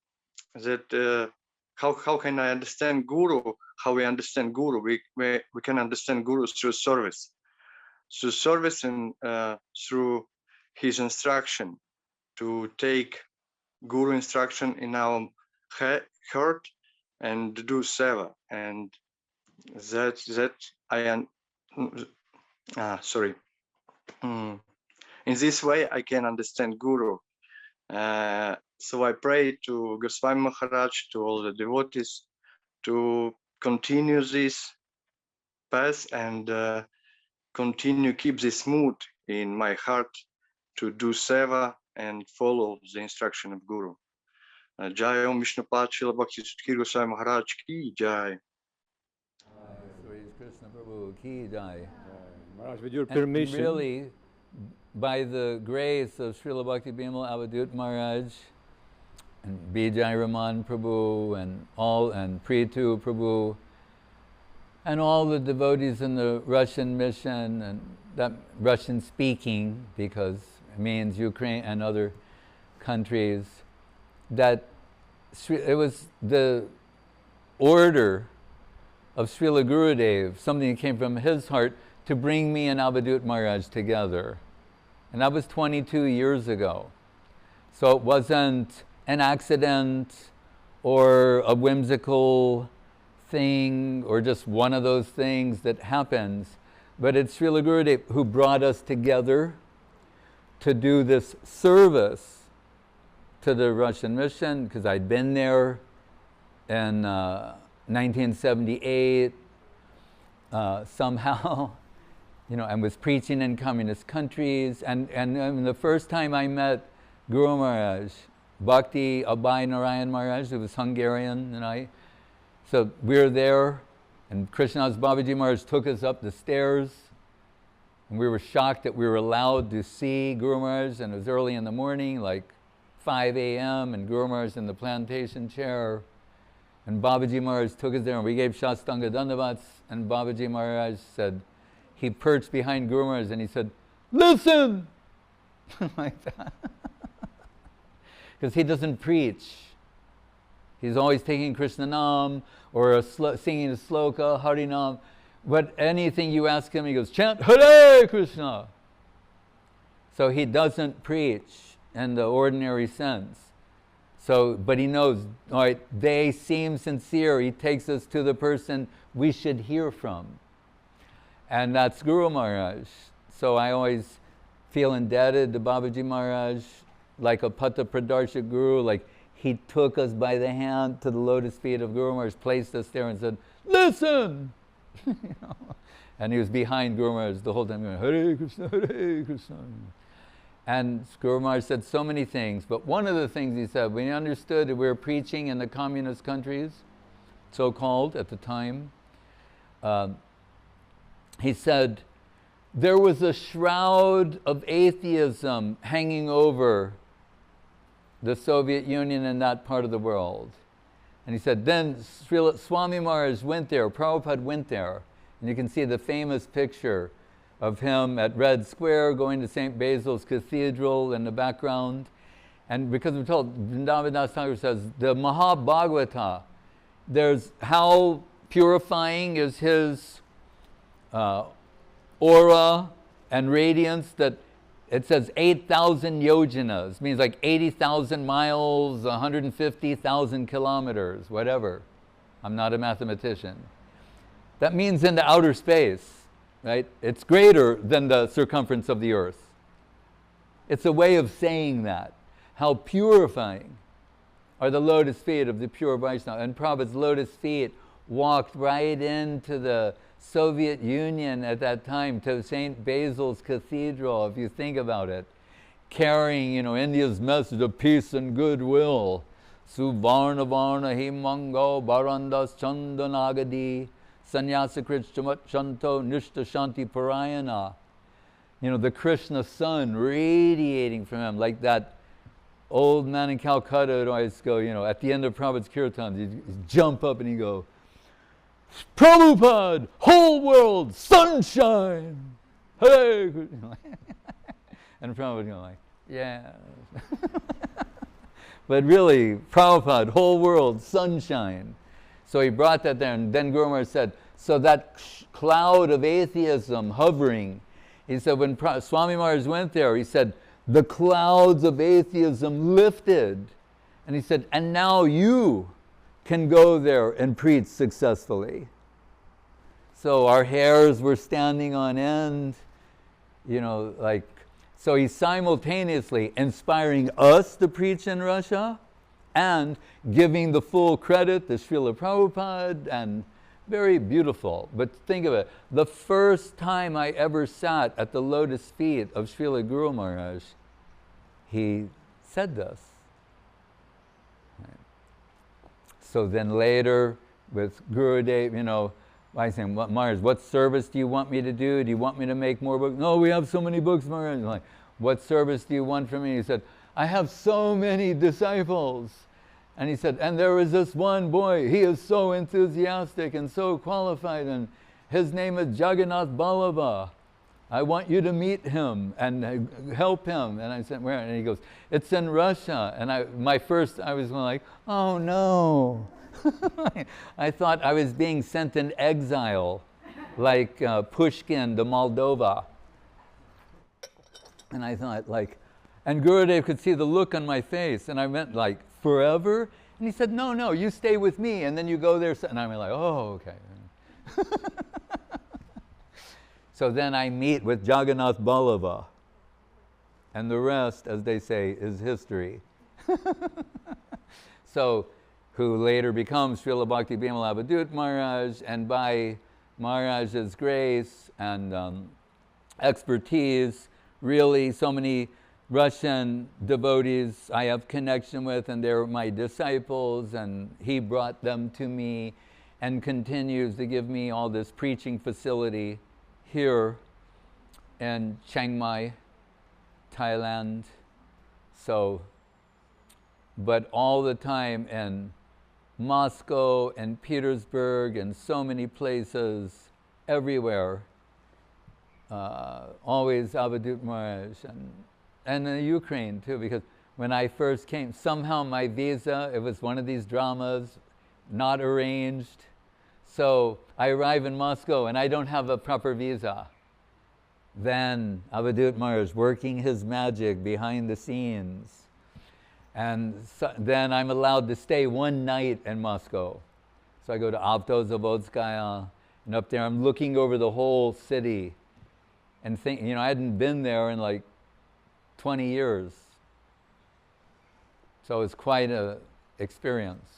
that how can I understand Guru? How we understand Guru? We can understand Guru through service and through his instruction, to take Guru instruction in our heart and do seva, and that I am sorry. In this way, I can understand Guru. So I pray to Goswami Maharaj, to all the devotees, to continue this path and keep this mood in my heart to do seva and follow the instruction of Guru. Jai Om Vishnupad Srila Bhakti Sudhir Goswami Maharaj ki Jai.
Krishna Prabhu ki Jai.
Maharaj, with your permission.
And really, by the grace of Srila Bhakti Avadut Maharaj and Bijay Raman Prabhu and Pritu Prabhu and all the devotees in the Russian mission, and that Russian speaking, because it means Ukraine and other countries, that it was the order of Srila Gurudev, something that came from his heart, to bring me and Avadut Maharaj together. And that was 22 years ago. So it wasn't an accident or a whimsical thing or just one of those things that happens, but it's Srila Gurudev who brought us together to do this service to the Russian mission, because I'd been there in 1978 somehow, and was preaching in communist countries. And the first time I met Guru Maharaj, Bhakti Abhay Narayan Maharaj, who was Hungarian, so we were there, and Krishnadas Babaji Maharaj took us up the stairs, and we were shocked that we were allowed to see Guru Maharaj, and it was early in the morning, like 5 a.m., and Guru Maharaj in the plantation chair, and Babaji Maharaj took us there, and we gave Shastanga Dandavats, and Babaji Maharaj said, he perched behind Guru Maharaj, and he said, "Listen!" like that. Because he doesn't preach. He's always taking Krishna Nam, or singing a sloka, Harinam. But anything you ask him, he goes, chant Hare Krishna. So he doesn't preach in the ordinary sense. So, but he knows, all right, they seem sincere. He takes us to the person we should hear from. And that's Guru Maharaj. So I always feel indebted to Babaji Maharaj, like a Pata Pradarshak Guru, like he took us by the hand to the lotus feet of Guru Maharaj, placed us there and said, listen! And he was behind Guru Maharaj the whole time going, Hare Krishna, Hare Krishna. And Guru Maharaj said so many things, but one of the things he said, when he understood that we were preaching in the communist countries, so-called at the time, he said, there was a shroud of atheism hanging over the Soviet Union and that part of the world. And he said, then Srila Swami Maharaj went there, Prabhupada went there, and you can see the famous picture of him at Red Square going to St. Basil's Cathedral in the background. And because we're told, Vrindavan Das Thakur says, the Mahabhagavata, there's how purifying is his aura and radiance, that it says 8,000 yojanas, means like 80,000 miles, 150,000 kilometers, whatever. I'm not a mathematician. That means in the outer space, right? It's greater than the circumference of the earth. It's a way of saying that. How purifying are the lotus feet of the pure Vaishnava. And Prabhupada's lotus feet walked right into the Soviet Union at that time, to St. Basil's Cathedral, if you think about it, carrying, India's message of peace and goodwill. Suvarna Varna Himango Barandas Chandanagadi Sanyasakrit Chamat Shanto Nishta Shanti Parayana. You know, the Krishna sun radiating from him, like that old man in Calcutta would always go, you know, at the end of Prabhupada's kirtans, he'd jump up and he'd go, Prabhupada, whole world, sunshine, hey! And Prabhupada would go like, yeah. But really, Prabhupada, whole world, sunshine. So he brought that there, and then Guru Maharaj said, so that cloud of atheism hovering, he said when Swami Maharaj went there, he said, the clouds of atheism lifted. And he said, and now you can go there and preach successfully. So our hairs were standing on end, you know, like, so he's simultaneously inspiring us to preach in Russia and giving the full credit to Srila Prabhupada, and very beautiful. But think of it, the first time I ever sat at the lotus feet of Srila Guru Maharaj, he said this. Right. So then later with Gurudev, you know, I saying, Maharaj, what service do you want me to do? Do you want me to make more books? No, we have so many books, Maharaj. I'm like, what service do you want from me? He said, I have so many disciples. And he said, and there is this one boy, he is so enthusiastic and so qualified, and his name is Jagannath Ballabha. I want you to meet him and help him. And I said, where? And he goes, it's in Russia. And I was going like, oh no. I thought I was being sent in exile, like Pushkin to Moldova. And I thought like, and Gurudev could see the look on my face, and I went like, forever? And he said, no, no, you stay with me, and then you go there. And I'm like, oh, okay. So then I meet with Jagannath Ballabha, and the rest, as they say, is history. So, who later becomes Srila Bhakti Bimala Maharaj, and by Maharaj's grace and expertise, really so many Russian devotees I have connection with, and they're my disciples, and he brought them to me and continues to give me all this preaching facility here in Chiang Mai, Thailand. So, but all the time in Moscow and Petersburg and so many places, everywhere, always Avadut Maharaj, and in Ukraine too, because when I first came, somehow my visa, it was one of these dramas, not arranged. So I arrive in Moscow and I don't have a proper visa. Then Avadut Maharaj working his magic behind the scenes. And so, then I'm allowed to stay one night in Moscow. So I go to Avtozavodskaya, and up there I'm looking over the whole city and think, you know, I hadn't been there in like 20 years. So it's quite an experience.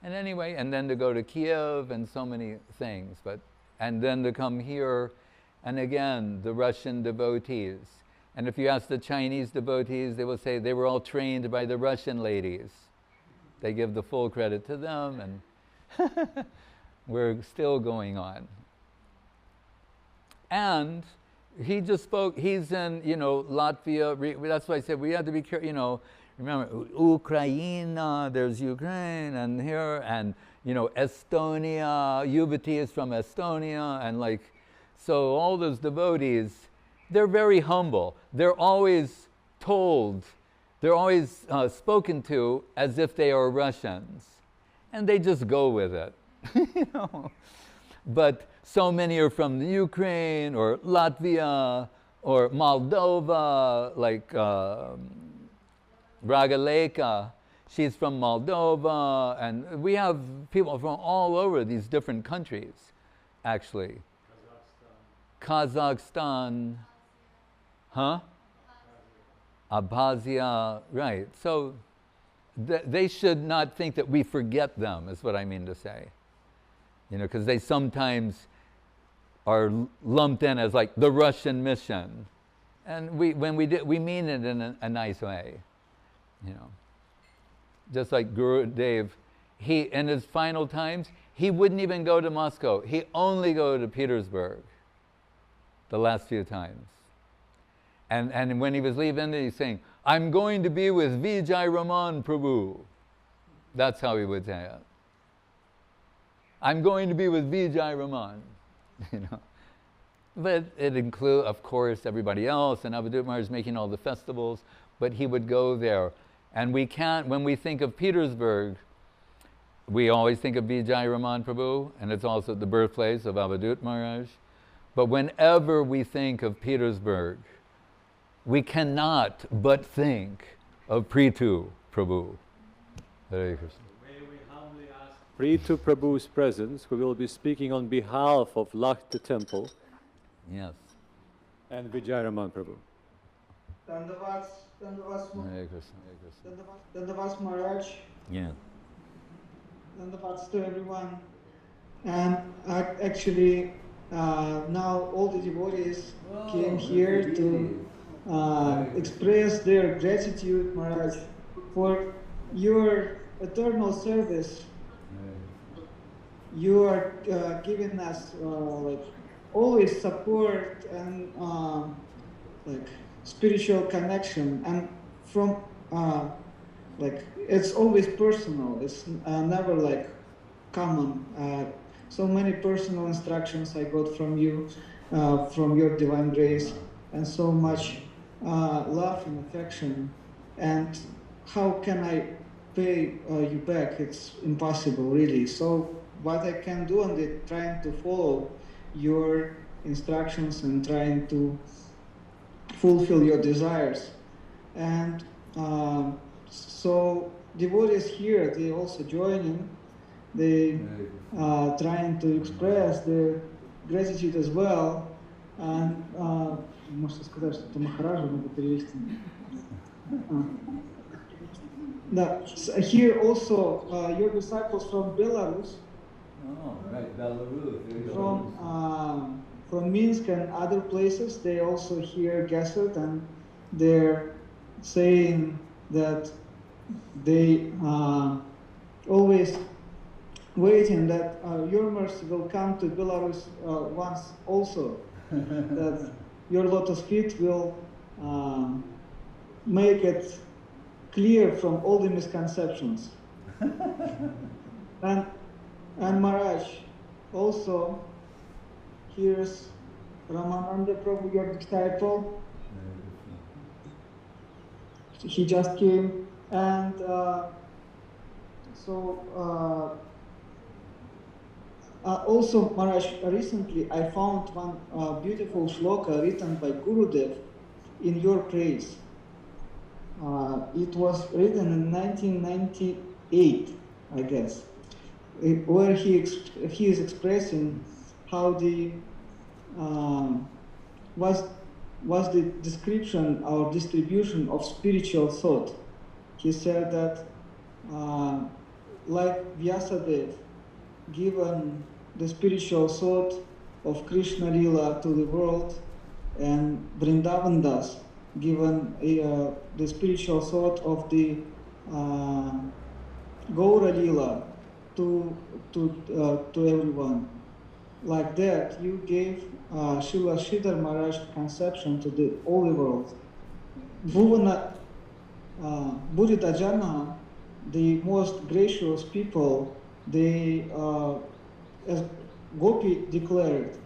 And anyway, and then to go to Kiev and so many things, and then to come here, and again, the Russian devotees. And if you ask the Chinese devotees, they will say they were all trained by the Russian ladies. They give the full credit to them, and we're still going on. And he just spoke, he's in, you know, Latvia, that's why I said we have to be careful, you know, remember, Ukraine, there's Ukraine, and here, and, you know, Estonia, Yuvati is from Estonia, and like, so all those devotees, they're very humble. They're always told, they're always spoken to as if they are Russians, and they just go with it, you know. But so many are from the Ukraine, or Latvia, or Moldova, like Ragaleka, she's from Moldova, and we have people from all over these different countries, actually. Kazakhstan, huh? Abkhazia, right. So they should not think that we forget them, is what I mean to say. You know, because they sometimes are lumped in as like the Russian mission. And we mean it in a nice way. You know, just like Gurudev, he, in his final times, he wouldn't even go to Moscow. He only go to Petersburg the last few times. And when he was leaving India, he's saying, I'm going to be with Vijay Raman Prabhu. That's how he would say it. I'm going to be with Vijay Raman, you know. But it includes, of course, everybody else, and Avadut Maharaj is making all the festivals, but he would go there. And we can't, when we think of Petersburg, we always think of Vijay Raman Prabhu, and it's also the birthplace of Avadut Maharaj. But whenever we think of Petersburg, we cannot but think of Prithu Prabhu. Hare Krishna.
Prithu Prabhu's presence, who will be speaking on behalf of Lakta Temple.
Yes.
And Vijay Raman Prabhu.
Dandavats Maharaj.
Yeah.
Dandavats to everyone. And actually, now all the devotees came here to express their gratitude, Maharaj, for your eternal service. You are giving us like always support and like spiritual connection, and from like it's always personal. It's never like common. So many personal instructions I got from you, from your divine grace, and so much love and affection. And how can I pay you back? It's impossible, really. So what I can do, and trying to follow your instructions and trying to fulfill your desires. And so devotees here, they also joining. They trying to express their gratitude as well. And можете сказать, что это Махараджа, надо перевести. Here also your disciples from Belarus.
Oh, right, Belarus.
From Minsk and other places, they also hear gathered, and they're saying that they always waiting that your mercy will come to Belarus once also, that your lotus feet will make it clear from all the misconceptions. And Maharaj also here's Ramananda Prabhu, your disciple. He just came, and also Maharaj, recently I found one beautiful shloka written by Gurudev in your praise. It was written in 1998, I guess, where he is expressing how the was the description or distribution of spiritual thought. He said that like Vyasadeva given the spiritual thought of Krishna Lila to the world, and Vrindavan Das given the spiritual thought of the Gaura Lila to everyone. Like that, you gave Srila Sridhar Maharaj conception to the whole world. Bhuvana Buddhidajana, the most gracious people, they, as Gopi declared,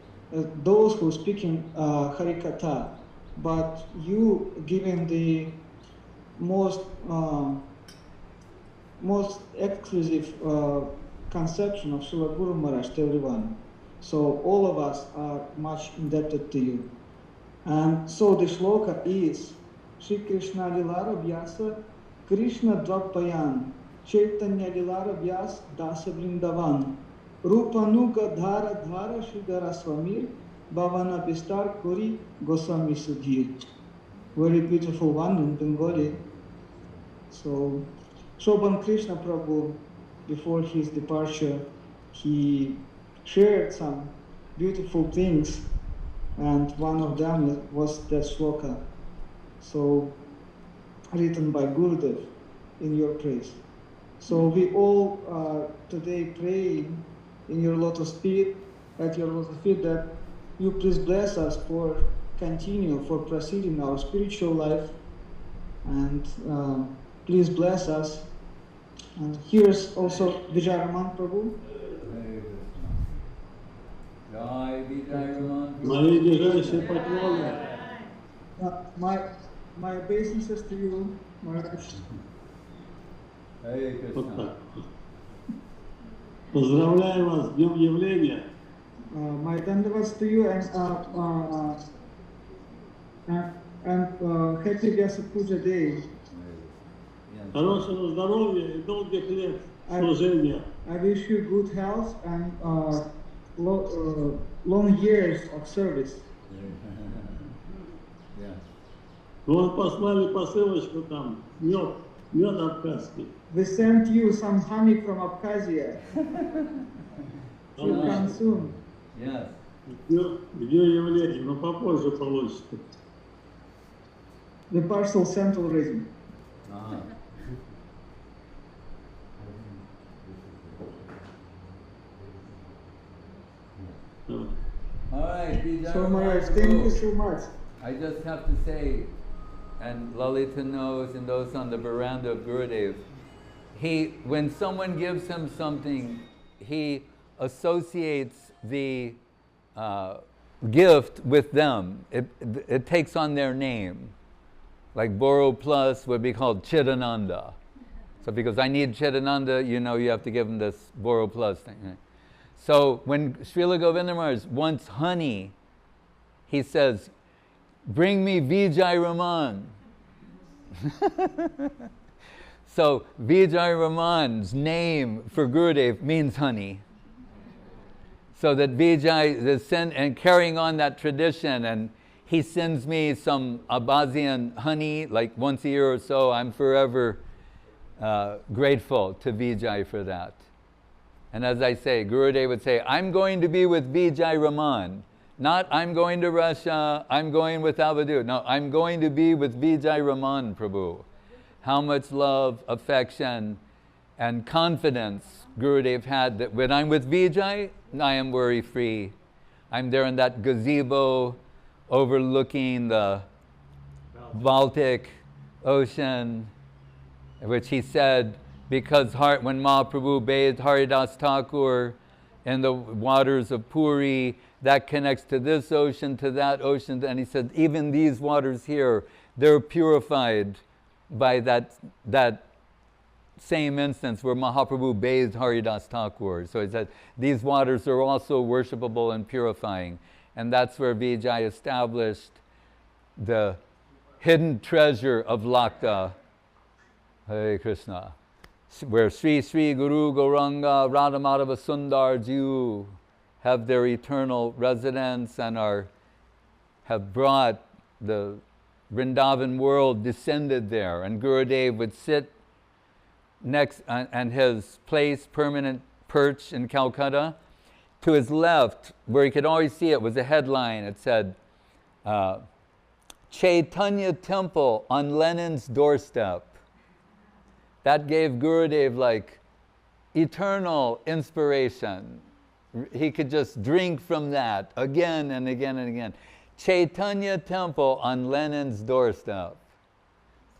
those who speaking Harikatha, but you giving the most exclusive conception of Srila Guru Maharaj to everyone. So all of us are much indebted to you. And so the shloka is Shri Krishna Lilara Vyasa Krishna Dvapayan Chaitanya Lilara Vyas Dasa Vrindavan Rupanuga Dhara Dhara Shridhara Swamir Bhavana Bistar Kuri Goswami Sudhir. Very beautiful one in Bengali. So Shobhan Krishna Prabhu, before his departure, he shared some beautiful things, and one of them was that shloka, so written by Gurudev in your praise. So we all today pray in your lotus feet, at your lotus feet, that you please bless us for continue, for proceeding our spiritual life. And please bless us. And here's also Vijay Raman Prabhu.
Jai Vijay Raman
Prabhu. My obeisances to you, Maharaj.
Hare Krishna.
Поздравляю вас с днем явления.
My dandavats to you and happy Vyasa Puja day.
Хорошего здоровья и долгих лет служения.
I wish you good health and long years of service.
Вот послали посылочку там, мед абхазский.
We sent you some honey from Abkhazia. You come soon.
Yes.
Где явление? Но попозже получите.
The parcel sent already.
All right, Vijay
So
Raman
Maharaj,
Prabhu.
thank you so much.
I just have to say, and Lalita knows, and those on the veranda of Gurudev, when someone gives him something, he associates the gift with them. It takes on their name. Like Boro Plus would be called Chidananda. So because I need Chidananda, you have to give him this Boro Plus thing. Right? So when Srila Govinda Maharaj wants honey, he says, bring me Vijay Raman. So Vijay Raman's name for Gurudev means honey. So that Vijay is and carrying on that tradition, and he sends me some Abhazian honey like once a year or so. I'm forever grateful to Vijay for that. And as I say, Gurudev would say, I'm going to be with Vijay Raman. Not I'm going to Russia, I'm going with Avadut. No, I'm going to be with Vijay Raman Prabhu. How much love, affection, and confidence Gurudev had that when I'm with Vijay, I am worry-free. I'm there in that gazebo overlooking the Baltic Ocean, which he said, because when Mahaprabhu bathed Haridas Thakur in the waters of Puri, that connects to this ocean, to that ocean, and he said, even these waters here, they're purified by that same instance where Mahaprabhu bathed Haridas Thakur. So he said, these waters are also worshipable and purifying. And that's where Vijay established the hidden treasure of Lakta, Hare Krishna, where Sri Sri Guru Gauranga Radhamadava Sundar Jiu have their eternal residence and have brought the Vrindavan world descended there. And Gurudev would sit next and his place, permanent perch in Calcutta. To his left, where he could always see it, was a headline. It said, Chaitanya Temple on Lenin's doorstep. That gave Gurudev like eternal inspiration. He could just drink from that again and again and again. Chaitanya Temple on Lenin's doorstep.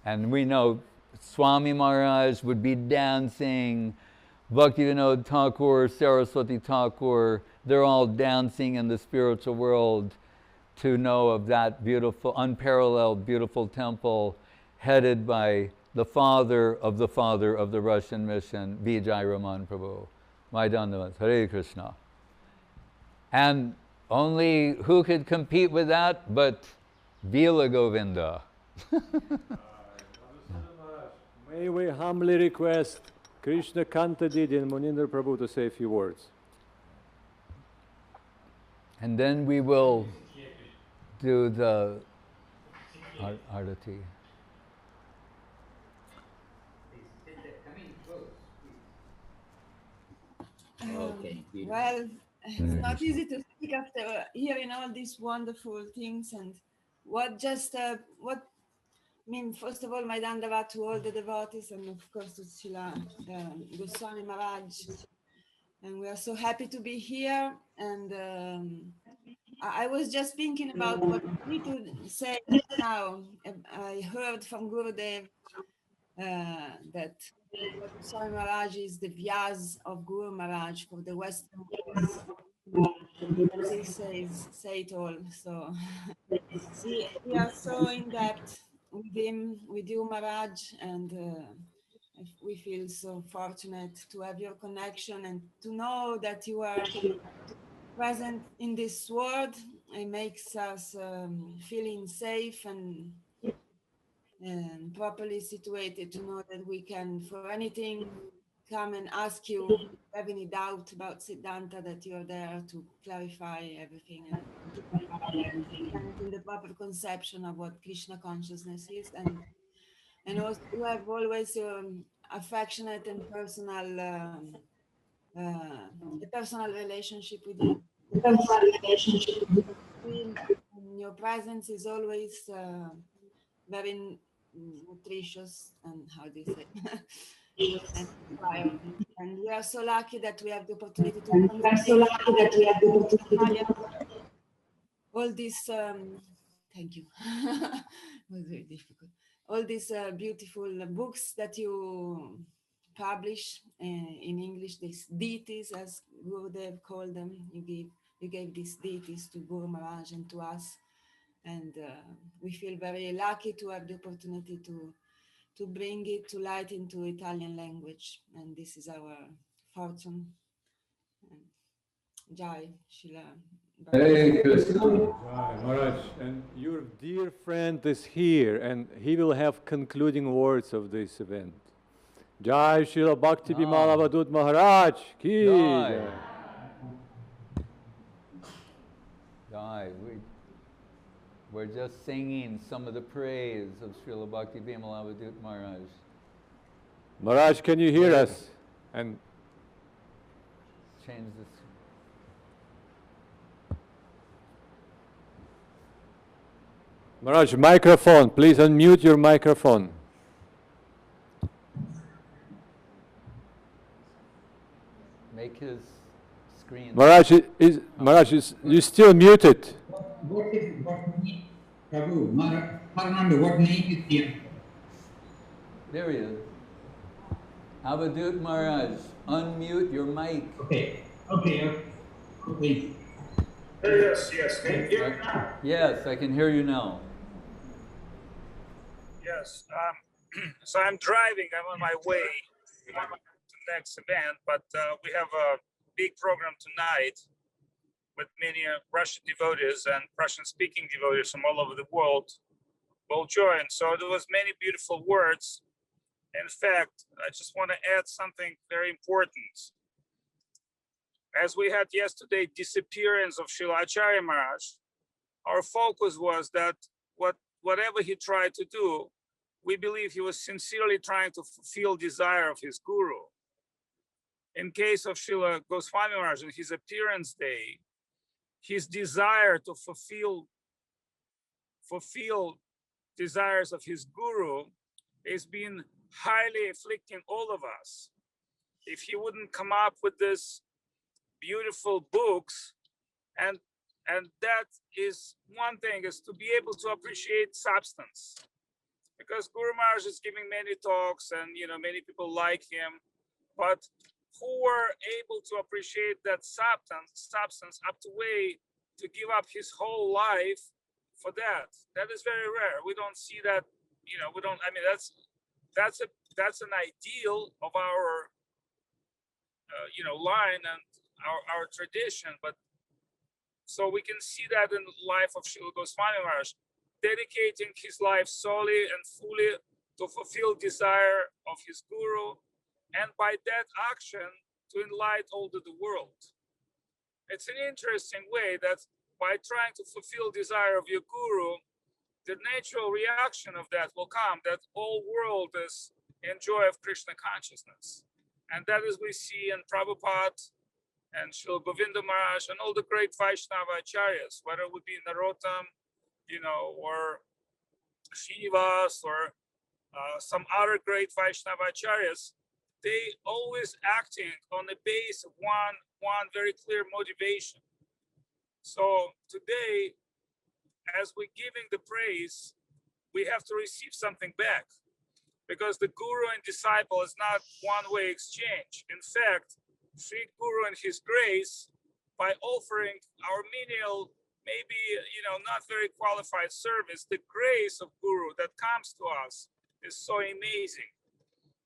And we know Swami Maharaj would be dancing, Bhaktivinoda Thakur, Saraswati Thakur, they're all dancing in the spiritual world to know of that beautiful, unparalleled, beautiful temple headed by the father of the Russian mission, Vijay Raman Prabhu. My Dandavats, Hare Krishna. And only who could compete with that but Vila Govinda.
May we humbly request Krishna Kanta Didi and Munindra Prabhu to say a few words.
And then we will do the Arati.
Well, it's not easy to speak after hearing all these wonderful things and first of all, my dandavat to all the devotees and of course to Srila Goswami Maharaj. And we are so happy to be here. And I was just thinking about what we could say now. I heard from Gurudev that Goswami Maharaj is the Vyasa of Guru Maharaj for the Western world. As he says, say it all. So we are so in depth with him, with you, Maharaj, and we feel so fortunate to have your connection and to know that you are present in this world. It makes us feeling safe and properly situated to know that we can, for anything, come and ask you if you have any doubt about Siddhanta, that you're there to clarify everything and in the proper conception of what Krishna consciousness is. And also you have always affectionate and personal a personal relationship with you. Your presence is always very nutritious and how do you say and we are so lucky that we have the opportunity to all this thank you it was very difficult, all these beautiful books that you publish in English, these deities as Gurudev called them. You gave these deities to Guru Maharaj and to us, and we feel very lucky to have the opportunity to bring it to light into Italian language, and this is our fortune. Jai Shila.
Hey Krishna. Maharaj, and your dear friend is here, and he will have concluding words of this event. Jai Srila Bhakti Sudhir Maharaj ki
Jai. Jai. We're just singing some of the praise of Srila Bhakti Sudhir Maharaj.
Maharaj, can you hear us? And
change this.
Maharaj, microphone. Please unmute your microphone.
Make his screen.
Maharaj, you still muted.
What name, Prabhu? Parananda, what name is here?
There he is. Avadut Maharaj, unmute your mic.
Okay.
Yes. Can you hear me now?
Yes, I can hear you now.
Yes. So I'm driving. I'm on my way to the next event, but we have a big program tonight with many Russian devotees and Russian-speaking devotees from all over the world will join. So there was many beautiful words. In fact, I just want to add something very important. As we had yesterday disappearance of Srila Acharya Maharaj, our focus was that whatever he tried to do, we believe he was sincerely trying to fulfill desire of his guru. In case of Srila Goswami Maharaj on his appearance day, his desire to fulfill desires of his guru is being highly afflicting all of us. If he wouldn't come up with this beautiful books, and that is one thing, is to be able to appreciate substance, because Guru Maharaj is giving many talks and many people like him, but who were able to appreciate that substance up to way to give up his whole life for that is very rare. We don't see that, we don't, I mean, that's an ideal of our line and our tradition, but so we can see that in the life of Srila Goswami Maharaj, dedicating his life solely and fully to fulfill desire of his guru, and by that action to enlighten all the world. It's an interesting way that by trying to fulfill desire of your guru, the natural reaction of that will come, that all world is in joy of Krishna consciousness. And that is we see in Prabhupada and Srila Govinda Maharaj and all the great Vaishnava acharyas, whether it would be Narottam, or Srinivas, or some other great Vaishnava acharyas, they always acting on the base of one very clear motivation. So today, as we're giving the praise, we have to receive something back, because the guru and disciple is not one-way exchange. In fact, Sri Guru and his grace, by offering our menial, maybe not very qualified service, the grace of Guru that comes to us is so amazing.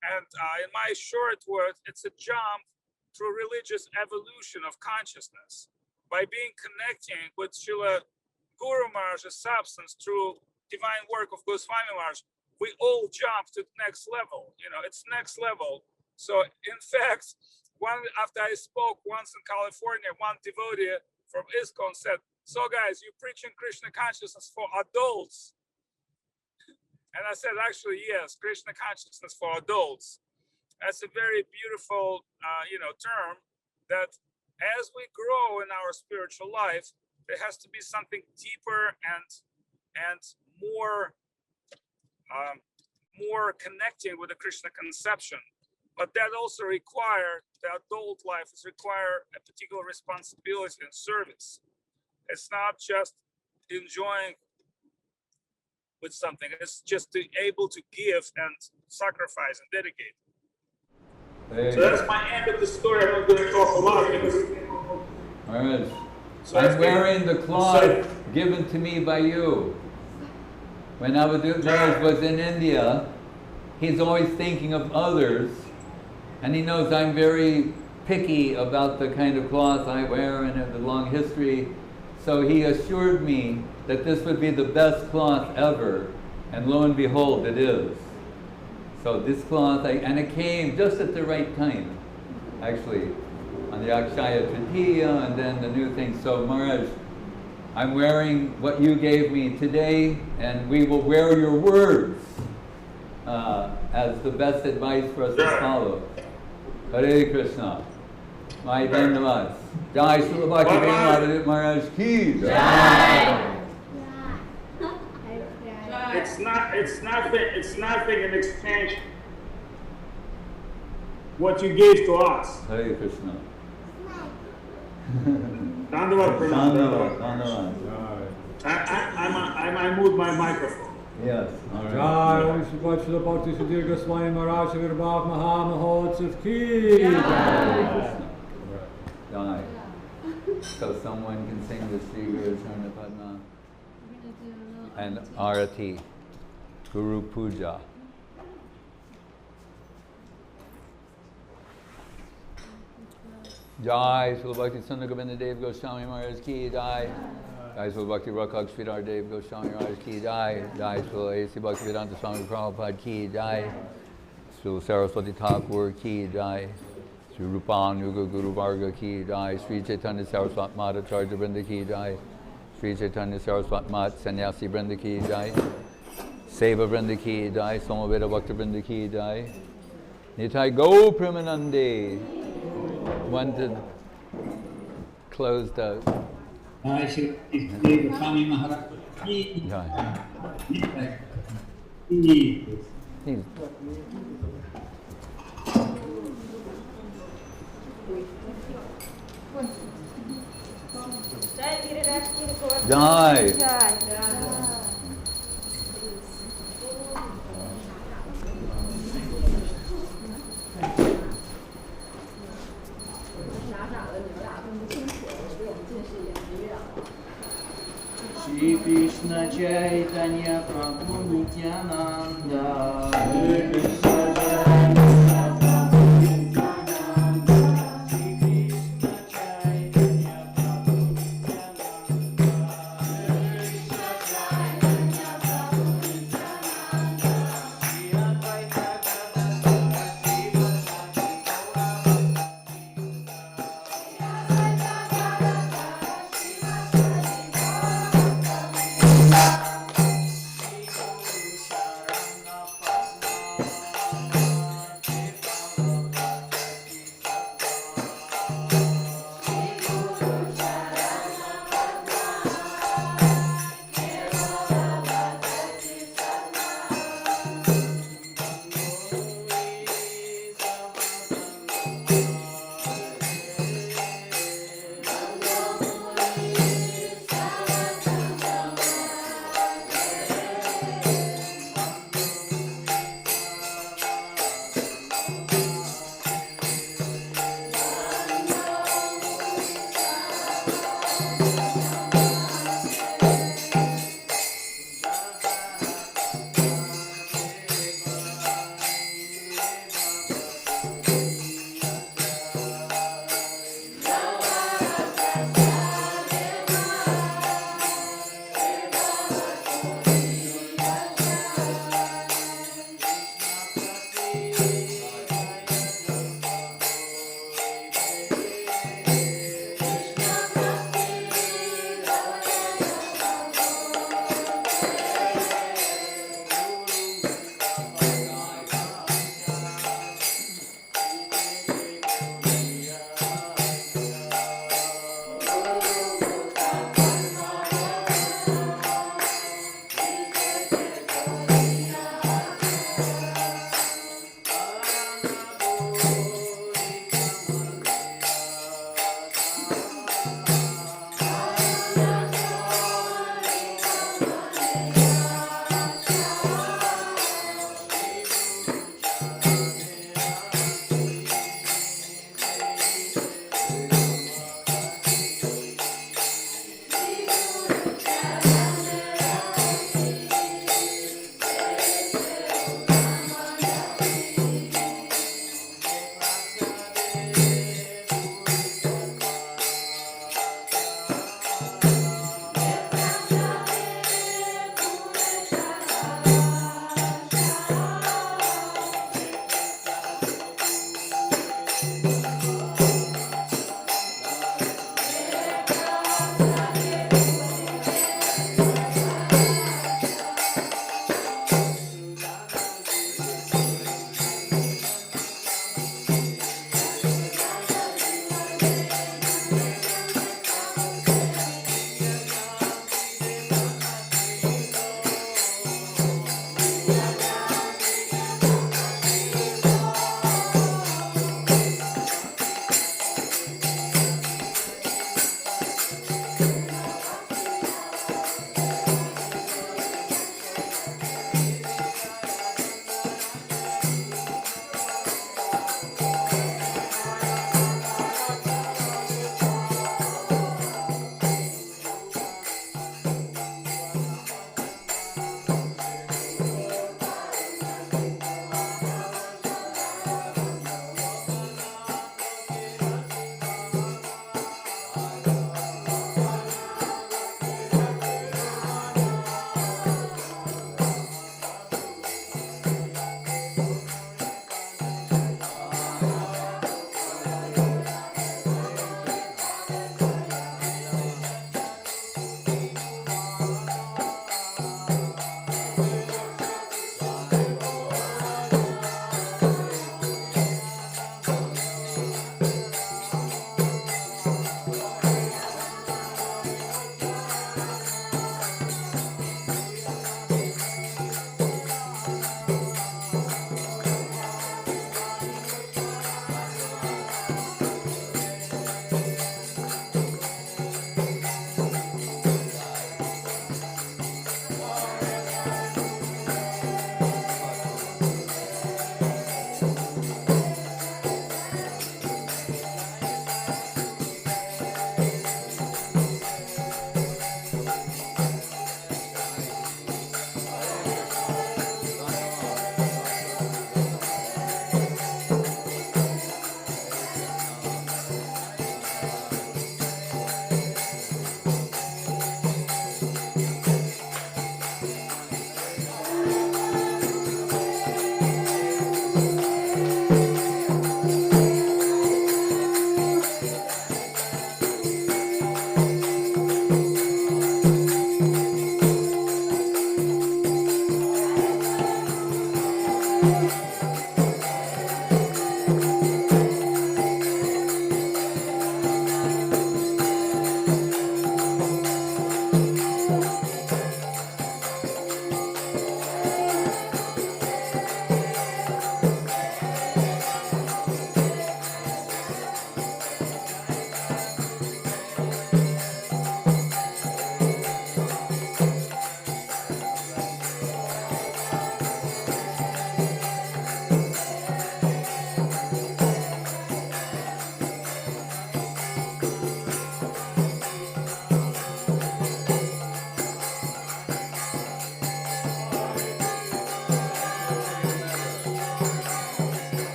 And in my short words, it's a jump through religious evolution of consciousness. By being connecting with Srila Guru Maharaja's substance through divine work of Goswami Maharaj, we all jump to the next level. It's next level. So in fact, after I spoke once in California, one devotee from ISKCON said, "So guys, you're preaching Krishna consciousness for adults." And I said, actually, yes, Krishna consciousness for adults. That's a very beautiful, term, that as we grow in our spiritual life, there has to be something deeper and more connecting with the Krishna conception. But that also the adult life require a particular responsibility and service. It's not just enjoying with something, it's just to able to give and sacrifice and dedicate.
Hey.
So that's my end of the story. I'm not going to talk a lot because...
All right. So I'm wearing the cloth given to me by you. When Avadut Maharaj was in India, he's always thinking of others, and he knows I'm very picky about the kind of cloth I wear and have a long history. So he assured me that this would be the best cloth ever, and lo and behold, it is. So this cloth, and it came just at the right time, actually, on the Akshaya Tritiya, and then the new thing. So Maharaj, I'm wearing what you gave me today, and we will wear your words as the best advice for us to follow. Hare Krishna. My Dhanavad. Jai Srila Bhakti Maharaj ki Jai.
It's nothing in exchange what you gave to us.
Hare Krishna.
I moved my microphone.
Yes.
Jai Srila Bhakti Sudhir Goswami Maharaja Virbhav Mahamahotsav ki Jai. So someone can sing the Sri Guru Charana Padma and Arati, Guru Puja. Jai Srila Bhakti Sudhir Goswami Maharaja ki Jai. Jai Srila Bhakti Rakshak Sridhar Dev Goswami Maharaj ki Jai. Jai Srila A.C. Bhaktivedanta Swami Prabhupada ki Jai. Srila Saraswati Thakur ki Jai. Sri Rupanuga Guru Varga ki Jai. Sri Chaitanya Saraswat Mat Acharya Vrinda ki Jai. Sri Chaitanya Saraswat Mat Sannyasi Vrinda ki Jai. Seva Vrinda ki Jai. Somaveda Bhakta Vrinda ki Jai. Nitai Go Premanande. One to close the
Goswami Maharaja.
Jai.
Shri Krishna Chaitanya Prabhu Nityananda. Shri Krishna Chaitanya Prabhu Nityananda. Shri Krishna Chaitanya Prabhu Nityananda. Shri Krishna Chaitanya Prabhu Nityananda. Shri Advaita Gadadhara Srivasati Gaura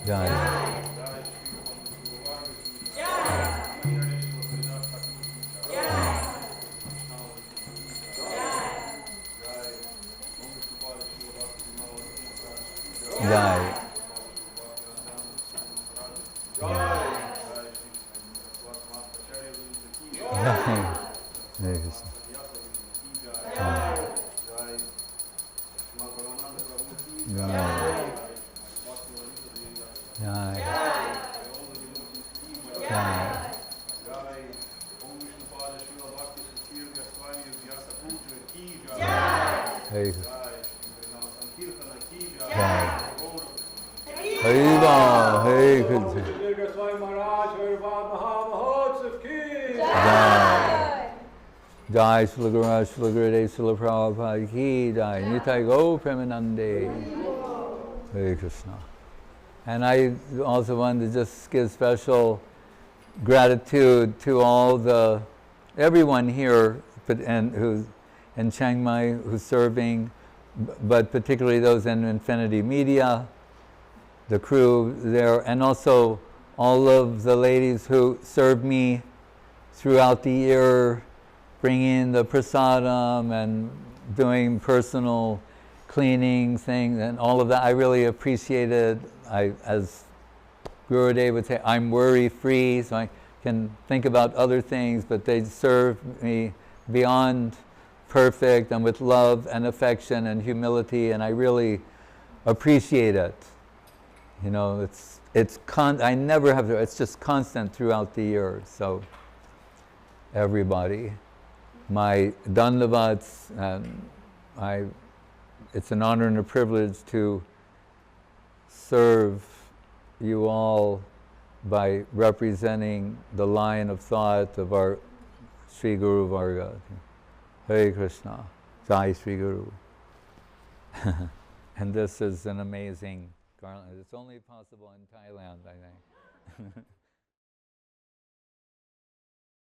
Jai. Jai. Hare Krishna. Jai. Jai. Hare Krishna. Jai. Hare Hare Krishna.
Sudhir Goswami Maharaja, Mahotsav ki.
Jai. Jai Srila Guru Srila Gurudev Srila Prabhupada ki Jai. Nitai Go Premanande. Hare Krishna. And I also wanted to just give special gratitude to everyone here and who's in Chiang Mai who's serving, but particularly those in Infinity Media, the crew there, and also all of the ladies who served me throughout the year, bringing the prasadam and doing personal cleaning things and all of that. I really appreciated. As Gurudev would say, I'm worry-free, so I can think about other things, but they serve me beyond perfect and with love and affection and humility, and I really appreciate it. You know, I never have to, it's just constant throughout the year. So everybody, my dandavats, and it's an honor and a privilege to serve you all by representing the line of thought of our Sri Guru Varga. Hare Krishna, Jai Sri Guru. And this is an amazing garland. It's only possible in Thailand, I think.